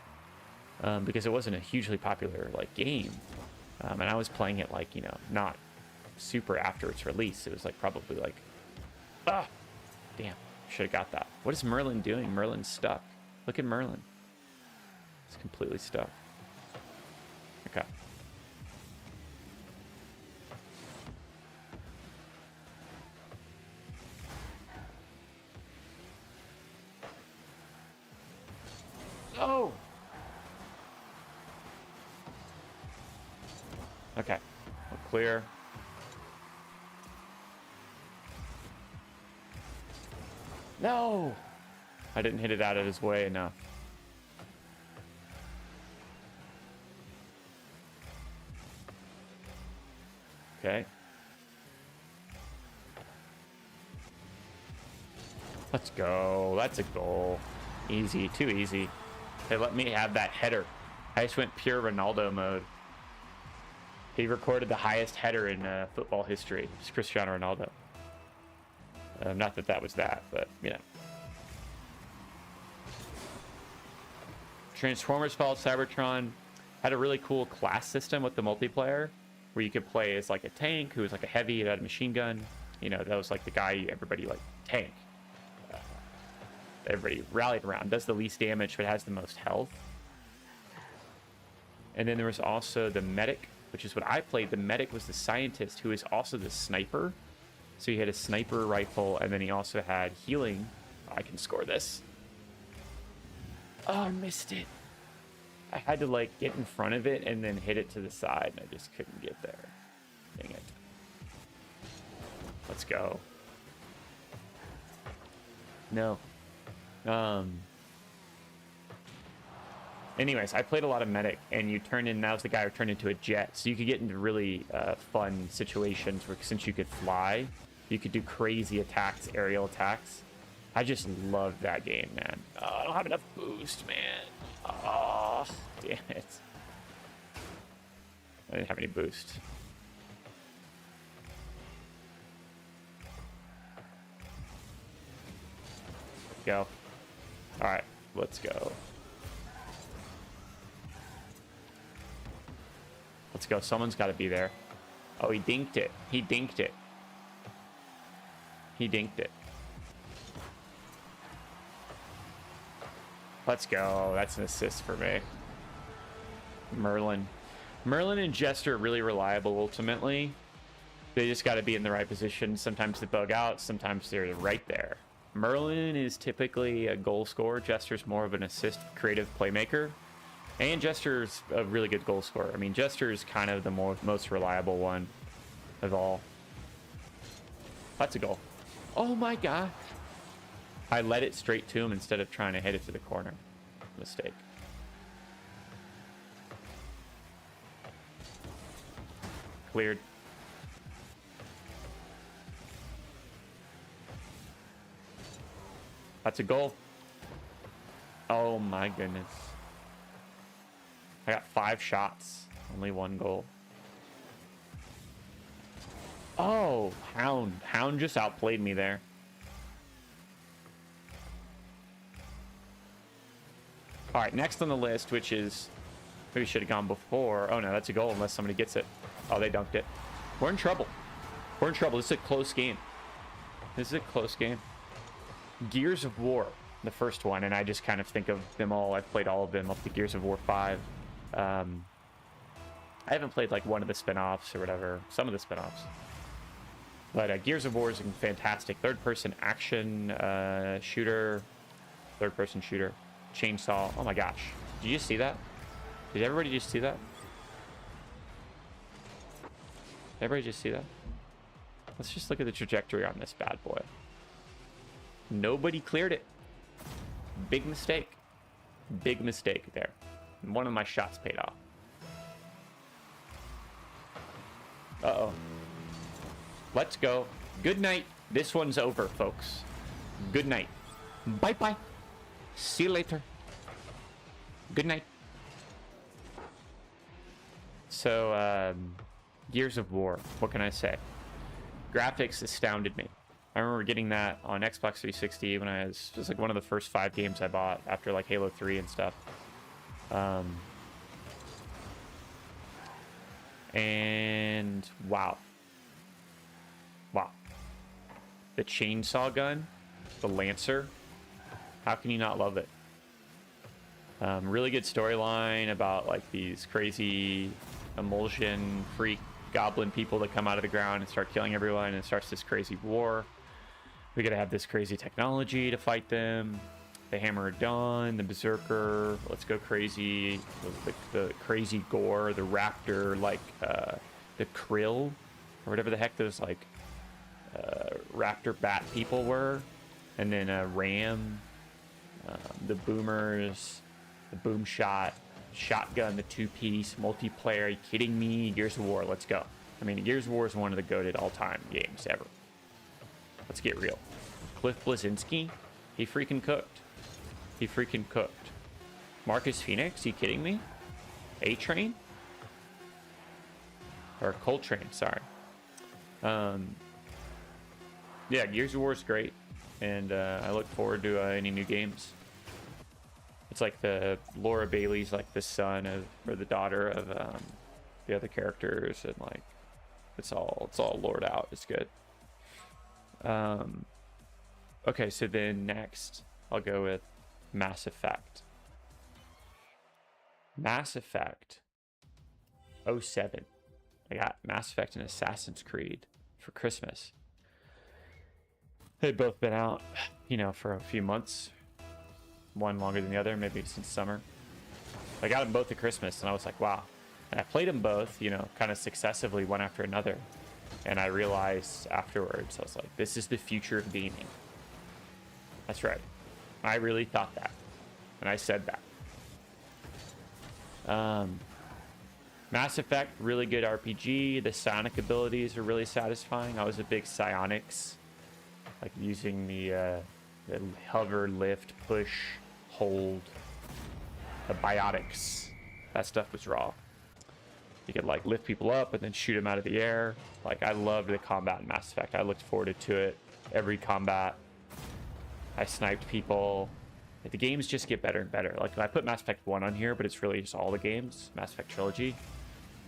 Because it wasn't a hugely popular, like, game. And I was playing it, like, you know, not super after its release. It was, like, probably, like, damn, should have got that. What is Merlin doing? Merlin's stuck. Look at Merlin. It's completely stuck. Okay. Oh! Okay, we're clear. No! I didn't hit it out of his way enough. Okay. Let's go. That's a goal. Easy, too easy. They let me have that header. I just went pure Ronaldo mode. He recorded the highest header in football history. It's Cristiano Ronaldo. Not that that was that, but, you know. Transformers Fall of Cybertron had a really cool class system with the multiplayer, where you could play as, like, a tank who was, like, a heavy, that had a machine gun. You know, that was, like, the guy everybody, like, tank. Everybody rallied around. Does the least damage, but has the most health. And then there was also the medic, which is what I played. The medic was the scientist who is also the sniper. So he had a sniper rifle, and then he also had healing. Oh, I can score this. Oh, I missed it. I had to, like, get in front of it and then hit it to the side, and I just couldn't get there. Dang it. Let's go. No. Anyways, I played a lot of medic, and you turn in, that was the guy who turned into a jet, so you could get into really fun situations where, since you could fly, you could do crazy attacks, aerial attacks. I just loved that game, man. Oh, I don't have enough boost, man. Oh, damn it. I didn't have any boost. Go. All right, let's go. Let's go. Someone's got to be there. Oh, he dinked it. He dinked it. He dinked it. Let's go. That's an assist for me. Merlin. Merlin and Jester are really reliable ultimately. They just got to be in the right position. Sometimes they bug out. Sometimes they're right there. Merlin is typically a goal scorer. Jester's more of an assist creative playmaker. And Jester's a really good goal scorer. I mean, Jester's kind of the most reliable one of all. That's a goal. Oh my god. I led it straight to him instead of trying to hit it to the corner. Mistake. Cleared. That's a goal. Oh my goodness. I got 5 shots. Only 1 goal. Oh, Hound. Hound just outplayed me there. All right, next on the list, which is... Maybe should have gone before. Oh, no, that's a goal unless somebody gets it. Oh, they dunked it. We're in trouble. We're in trouble. This is a close game. This is a close game. Gears of War, the first one, and I just kind of think of them all. I've played all of them up to Gears of War 5. I haven't played like one of the spin-offs or whatever. Some of the spin-offs. But Gears of War is a fantastic third-person action shooter. Third-person shooter. Chainsaw. Oh my gosh. Did you just see that? Did everybody just see that? Everybody just see that? Let's just look at the trajectory on this bad boy. Nobody cleared it. Big mistake. Big mistake there. One of my shots paid off. Uh-oh. Let's go. Good night. This one's over, folks. Good night. Bye-bye. See you later. Good night. So, Gears of War. What can I say? Graphics astounded me. I remember getting that on Xbox 360 when it was like one of the first 5 games I bought after like Halo 3 and stuff. And wow. Wow. The chainsaw gun, the Lancer. How can you not love it? Really good storyline about like these crazy emulsion freak goblin people that come out of the ground and start killing everyone, and it starts this crazy war. We gotta have this crazy technology to fight them. The Hammer of Dawn, the Berserker, let's go crazy. The crazy gore, the raptor, like the krill, or whatever the heck those like raptor bat people were. And then Ram, the boomers, the boom shot, shotgun, the 2-piece, multiplayer. Are you kidding me? Gears of War, let's go. I mean, Gears of War is one of the goated all-time games ever. Let's get real. Cliff Bleszinski, he freaking cooked. He freaking cooked. Marcus Phoenix, you kidding me? A-Train? Or Coltrane, sorry. Yeah, Gears of War is great. And I look forward to any new games. It's like the Laura Bailey's like the son of, or the daughter of the other characters, and like it's all lored out. It's good. Okay, so then next I'll go with Mass Effect. Mass Effect 07. I got Mass Effect and Assassin's Creed for Christmas. They've both been out, you know, for a few months. One longer than the other, maybe since summer. I got them both at Christmas, and I was like, wow. And I played them both, you know, kind of successively, one after another. And I realized afterwards, I was like, this is the future of gaming. That's right. I really thought that. And I said that. Mass Effect, really good RPG. The psionic abilities are really satisfying. I was a big psionics. Like using the hover, lift, push, hold, the biotics. That stuff was raw. You could like lift people up and then shoot them out of the air. Like I loved the combat in Mass Effect. I looked forward to it. Every combat, I sniped people. The games just get better and better. Like I put Mass Effect 1 on here, but it's really just all the games. Mass Effect Trilogy.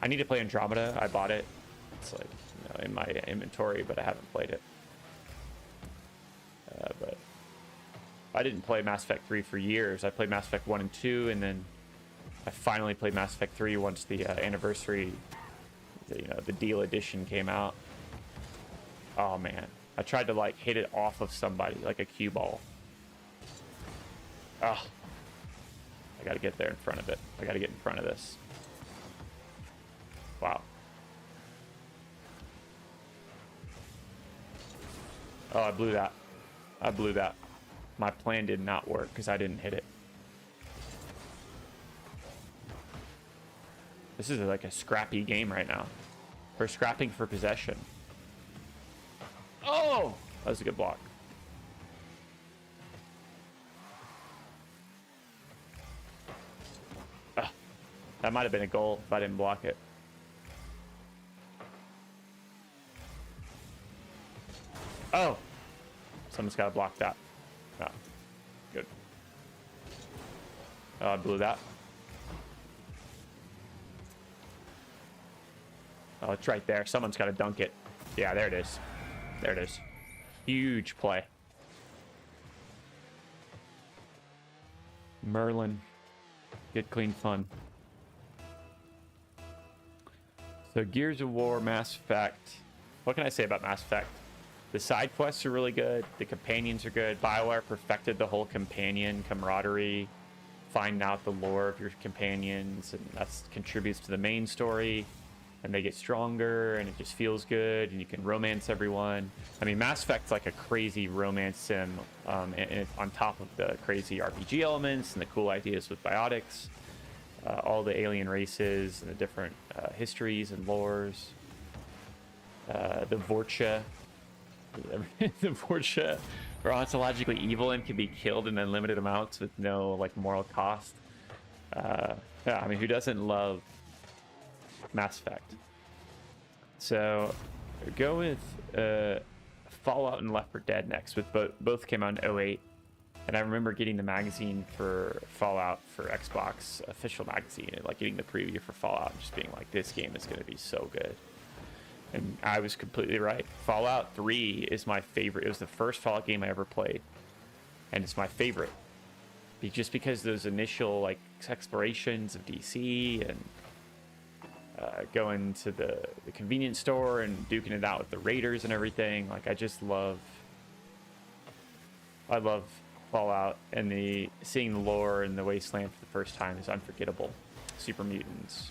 I need to play Andromeda. I bought it. It's like, you know, in my inventory, but I haven't played it. But I didn't play Mass Effect 3 for years. I played Mass Effect 1 and 2, and then I finally played Mass Effect 3 once the anniversary, the deal edition came out. Oh man, I tried to like hit it off of somebody like a cue ball. Oh, I gotta get there in front of it. I gotta get in front of this. Wow. Oh, I blew that. I blew that. My plan did not work because I didn't hit it. This is like a scrappy game right now. We're scrapping for possession. Oh! That was a good block. That might have been a goal if I didn't block it. Oh! Someone's got to block that. Oh. Good. Oh, I blew that. Oh, it's right there. Someone's got to dunk it. Yeah, there it is. There it is. Huge play. Merlin. Good, clean fun. So Gears of War, Mass Effect. What can I say about Mass Effect? The side quests are really good. The companions are good. BioWare perfected the whole companion camaraderie. Finding out the lore of your companions. And that contributes to the main story. And they get stronger. And it just feels good. And you can romance everyone. I mean, Mass Effect's like a crazy romance sim. And it's on top of the crazy RPG elements. And the cool ideas with biotics. All the alien races. And the different histories and lores. The Vorcha. The Vorcha are ontologically evil and can be killed in unlimited amounts with no like moral cost. Yeah, I mean, who doesn't love Mass Effect? So go with Fallout and Left 4 Dead next. With both came out in 2008, and I remember getting the magazine for Fallout for Xbox, official magazine, and like getting the preview for Fallout and just being like, this game is going to be so good. And I was completely right. Fallout 3 is my favorite. It was the first Fallout game I ever played. And it's my favorite. Just because those initial like explorations of DC and going to the convenience store and duking it out with the raiders and everything. Like, I love Fallout, and seeing the lore in the Wasteland for the first time is unforgettable. Super mutants.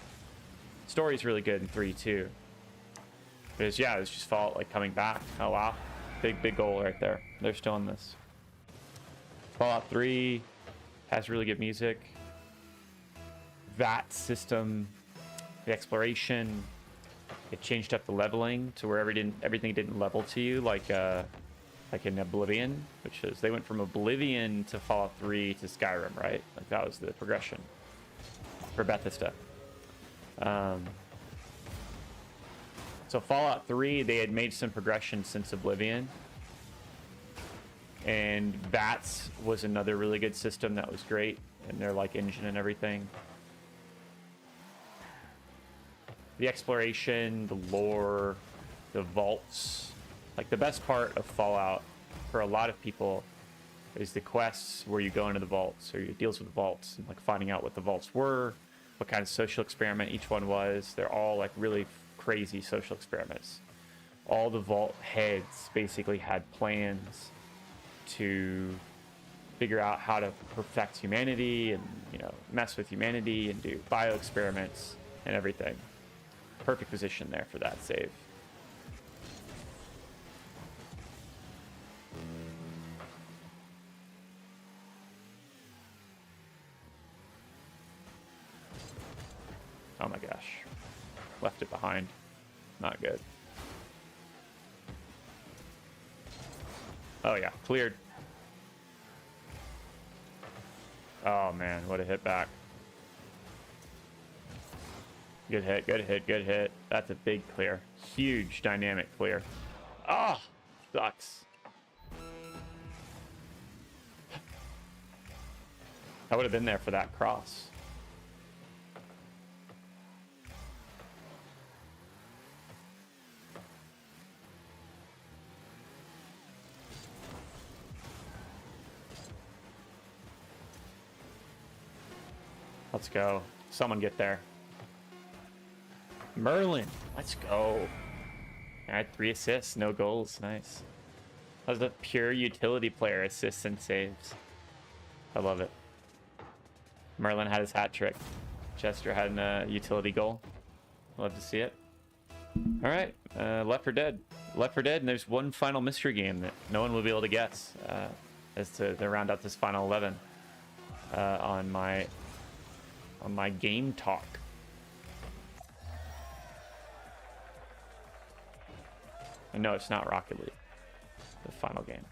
Story's really good in 3 too. Because, yeah, it was just Fallout, like, coming back. Oh, wow. Big goal right there. They're still in this. Fallout 3 has really good music. That system, the exploration, it changed up the leveling to where everything didn't level to you, like in Oblivion, which is, they went from Oblivion to Fallout 3 to Skyrim, right? Like, that was the progression for Bethesda. So Fallout 3, they had made some progression since Oblivion. And Bats was another really good system that was great. And their like engine and everything. The exploration, the lore, the vaults. Like, the best part of Fallout for a lot of people is the quests where you go into the vaults, or your deals with the vaults, and like finding out what the vaults were, what kind of social experiment each one was. They're all like really crazy social experiments. All the vault heads basically had plans to figure out how to perfect humanity and, you know, mess with humanity and do bio experiments and everything. Perfect position there for that save. Oh my gosh. Left it behind. Not good. Oh yeah, cleared. Oh man, what a hit back. Good hit, good hit, good hit. That's a big clear. Huge dynamic clear. Ah, oh, sucks. I would have been there for that cross. Let's go. Someone get there. Merlin, let's go. I had 3 assists, no goals. Nice. That was a pure utility player, assists and saves. I love it. Merlin had his hat trick. Chester had a utility goal. Love to see it. All right, Left 4 Dead. Left 4 Dead, and there's one final mystery game that no one will be able to guess as to round out this final 11 on my game talk. And no, it's not Rocket League, the final game.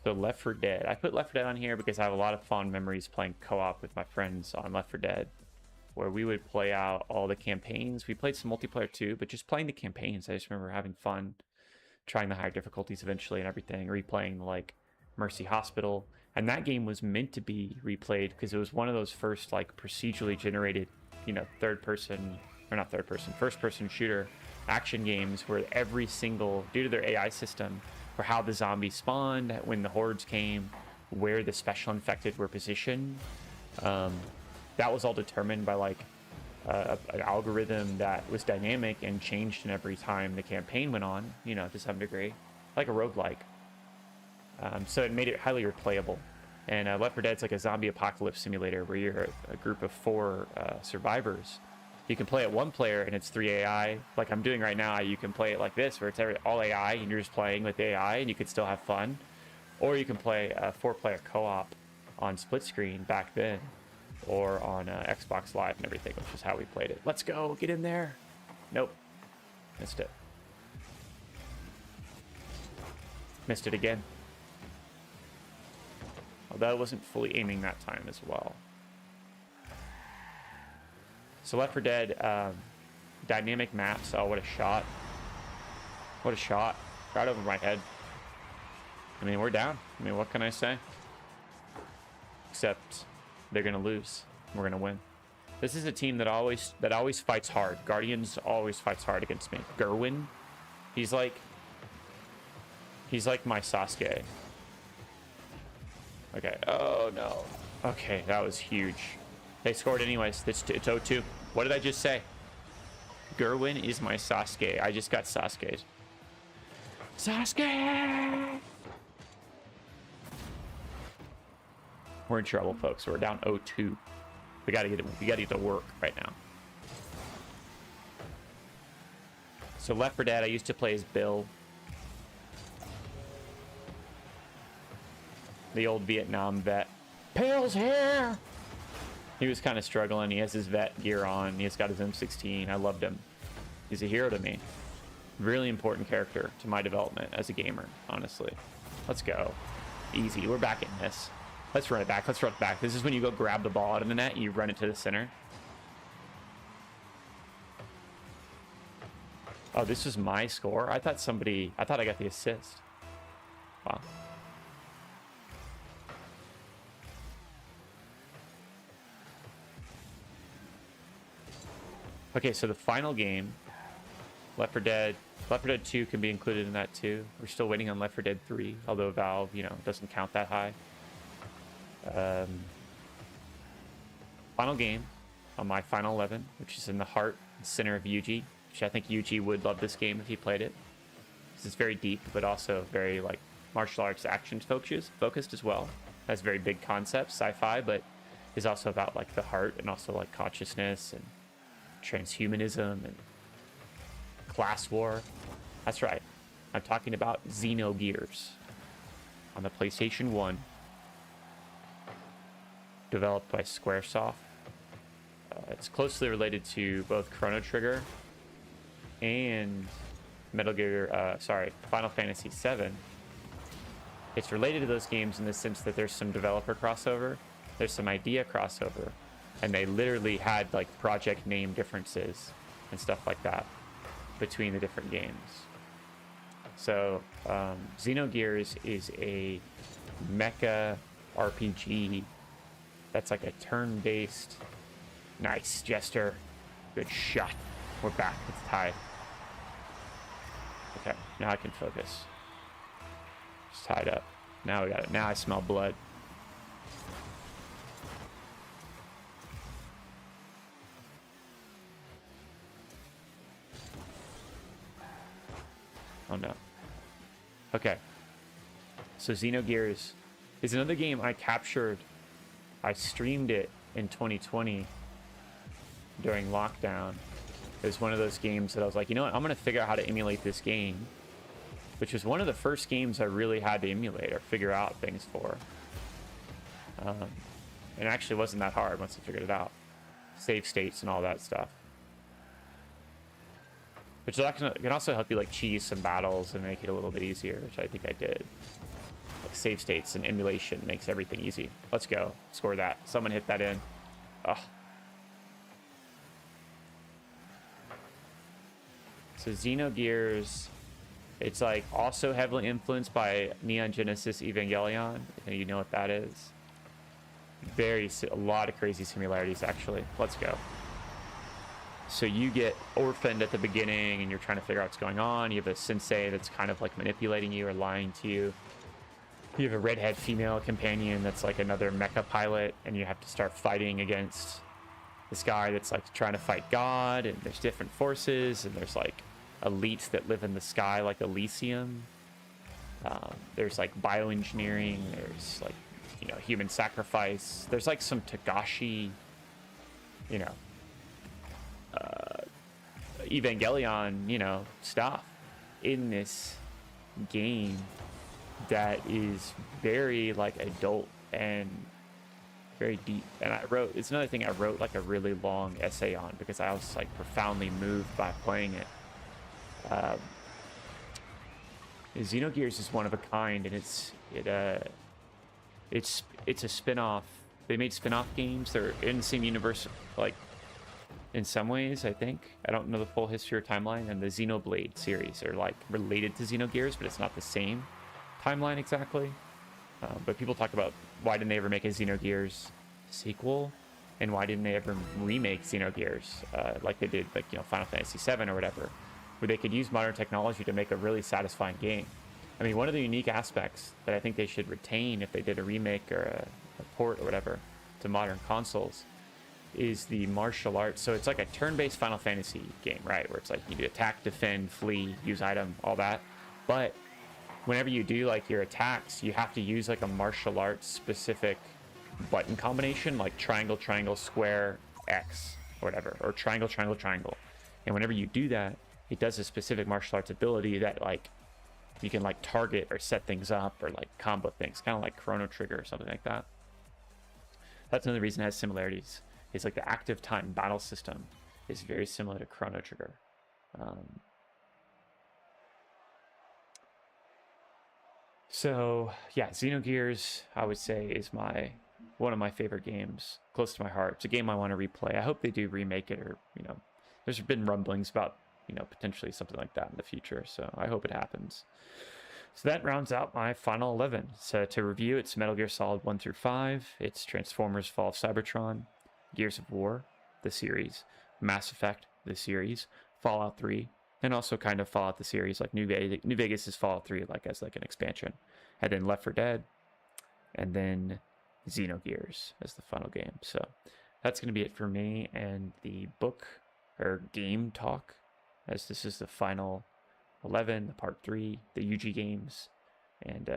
So Left 4 Dead. I put Left 4 Dead on here because I have a lot of fond memories playing co-op with my friends on Left 4 Dead. where we would play out all the campaigns. We played some multiplayer too, but just playing the campaigns, I just remember having fun, trying the higher difficulties eventually and everything, replaying like Mercy Hospital. And that game was meant to be replayed because it was one of those first like procedurally generated, first person shooter action games where every single, due to their AI system, for how the zombies spawned, when the hordes came, where the special infected were positioned, that was all determined by like an algorithm that was dynamic and changed in every time the campaign went on, to some degree, like a roguelike. So it made it highly replayable. And Left 4 Dead's like a zombie apocalypse simulator where you're a group of 4 survivors. You can play it 1 player and it's 3 AI. Like I'm doing right now, you can play it like this where it's all AI and you're just playing with AI and you could still have fun. Or you can play a 4-player co-op on split screen back then, or on Xbox Live and everything, which is how we played it. Let's go, get in there. Nope, missed it. Missed it again. Although I wasn't fully aiming that time as well. So Left 4 Dead, dynamic maps. Oh, what a shot. What a shot. Right over my head. I mean, we're down. I mean, what can I say? Except they're going to lose. We're going to win. This is a team that always fights hard. Guardians always fights hard against me. Gerwin, he's like my Sasuke. Okay. Oh, no. Okay, that was huge. They scored anyways. It's 0-2. What did I just say? Gerwin is my Sasuke. I just got Sasuke's. Sasuke! We're in trouble, folks. We're down 0-2. We gotta get to work right now. So Left 4 Dead, I used to play as Bill. The old Vietnam vet. Pale's here! He was kind of struggling. He has his vet gear on. He's got his M16. I loved him. He's a hero to me. Really important character to my development as a gamer, honestly. Let's go. Easy. We're back in this. Let's run it back. Let's run it back. This is when you go grab the ball out of the net. You run it to the center. Oh, this was my score? I thought I got the assist. Wow. Okay, so the final game, Left 4 Dead 2 can be included in that too. We're still waiting on Left 4 Dead 3, although Valve, doesn't count that high. Final game on my final 11, which is in the heart and center of Yuji, which I think Yuji would love this game if he played it. This is very deep, but also very like martial arts action focused as well. Has very big concepts, sci-fi, but is also about like the heart and also like consciousness and transhumanism and class war. That's right. I'm talking about Xenogears on the PlayStation 1, developed by Squaresoft. It's closely related to both Chrono Trigger and Final Fantasy VII. It's related to those games in the sense that there's some developer crossover, there's some idea crossover, and they literally had like project name differences and stuff like that between the different games. So Xenogears is a mecha RPG that's like a turn-based. Nice, Jester. Good shot. We're back. It's tied. Okay, now I can focus. It's tied up. Now we got it. Now I smell blood. Oh no. Okay. So Xenogears is another game I captured. I streamed it in 2020 during lockdown. It was one of those games that I was like, you know what? I'm going to figure out how to emulate this game, which was one of the first games I really had to emulate or figure out things for. It actually wasn't that hard once I figured it out. Save states and all that stuff. Which can also help you like cheese some battles and make it a little bit easier, which I think I did. Like save states and emulation makes everything easy. Let's go. Score that. Someone hit that in. Oh. So Xenogears, it's like also heavily influenced by Neon Genesis Evangelion, if you know what that is. A lot of crazy similarities, actually. Let's go. So you get orphaned at the beginning and you're trying to figure out what's going on. You have a sensei that's kind of like manipulating you or lying to you. You have a redhead female companion that's like another mecha pilot, and you have to start fighting against this guy that's like trying to fight God, and there's different forces, and there's like elites that live in the sky like Elysium. There's like bioengineering, there's like, you know, human sacrifice. There's like some Togashi, you know, Evangelion, you know, stuff in this game that is very like adult and very deep. And it's another thing I wrote like a really long essay on because I was like profoundly moved by playing it. Xenogears is one of a kind, and it's a spin-off. They made spin-off games. They're in the same universe, like in some ways, I think. I don't know the full history or timeline, and the Xenoblade series are like related to Xenogears, but it's not the same timeline exactly. But people talk about why didn't they ever make a Xenogears sequel, and why didn't they ever remake Xenogears like they did, like, you know, Final Fantasy VII or whatever, where they could use modern technology to make a really satisfying game. I mean, one of the unique aspects that I think they should retain if they did a remake or a port or whatever to modern consoles is the martial arts. So it's like a turn-based Final Fantasy game, right? Where it's like you do attack, defend, flee, use item, all that. But whenever you do like your attacks, you have to use like a martial arts specific button combination, like triangle, triangle, square, X, or whatever, or triangle, triangle, triangle. And whenever you do that, it does a specific martial arts ability that like you can like target or set things up or like combo things, kind of like Chrono Trigger or something like that. That's another reason it has similarities. It's like the active time battle system is very similar to Chrono Trigger. So yeah, Xenogears, I would say, is one of my favorite games, close to my heart. It's a game I want to replay. I hope they do remake it, or, you know, there's been rumblings about, you know, potentially something like that in the future. So I hope it happens. So that rounds out my final 11. So to review, it's Metal Gear Solid 1 through 5. It's Transformers Fall of Cybertron, Gears of War, the series, Mass Effect, the series, Fallout 3, and also kind of Fallout the series, like New Vegas is Fallout 3, like as like an expansion. And then Left 4 Dead, and then Xenogears as the final game. So that's going to be it for me and the book or game talk, as this is the final 11, the part 3, the UG games. And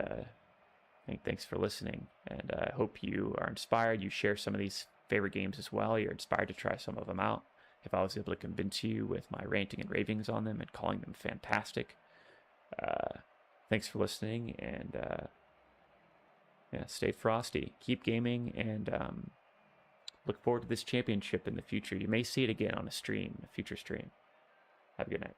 thanks for listening. And I hope you are inspired. You share some of these favorite games as well. You're inspired to try some of them out. If I was able to convince you with my ranting and ravings on them and calling them fantastic, thanks for listening. And yeah, stay frosty, keep gaming, and look forward to this championship in the future. You may see it again on a stream, a future stream. Have a good night.